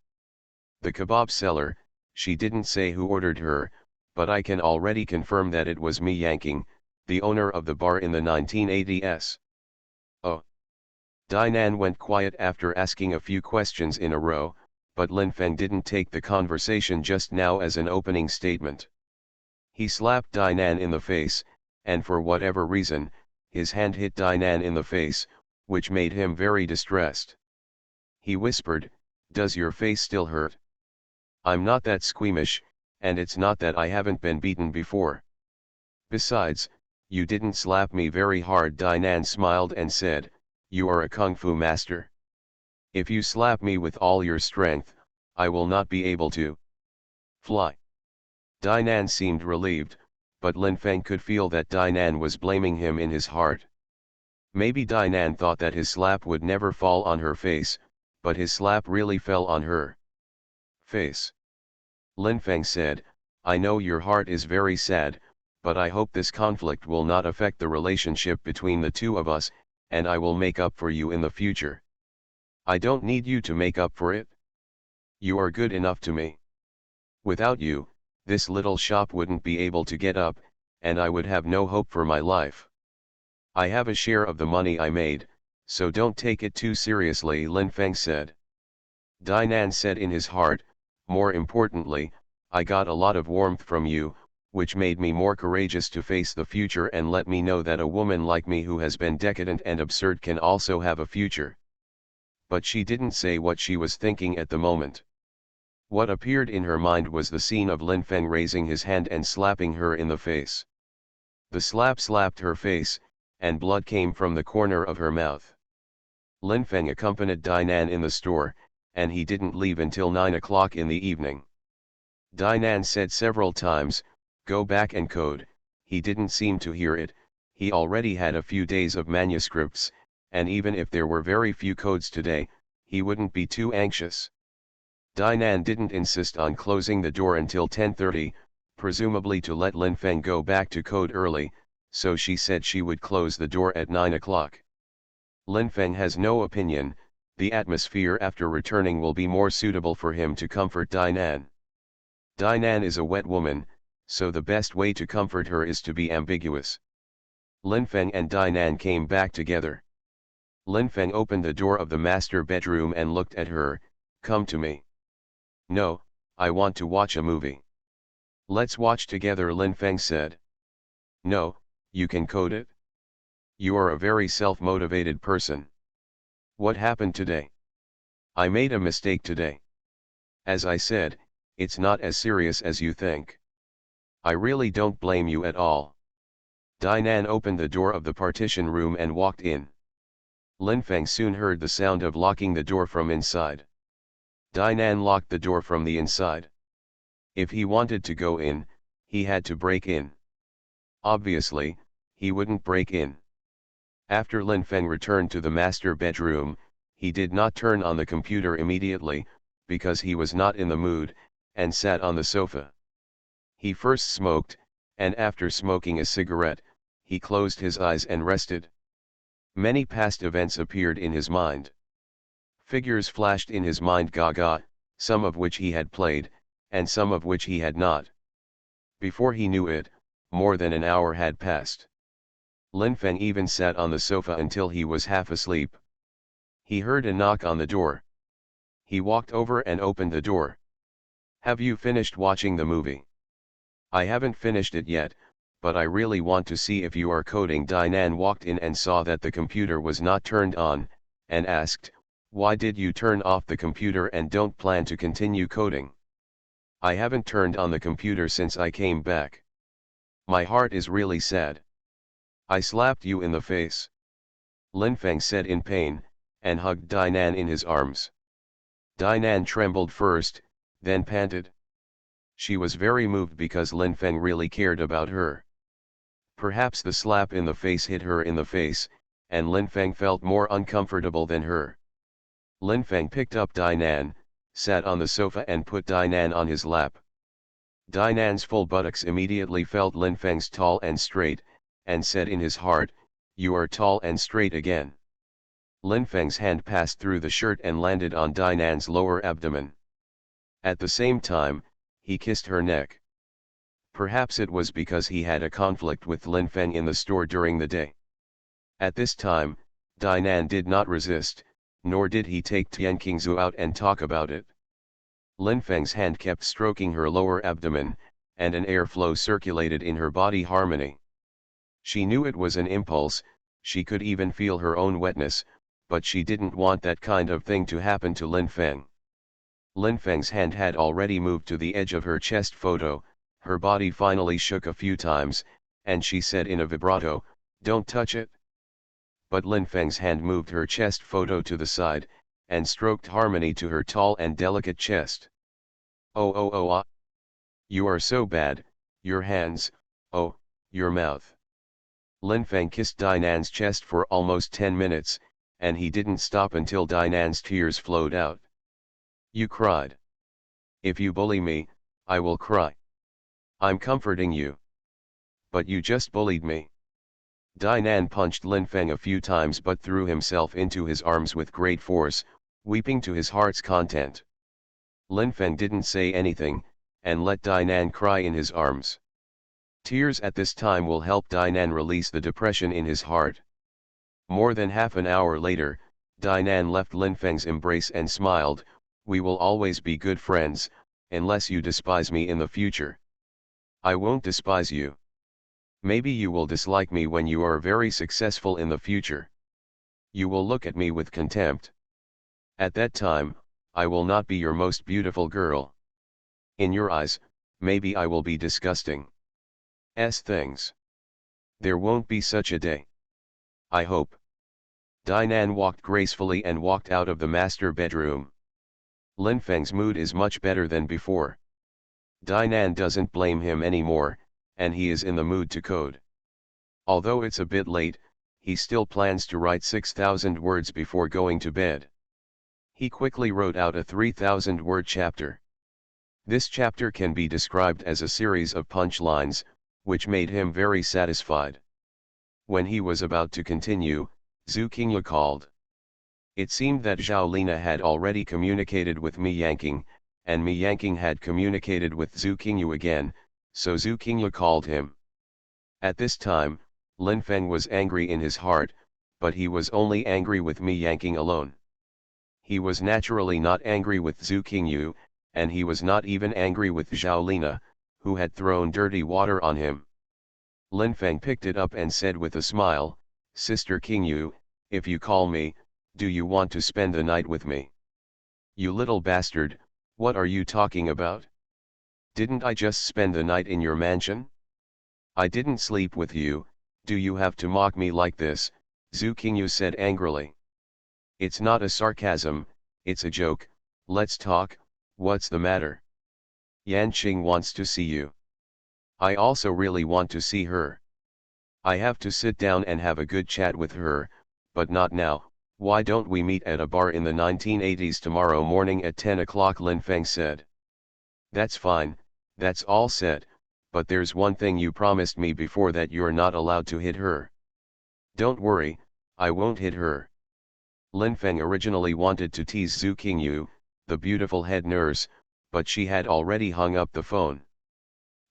The kebab seller. She didn't say who ordered her, but I can already confirm that it was me Yanking, the owner of the bar in the 1980s. Oh. Dainan went quiet after asking a few questions in a row, but Lin Feng didn't take the conversation just now as an opening statement. He slapped Dainan in the face, and for whatever reason, his hand hit Dainan in the face, which made him very distressed. He whispered, does your face still hurt? I'm not that squeamish, and it's not that I haven't been beaten before. Besides, you didn't slap me very hard. Dainan smiled and said, you are a kung fu master. If you slap me with all your strength, I will not be able to fly. Dainan seemed relieved, but Lin Feng could feel that Dainan was blaming him in his heart. Maybe Dainan thought that his slap would never fall on her face, but his slap really fell on her face. Lin Feng said, I know your heart is very sad, but I hope this conflict will not affect the relationship between the two of us, and I will make up for you in the future. I don't need you to make up for it. You are good enough to me. Without you, this little shop wouldn't be able to get up, and I would have no hope for my life. I have a share of the money I made, so don't take it too seriously, Lin Feng said. Dainan said in his heart, more importantly, I got a lot of warmth from you, which made me more courageous to face the future and let me know that a woman like me who has been decadent and absurd can also have a future. But she didn't say what she was thinking at the moment. What appeared in her mind was the scene of Lin Feng raising his hand and slapping her in the face. The slap slapped her face, and blood came from the corner of her mouth. Lin Feng accompanied Dainan in the store, and he didn't leave until 9 o'clock in the evening. Dainan said several times, go back and code. He didn't seem to hear it. He already had a few days of manuscripts, and even if there were very few codes today, he wouldn't be too anxious. Dainan didn't insist on closing the door until 10:30, presumably to let Lin Feng go back to code early, so she said she would close the door at 9 o'clock. Lin Feng has no opinion. The atmosphere after returning will be more suitable for him to comfort Dainan. Dainan is a wet woman, so the best way to comfort her is to be ambiguous. Lin Feng and Dinan came back together. Lin Feng opened the door of the master bedroom and looked at her. Come to me. No, I want to watch a movie. Let's watch together, Lin Feng said. No, you can code it. You are a very self-motivated person. What happened today? I made a mistake today. As I said, it's not as serious as you think. I really don't blame you at all. Dinan opened the door of the partition room and walked in. Lin Feng soon heard the sound of locking the door from inside. Dinan locked the door from the inside. If he wanted to go in, he had to break in. Obviously, he wouldn't break in. After Lin Feng returned to the master bedroom, he did not turn on the computer immediately, because he was not in the mood, and sat on the sofa. He first smoked, and after smoking a cigarette, he closed his eyes and rested. Many past events appeared in his mind. Figures flashed in his mind, gaga, some of which he had played, and some of which he had not. Before he knew it, more than an hour had passed. Lin Feng even sat on the sofa until he was half asleep. He heard a knock on the door. He walked over and opened the door. Have you finished watching the movie? I haven't finished it yet, but I really want to see if you are coding. Dinan walked in and saw that the computer was not turned on, and asked, why did you turn off the computer and don't plan to continue coding? I haven't turned on the computer since I came back. My heart is really sad. I slapped you in the face. Lin Feng said in pain, and hugged Dinan in his arms. Dinan trembled first, then panted. She was very moved because Lin Feng really cared about her. Perhaps the slap in the face hit her in the face, and Lin Feng felt more uncomfortable than her. Lin Feng picked up Dinan, sat on the sofa and put Dinan on his lap. Dinan's full buttocks immediately felt Lin Feng's tall and straight, and said in his heart, you are tall and straight again. Lin Feng's hand passed through the shirt and landed on Dinan's lower abdomen. At the same time, he kissed her neck. Perhaps it was because he had a conflict with Lin Feng in the store during the day. At this time, Dinan did not resist, nor did he take Tian Qingzu out and talk about it. Lin Feng's hand kept stroking her lower abdomen, and an airflow circulated in her body harmony. She knew it was an impulse, she could even feel her own wetness, but she didn't want that kind of thing to happen to Lin Feng. Lin Feng's hand had already moved to the edge of her chest photo, her body finally shook a few times, and she said in a vibrato, don't touch it. But Lin Feng's hand moved her chest photo to the side, and stroked harmony to her tall and delicate chest. Oh, you are so bad, your hands, oh, your mouth. Lin Feng kissed Dinan's chest for almost 10 minutes, and he didn't stop until Dinan's tears flowed out. You cried. If you bully me, I will cry. I'm comforting you. But you just bullied me. Dinan punched Lin Feng a few times but threw himself into his arms with great force, weeping to his heart's content. Lin Feng didn't say anything, and let Dinan cry in his arms. Tears at this time will help Dinan release the depression in his heart. More than half an hour later, Dinan left Lin Feng's embrace and smiled, we will always be good friends, unless you despise me in the future. I won't despise you. Maybe you will dislike me when you are very successful in the future. You will look at me with contempt. At that time, I will not be your most beautiful girl. In your eyes, maybe I will be disgusting. Things. There won't be such a day. I hope. Dinan walked gracefully and walked out of the master bedroom. Lin Feng's mood is much better than before. Dinan doesn't blame him anymore, and he is in the mood to code. Although it's a bit late, he still plans to write 6,000 words before going to bed. He quickly wrote out a 3,000-word chapter. This chapter can be described as a series of punchlines, which made him very satisfied. When he was about to continue, Zhu Qingyu called. It seemed that Zhao Lina had already communicated with Mi Yanqing, and Mi Yanqing had communicated with Zhu Qingyu again, so Zhu Qingyu called him. At this time, Lin Feng was angry in his heart, but he was only angry with Mi Yanqing alone. He was naturally not angry with Zhu Qingyu, and he was not even angry with Zhao Lina, who had thrown dirty water on him. Lin Feng picked it up and said with a smile, "Sister Qingyu, if you call me, do you want to spend the night with me?" "You little bastard, what are you talking about? Didn't I just spend the night in your mansion? I didn't sleep with you, do you have to mock me like this?" Zhu Qingyu said angrily. "It's not a sarcasm, it's a joke, let's talk, what's the matter?" "Yan Qing wants to see you. I also really want to see her. I have to sit down and have a good chat with her, but not now. Why don't we meet at a bar in the 1980s tomorrow morning at 10 o'clock?" Lin Feng said. "That's fine, that's all set, but there's one thing you promised me before, that you're not allowed to hit her." "Don't worry, I won't hit her." Lin Feng originally wanted to tease Zhu Qingyu, the beautiful head nurse, but she had already hung up the phone.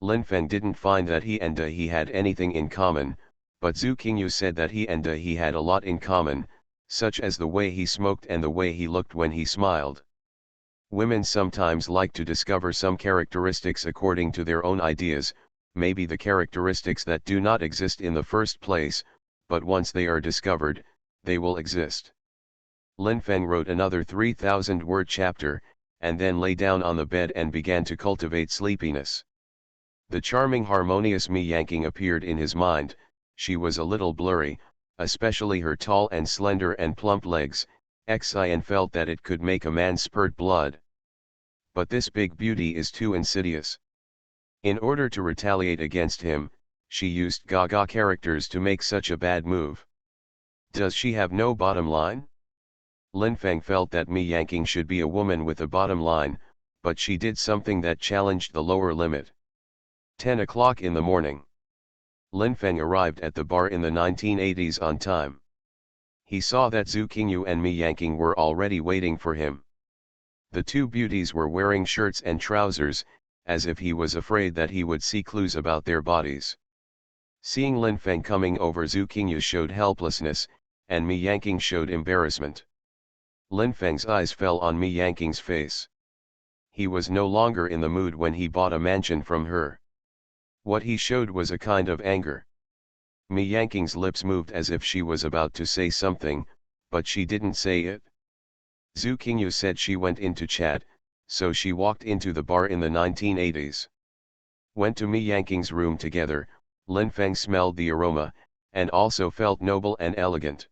Lin Feng didn't find that he and he had anything in common, but Zhu Qingyu said that he and he had a lot in common, such as the way he smoked and the way he looked when he smiled. Women sometimes like to discover some characteristics according to their own ideas, maybe the characteristics that do not exist in the first place, but once they are discovered, they will exist. Lin Feng wrote another 3,000-word chapter, and then lay down on the bed and began to cultivate sleepiness. The charming harmonious Mi Yanqing appeared in his mind. She was a little blurry, especially her tall and slender and plump legs. Xian felt that it could make a man spurt blood. But this big beauty is too insidious. In order to retaliate against him, she used Gaga characters to make such a bad move. Does she have no bottom line? Lin Feng felt that Mi Yanqing should be a woman with a bottom line, but she did something that challenged the lower limit. 10 o'clock in the morning. Lin Feng arrived at the bar in the 1980s on time. He saw that Zhu Qingyu and Mi Yanqing were already waiting for him. The two beauties were wearing shirts and trousers, as if he was afraid that he would see clues about their bodies. Seeing Lin Feng coming over, Zhu Qingyu showed helplessness, and Mi Yanqing showed embarrassment. Lin Feng's eyes fell on Mi Yanqing's face. He was no longer in the mood when he bought a mansion from her. What he showed was a kind of anger. Mi Yanqing's lips moved as if she was about to say something, but she didn't say it. Zhu Qingyu said she went in to chat, so she walked into the bar in the 1980s. Went to Mi Yanqing's room together. Lin Feng smelled the aroma, and also felt noble and elegant.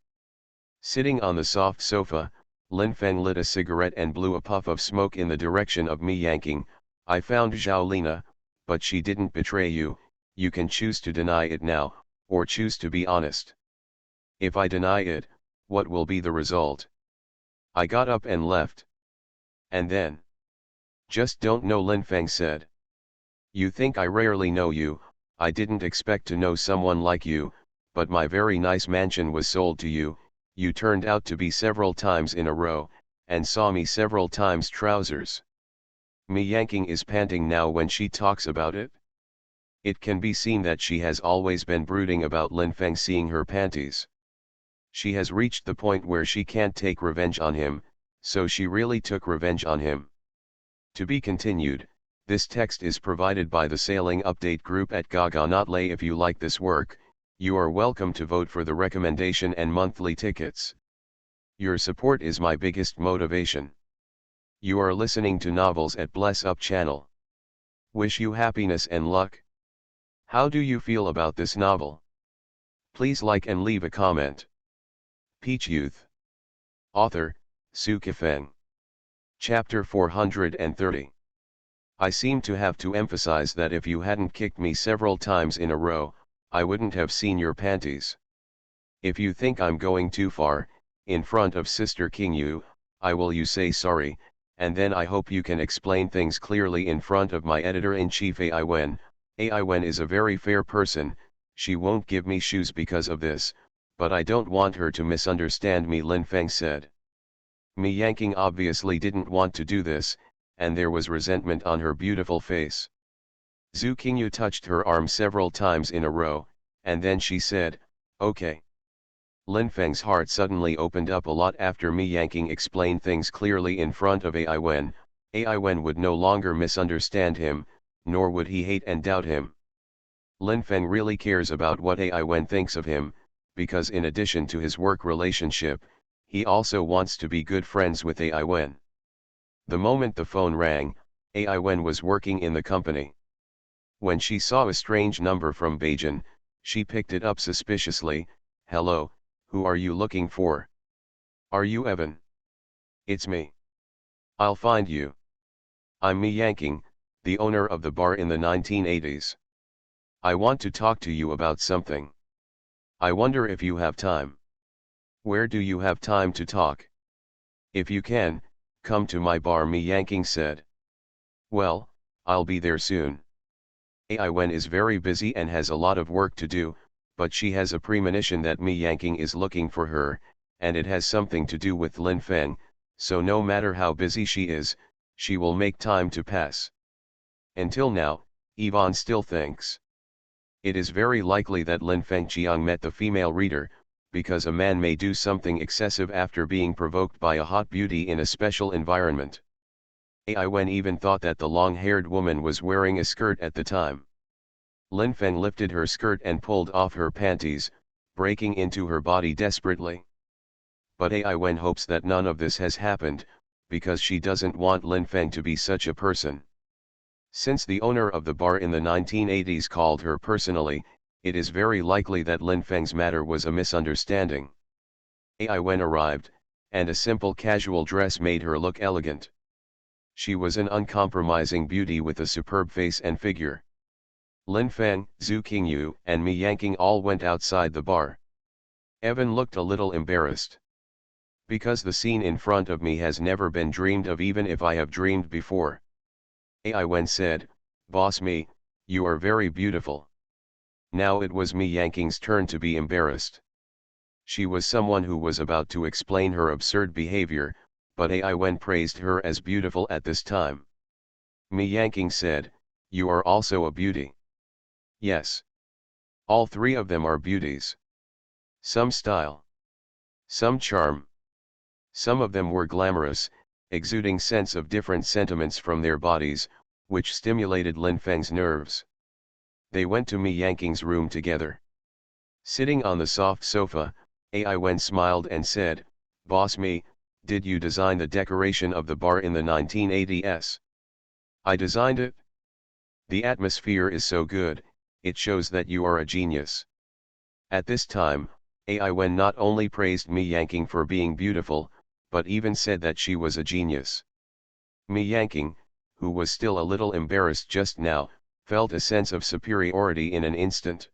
Sitting on the soft sofa, Lin Feng lit a cigarette and blew a puff of smoke in the direction of Mi Yanqing. "I found Zhao Lina, but she didn't betray you. You can choose to deny it now, or choose to be honest." "If I deny it, what will be the result?" I got up and left. "And then?" "Just don't know," Lin Feng said. "You think I rarely know you? I didn't expect to know someone like you, but my very nice mansion was sold to you. You turned out to be several times in a row, and saw me several times trousers." Mi Yanqing is panting now when she talks about it. It can be seen that she has always been brooding about Lin Feng seeing her panties. She has reached the point where she can't take revenge on him, so she really took revenge on him. To be continued. This text is provided by the Sailing Update group at Gaga Notlay. If you like this work, you are welcome to vote for the recommendation and monthly tickets. Your support is my biggest motivation. You are listening to Novels at Bless Up channel. Wish you happiness and luck. How do you feel about this novel? Please like and leave a comment. Peach Youth. Author, Su Kifeng. Chapter 430. I seem to have to emphasize that if you hadn't kicked me several times in a row, I wouldn't have seen your panties. If you think I'm going too far, in front of Sister Qingyu, I will you say sorry, and then I hope you can explain things clearly in front of my editor-in-chief Ai Wen. Ai Wen is a very fair person, she won't give me shoes because of this, but I don't want her to misunderstand me, Lin Feng said. Mi Yanqing obviously didn't want to do this, and there was resentment on her beautiful face. Zhu Qingyu touched her arm several times in a row, and then she said, Okay. Lin Feng's heart suddenly opened up a lot after Mi Yanqing explained things clearly in front of Ai Wen. Ai Wen would no longer misunderstand him, nor would he hate and doubt him. Lin Feng really cares about what Ai Wen thinks of him, because in addition to his work relationship, he also wants to be good friends with Ai Wen. The moment the phone rang, Ai Wen was working in the company. When she saw a strange number from Beijing, she picked it up suspiciously. "Hello, who are you looking for? Are you Evan?" "It's me. I'll find you. I'm Mi Yanqing, the owner of the bar in the 1980s. I want to talk to you about something. I wonder if you have time." "Where do you have time to talk?" "If you can, come to my bar," Mi Yanqing said. "Well, I'll be there soon." Ai Wen is very busy and has a lot of work to do, but she has a premonition that Mi Yanqing is looking for her, and it has something to do with Lin Feng, so no matter how busy she is, she will make time to pass. Until now, Yvonne still thinks it is very likely that Lin Fengqiang met the female reader, because a man may do something excessive after being provoked by a hot beauty in a special environment. Ai Wen even thought that the long-haired woman was wearing a skirt at the time. Lin Feng lifted her skirt and pulled off her panties, breaking into her body desperately. But Ai Wen hopes that none of this has happened, because she doesn't want Lin Feng to be such a person. Since the owner of the bar in the 1980s called her personally, it is very likely that Lin Feng's matter was a misunderstanding. Ai Wen arrived, and a simple casual dress made her look elegant. She was an uncompromising beauty with a superb face and figure. Lin Feng, Zhu Qingyu, and Mi Yanqing all went outside the bar. Evan looked a little embarrassed. "Because the scene in front of me has never been dreamed of, even if I have dreamed before." Ai Wen said, "Boss Mi, you are very beautiful." Now it was Mi Yanqing's turn to be embarrassed. She was someone who was about to explain her absurd behavior, but Ai Wen praised her as beautiful at this time. Mi Yanqing said, "You are also a beauty." "Yes. All three of them are beauties. Some style. Some charm. Some of them were glamorous, exuding sense of different sentiments from their bodies, which stimulated Lin Feng's nerves." They went to Mi Yanqing's room together. Sitting on the soft sofa, Ai Wen smiled and said, "Boss Mi, did you design the decoration of the bar in the 1980s? "I designed it. The atmosphere is so good, it shows that you are a genius." At this time, Ai Wen not only praised Mi Yanqing for being beautiful, but even said that she was a genius. Mi Yanqing, who was still a little embarrassed just now, felt a sense of superiority in an instant.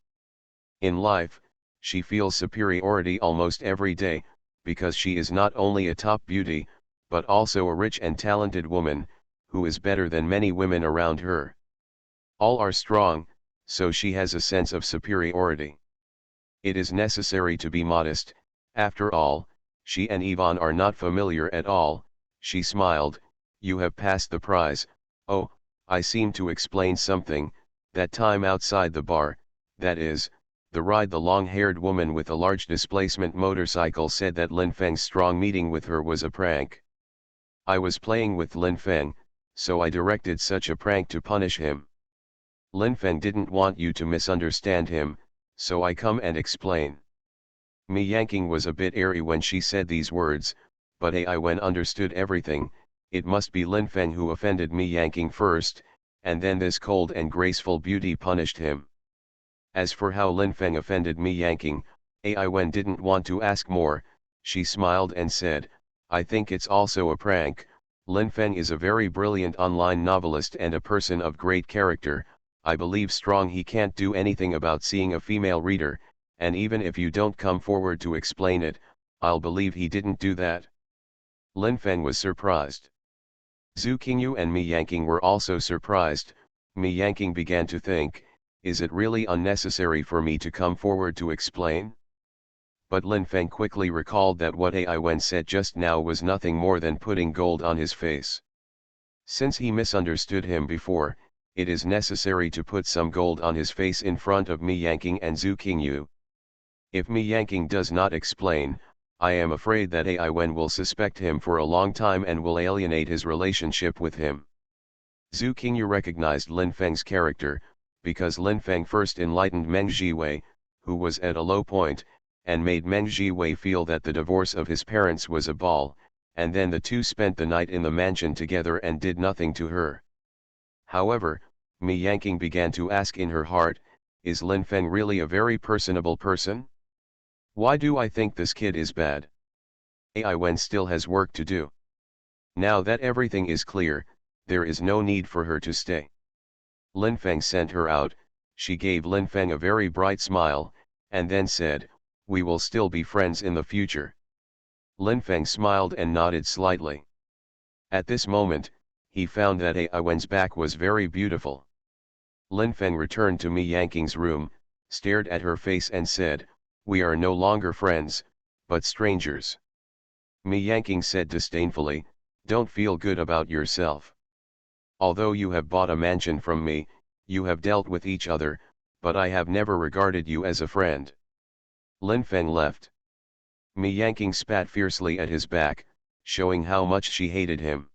In life, she feels superiority almost every day, because she is not only a top beauty, but also a rich and talented woman, who is better than many women around her. All are strong, so she has a sense of superiority. It is necessary to be modest. After all, she and Yvonne are not familiar at all. She smiled. "You have passed the prize." "Oh, I seem to explain something, that time outside the bar, that is, the ride." The long-haired woman with a large displacement motorcycle said that Lin Feng's strong meeting with her was a prank. "I was playing with Lin Feng, so I directed such a prank to punish him. Lin Feng didn't want you to misunderstand him, so I come and explain." Mi Yanqing was a bit airy when she said these words, but Ai Wen understood everything. It must be Lin Feng who offended Mi Yanqing first, and then this cold and graceful beauty punished him. As for how Lin Feng offended Mi Yanqing, Ai Wen didn't want to ask more. She smiled and said, "I think it's also a prank. Lin Feng is a very brilliant online novelist and a person of great character. I believe strong he can't do anything about seeing a female reader, and even if you don't come forward to explain it, I'll believe he didn't do that." Lin Feng was surprised. Zhu Qingyu and Mi Yanqing were also surprised. Mi Yanqing began to think, is it really unnecessary for me to come forward to explain? But Lin Feng quickly recalled that what Ai Wen said just now was nothing more than putting gold on his face. Since he misunderstood him before, it is necessary to put some gold on his face in front of Mi Yanqing and Zhu Qingyu. If Mi Yanqing does not explain, I am afraid that Ai Wen will suspect him for a long time and will alienate his relationship with him. Zhu Qingyu recognized Lin Feng's character, because Lin Feng first enlightened Meng Jiwei, who was at a low point, and made Meng Jiwei feel that the divorce of his parents was a ball, and then the two spent the night in the mansion together and did nothing to her. However, Mi Yanqing began to ask in her heart, is Lin Feng really a very personable person? Why do I think this kid is bad? Ai Wen still has work to do. Now that everything is clear, there is no need for her to stay. Lin Feng sent her out. She gave Lin Feng a very bright smile, and then said, we will still be friends in the future. Lin Feng smiled and nodded slightly. At this moment, he found that Ai Wen's back was very beautiful. Lin Feng returned to Mi Yanqing's room, stared at her face and said, we are no longer friends, but strangers. Mi Yanqing said disdainfully, don't feel good about yourself. Although you have bought a mansion from me, you have dealt with each other, but I have never regarded you as a friend. Lin Feng left. Mi Yanqing spat fiercely at his back, showing how much she hated him.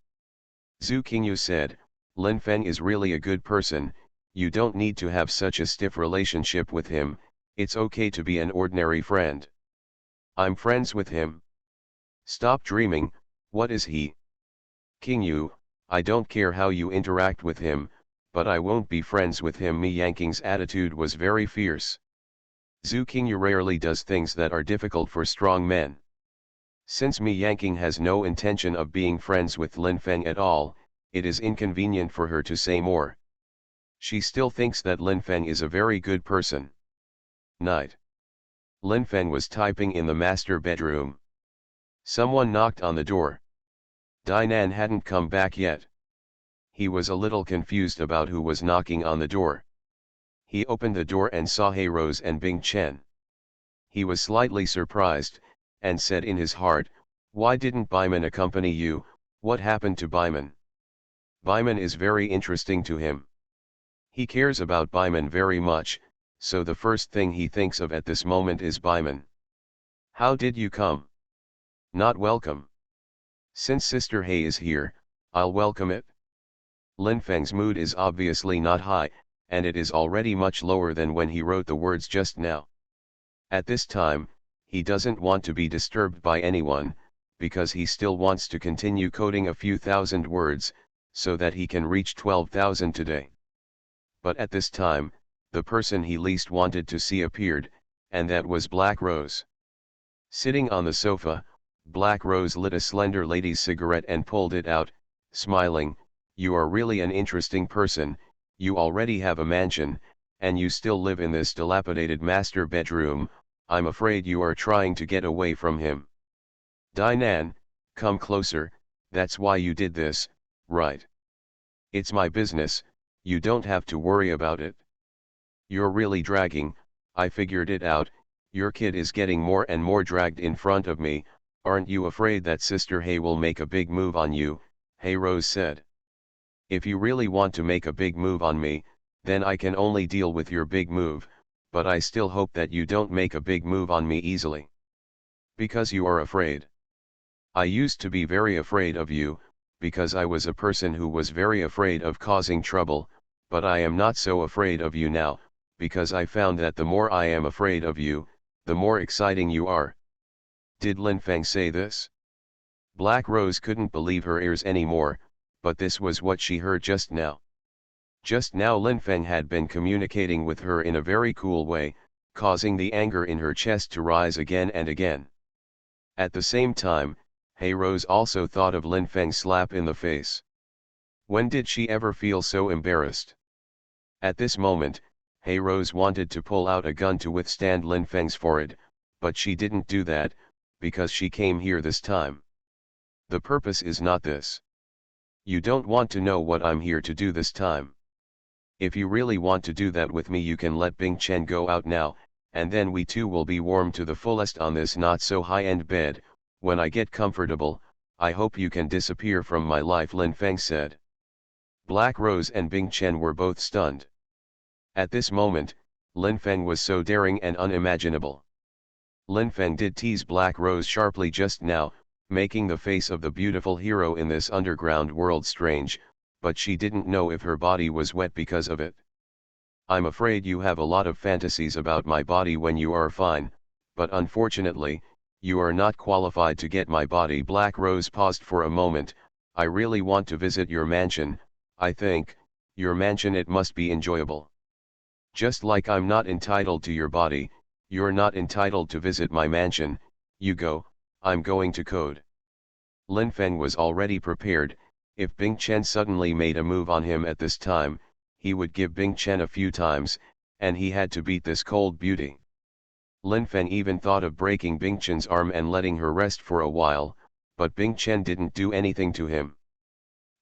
Zhu Qingyu said, Lin Feng is really a good person, you don't need to have such a stiff relationship with him, it's okay to be an ordinary friend. I'm friends with him. Stop dreaming, what is he? Qingyu, I don't care how you interact with him, but I won't be friends with him. Mi Yanqing's attitude was very fierce. Zhu Qingyu rarely does things that are difficult for strong men. Since Mi Yanqing has no intention of being friends with Lin Feng at all, it is inconvenient for her to say more. She still thinks that Lin Feng is a very good person. Night. Lin Feng was typing in the master bedroom. Someone knocked on the door. Dainan hadn't come back yet. He was a little confused about who was knocking on the door. He opened the door and saw He Rose and Bing Chen. He was slightly surprised, and said in his heart, why didn't Baiman accompany you, what happened to Baiman? Baiman is very interesting to him. He cares about Baiman very much, so the first thing he thinks of at this moment is Baiman. How did you come? Not welcome. Since Sister He is here, I'll welcome it. Lin Feng's mood is obviously not high, and it is already much lower than when he wrote the words just now. At this time, he doesn't want to be disturbed by anyone, because he still wants to continue coding a few thousand words, so that he can reach 12,000 today. But at this time, the person he least wanted to see appeared, and that was Black Rose. Sitting on the sofa, Black Rose lit a slender lady's cigarette and pulled it out, smiling, you are really an interesting person, you already have a mansion, and you still live in this dilapidated master bedroom, I'm afraid you are trying to get away from him. Dainan, come closer, that's why you did this, right? It's my business, you don't have to worry about it. You're really dragging, I figured it out, your kid is getting more and more dragged in front of me, aren't you afraid that Sister He will make a big move on you? He Rose said. If you really want to make a big move on me, then I can only deal with your big move, but I still hope that you don't make a big move on me easily. Because you are afraid. I used to be very afraid of you, because I was a person who was very afraid of causing trouble, but I am not so afraid of you now, because I found that the more I am afraid of you, the more exciting you are. Did Lin Feng say this? Black Rose couldn't believe her ears anymore, but this was what she heard just now. Just now Lin Feng had been communicating with her in a very cool way, causing the anger in her chest to rise again and again. At the same time, He Rose also thought of Lin Feng's slap in the face. When did she ever feel so embarrassed? At this moment, He Rose wanted to pull out a gun to withstand Lin Feng's forehead, but she didn't do that, because she came here this time. The purpose is not this. You don't want to know what I'm here to do this time. If you really want to do that with me, you can let Bing Chen go out now, and then we two will be warm to the fullest on this not so high-end bed. When I get comfortable, I hope you can disappear from my life, Lin Feng said. Black Rose and Bing Chen were both stunned. At this moment, Lin Feng was so daring and unimaginable. Lin Feng did tease Black Rose sharply just now, making the face of the beautiful hero in this underground world strange, but she didn't know if her body was wet because of it. I'm afraid you have a lot of fantasies about my body when you are fine, but unfortunately, you are not qualified to get my body. Black Rose paused for a moment. I really want to visit your mansion. I think, your mansion, it must be enjoyable. Just like I'm not entitled to your body, you're not entitled to visit my mansion. You go, I'm going to code. Lin Feng was already prepared. If Bing Chen suddenly made a move on him at this time, he would give Bing Chen a few times, and he had to beat this cold beauty. Lin Feng even thought of breaking Bing Chen's arm and letting her rest for a while, but Bing Chen didn't do anything to him.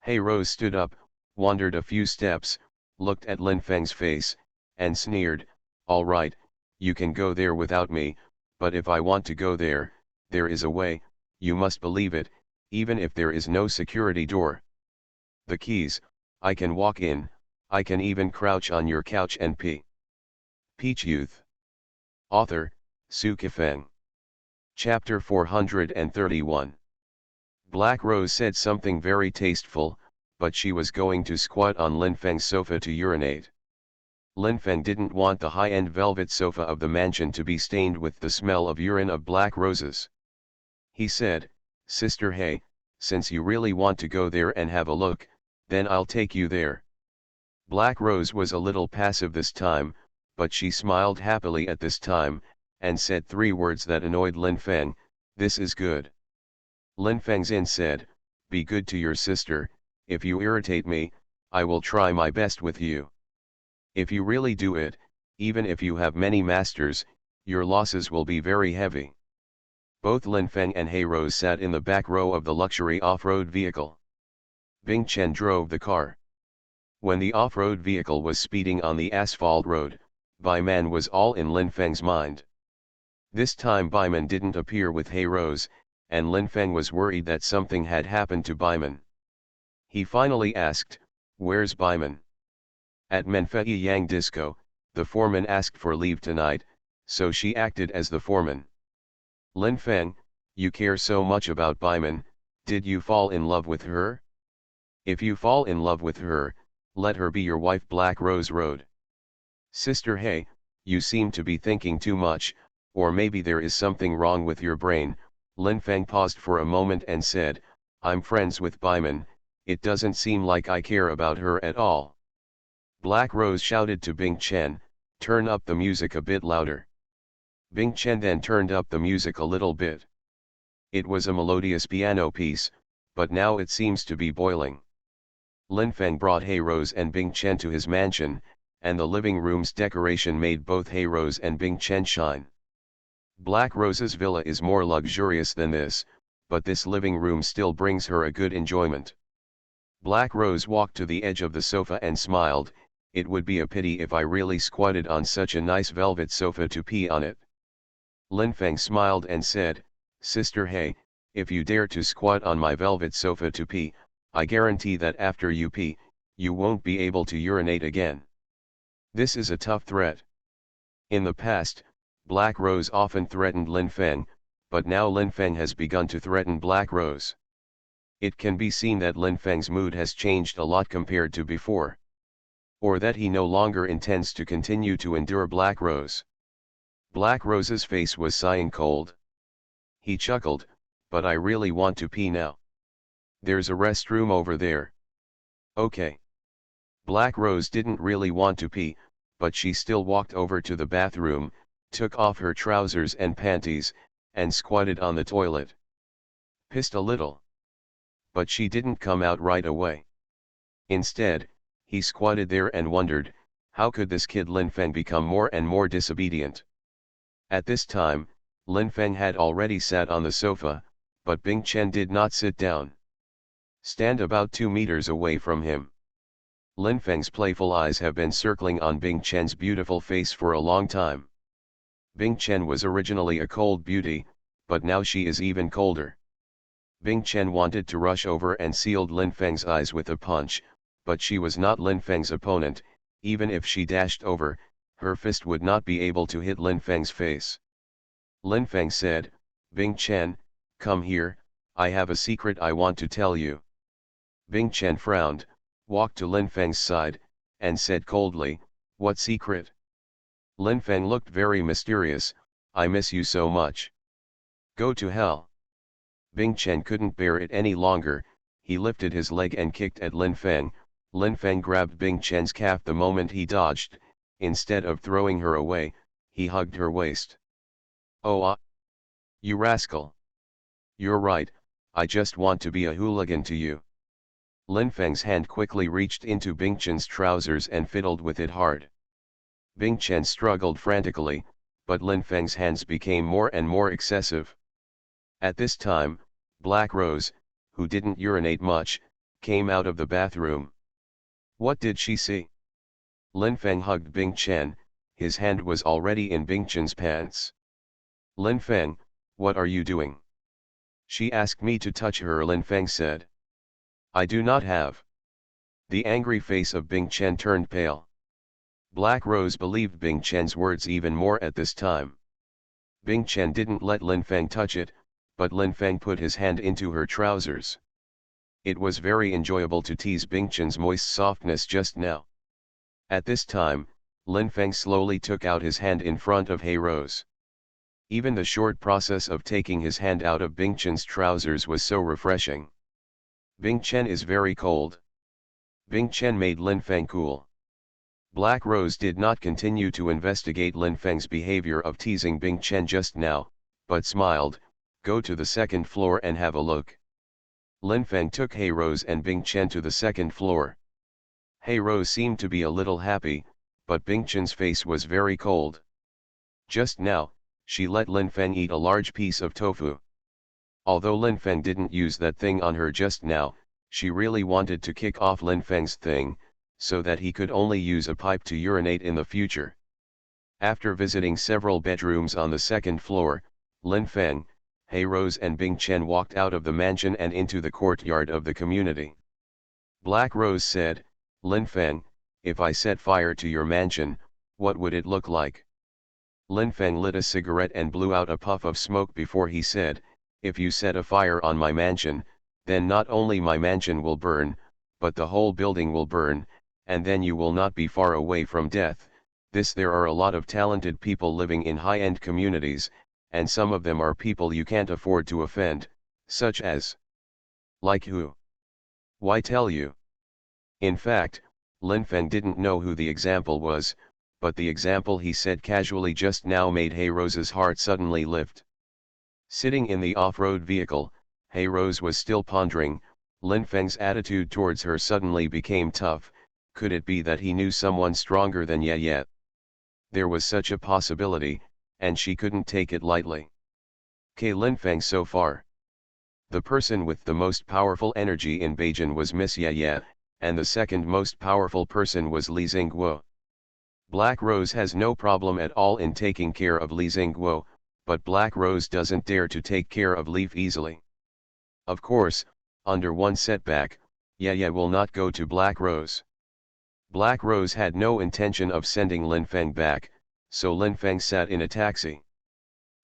Hey Rose stood up, wandered a few steps, looked at Lin Feng's face, and sneered, all right, you can go there without me, but if I want to go there, there is a way, you must believe it, even if there is no security door. The keys, I can walk in, I can even crouch on your couch and pee. Peach Youth. Author, Sci-fi. Chapter 431. Black Rose said something very tasteful, but she was going to squat on Lin Feng's sofa to urinate. Lin Feng didn't want the high-end velvet sofa of the mansion to be stained with the smell of urine of Black Roses. He said, Sister Hey, since you really want to go there and have a look, then I'll take you there. Black Rose was a little passive this time, but she smiled happily at this time, and said 3 words that annoyed Lin Feng, this is good. Lin Fengzin said, be good to your sister, if you irritate me, I will try my best with you. If you really do it, even if you have many masters, your losses will be very heavy. Both Lin Feng and Hey Rose sat in the back row of the luxury off-road vehicle. Bing Chen drove the car. When the off-road vehicle was speeding on the asphalt road, Baiman was all in Lin Feng's mind. This time Baiman didn't appear with Hey Rose, and Lin Feng was worried that something had happened to Baiman. He finally asked, where's Baiman? At Menfei Yang Disco, the foreman asked for leave tonight, so she acted as the foreman. Lin Feng, you care so much about Baiman, did you fall in love with her? If you fall in love with her, let her be your wife. Black Rose Road. Sister Hey, you seem to be thinking too much, or maybe there is something wrong with your brain. Lin Feng paused for a moment and said, I'm friends with Baiman, it doesn't seem like I care about her at all. Black Rose shouted to Bing Chen, turn up the music a bit louder. Bing Chen then turned up the music a little bit. It was a melodious piano piece, but now it seems to be boiling. Lin Feng brought Hey Rose and Bing Chen to his mansion, and the living room's decoration made both Hey Rose and Bing Chen shine. Black Rose's villa is more luxurious than this, but this living room still brings her a good enjoyment. Black Rose walked to the edge of the sofa and smiled, it would be a pity if I really squatted on such a nice velvet sofa to pee on it. Lin Feng smiled and said, Sister Hey, if you dare to squat on my velvet sofa to pee, I guarantee that after you pee, you won't be able to urinate again. This is a tough threat. In the past, Black Rose often threatened Lin Feng, but now Lin Feng has begun to threaten Black Rose. It can be seen that Lin Feng's mood has changed a lot compared to before. Or that he no longer intends to continue to endure Black Rose. Black Rose's face was sighing cold. He chuckled, but I really want to pee now. There's a restroom over there. Okay. Black Rose didn't really want to pee, but she still walked over to the bathroom, took off her trousers and panties, and squatted on the toilet. Pissed a little. But she didn't come out right away. Instead, he squatted there and wondered, how could this kid Lin Feng become more and more disobedient? At this time, Lin Feng had already sat on the sofa, but Bing Chen did not sit down. Stand about 2 meters away from him. Lin Feng's playful eyes have been circling on Bing Chen's beautiful face for a long time. Bing Chen was originally a cold beauty, but now she is even colder. Bing Chen wanted to rush over and sealed Lin Feng's eyes with a punch, but she was not Lin Feng's opponent. Even if she dashed over, her fist would not be able to hit Lin Feng's face. Lin Feng said, Bing Chen, come here, I have a secret I want to tell you. Bing Chen frowned, walked to Lin Feng's side, and said coldly, what secret? Lin Feng looked very mysterious, I miss you so much. Go to hell. Bing Chen couldn't bear it any longer, he lifted his leg and kicked at Lin Feng. Lin Feng grabbed Bing Chen's calf the moment he dodged, instead of throwing her away, he hugged her waist. Oh you rascal. You're right, I just want to be a hooligan to you. Lin Feng's hand quickly reached into Bing Chen's trousers and fiddled with it hard. Bing Chen struggled frantically, but Lin Feng's hands became more and more excessive. At this time, Black Rose, who didn't urinate much, came out of the bathroom. What did she see? Lin Feng hugged Bing Chen, his hand was already in Bing Chen's pants. Lin Feng, what are you doing? She asked me to touch her, Lin Feng said. I do not have. The angry face of Bing Chen turned pale. Black Rose believed Bing Chen's words even more at this time. Bing Chen didn't let Lin Feng touch it, but Lin Feng put his hand into her trousers. It was very enjoyable to tease Bing Chen's moist softness just now. At this time, Lin Feng slowly took out his hand in front of Hey Rose. Even the short process of taking his hand out of Bing Chen's trousers was so refreshing. Bing Chen is very cold. Bing Chen made Lin Feng cool. Black Rose did not continue to investigate Lin Feng's behavior of teasing Bing Chen just now, but smiled, go to the second floor and have a look. Lin Feng took Hey Rose and Bing Chen to the second floor. Hey Rose seemed to be a little happy, but Bing Chen's face was very cold. Just now, she let Lin Feng eat a large piece of tofu. Although Lin Feng didn't use that thing on her just now, she really wanted to kick off Lin Feng's thing, so that he could only use a pipe to urinate in the future. After visiting several bedrooms on the second floor, Lin Feng, Hey Rose and Bing Chen walked out of the mansion and into the courtyard of the community. Black Rose said, Lin Feng, if I set fire to your mansion, what would it look like? Lin Feng lit a cigarette and blew out a puff of smoke before he said, if you set a fire on my mansion, then not only my mansion will burn, but the whole building will burn, and then you will not be far away from death. There are a lot of talented people living in high-end communities, and some of them are people you can't afford to offend, such as. Like who? Why tell you? In fact, Lin Feng didn't know who the example was, but the example he said casually just now made Hey Rose's heart suddenly lift. Sitting in the off-road vehicle, Hey Rose was still pondering. Lin Feng's attitude towards her suddenly became tough. Could it be that he knew someone stronger than Ye? There was such a possibility, and she couldn't take it lightly. Lin Feng so far. The person with the most powerful energy in Beijing was Miss Ye, and the second most powerful person was Li Xingguo. Black Rose has no problem at all in taking care of Li Xingguo, but Black Rose doesn't dare to take care of Leaf easily. Of course, under one setback, Ye will not go to Black Rose. Black Rose had no intention of sending Lin Feng back, so Lin Feng sat in a taxi.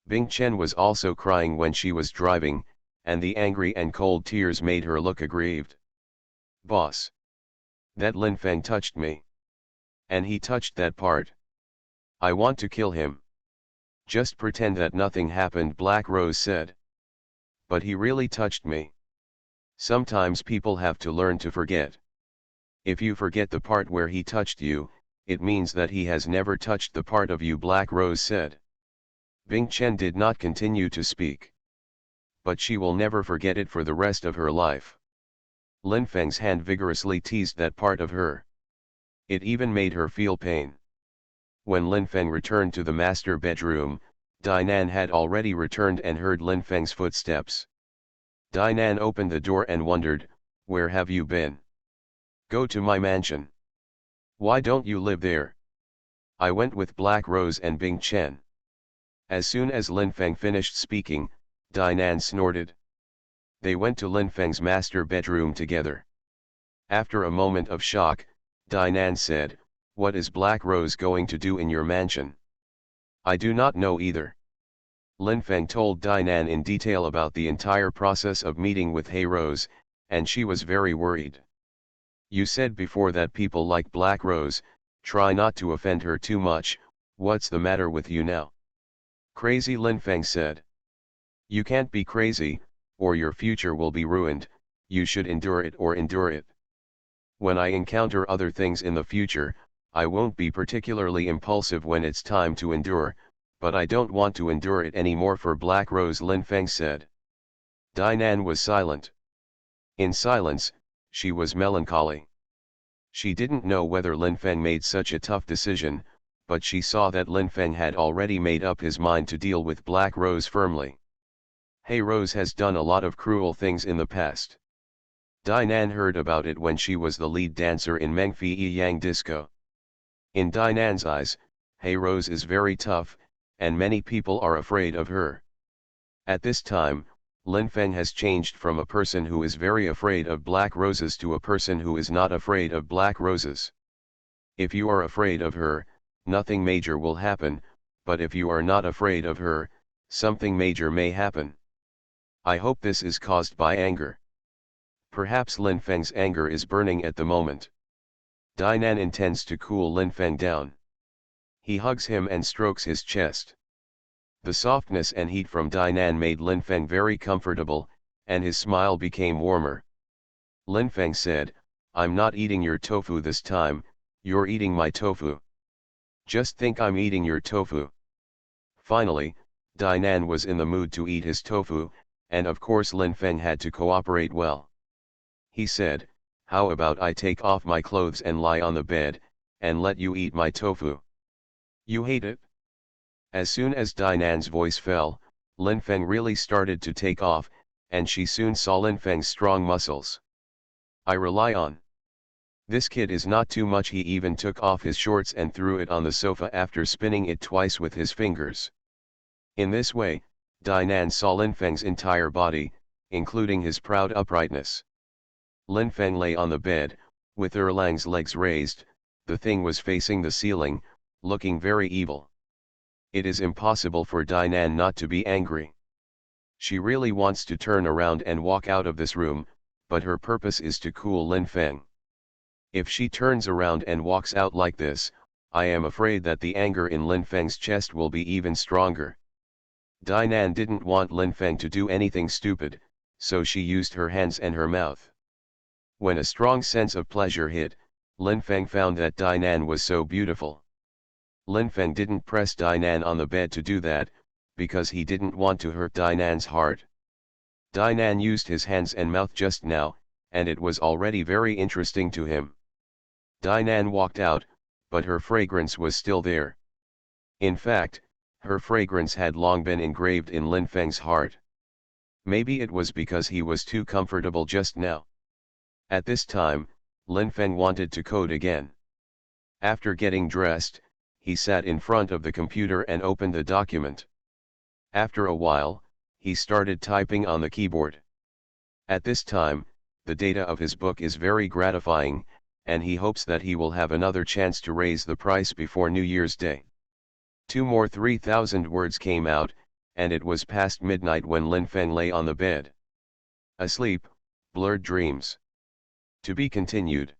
Bing Chen was also crying when she was driving, and the angry and cold tears made her look aggrieved. Boss. That Lin Feng touched me. And he touched that part. I want to kill him. Just pretend that nothing happened, Black Rose said. But he really touched me. Sometimes people have to learn to forget. If you forget the part where he touched you, it means that he has never touched the part of you, Black Rose said. Bing Chen did not continue to speak. But she will never forget it for the rest of her life. Lin Feng's hand vigorously teased that part of her. It even made her feel pain. When Lin Feng returned to the master bedroom, Dainan had already returned and heard Lin Feng's footsteps. Dainan opened the door and wondered, where have you been? Go to my mansion. Why don't you live there? I went with Black Rose and Bing Chen. As soon as Lin Feng finished speaking, Dainan snorted. They went to Lin Feng's master bedroom together. After a moment of shock, Dainan said, what is Black Rose going to do in your mansion? I do not know either. Lin Feng told Dinan in detail about the entire process of meeting with Hey Rose, and she was very worried. You said before that people like Black Rose, try not to offend her too much, what's the matter with you now? Crazy, Lin Feng said. You can't be crazy, or your future will be ruined, you should endure it or endure it. When I encounter other things in the future, I won't be particularly impulsive when it's time to endure, but I don't want to endure it anymore for Black Rose, Lin Feng said. Dinan was silent. In silence, she was melancholy. She didn't know whether Lin Feng made such a tough decision, but she saw that Lin Feng had already made up his mind to deal with Black Rose firmly. Hey Rose has done a lot of cruel things in the past. Dinan heard about it when she was the lead dancer in Mengfi Yang Disco. In Dinan's eyes, Hey Rose is very tough, and many people are afraid of her. At this time, Lin Feng has changed from a person who is very afraid of black roses to a person who is not afraid of black roses. If you are afraid of her, nothing major will happen, but if you are not afraid of her, something major may happen. I hope this is caused by anger. Perhaps Lin Feng's anger is burning at the moment. Dinan intends to cool Lin Feng down. He hugs him and strokes his chest. The softness and heat from Dinan made Lin Feng very comfortable, and his smile became warmer. Lin Feng said, I'm not eating your tofu this time, you're eating my tofu. Just think I'm eating your tofu. Finally, Dinan was in the mood to eat his tofu, and of course Lin Feng had to cooperate well. He said, how about I take off my clothes and lie on the bed, and let you eat my tofu? You hate it? As soon as Dinan's voice fell, Lin Feng really started to take off, and she soon saw Lin Feng's strong muscles. I rely on. This kid is not too much. He even took off his shorts and threw it on the sofa after spinning it twice with his fingers. In this way, Dinan saw Lin Feng's entire body, including his proud uprightness. Lin Feng lay on the bed, with Erlang's legs raised, the thing was facing the ceiling, looking very evil. It is impossible for Dinan not to be angry. She really wants to turn around and walk out of this room, but her purpose is to cool Lin Feng. If she turns around and walks out like this, I am afraid that the anger in Lin Feng's chest will be even stronger. Dinan didn't want Lin Feng to do anything stupid, so she used her hands and her mouth. When a strong sense of pleasure hit, Lin Feng found that Dinan was so beautiful. Lin Feng didn't press Dinan on the bed to do that, because he didn't want to hurt Dinan's heart. Dinan used his hands and mouth just now, and it was already very interesting to him. Dinan walked out, but her fragrance was still there. In fact, her fragrance had long been engraved in Lin Feng's heart. Maybe it was because he was too comfortable just now. At this time, Lin Feng wanted to code again. After getting dressed, he sat in front of the computer and opened the document. After a while, he started typing on the keyboard. At this time, the data of his book is very gratifying, and he hopes that he will have another chance to raise the price before New Year's Day. 2 more 3,000 words came out, and it was past midnight when Lin Feng lay on the bed. Asleep, blurred dreams. To be continued.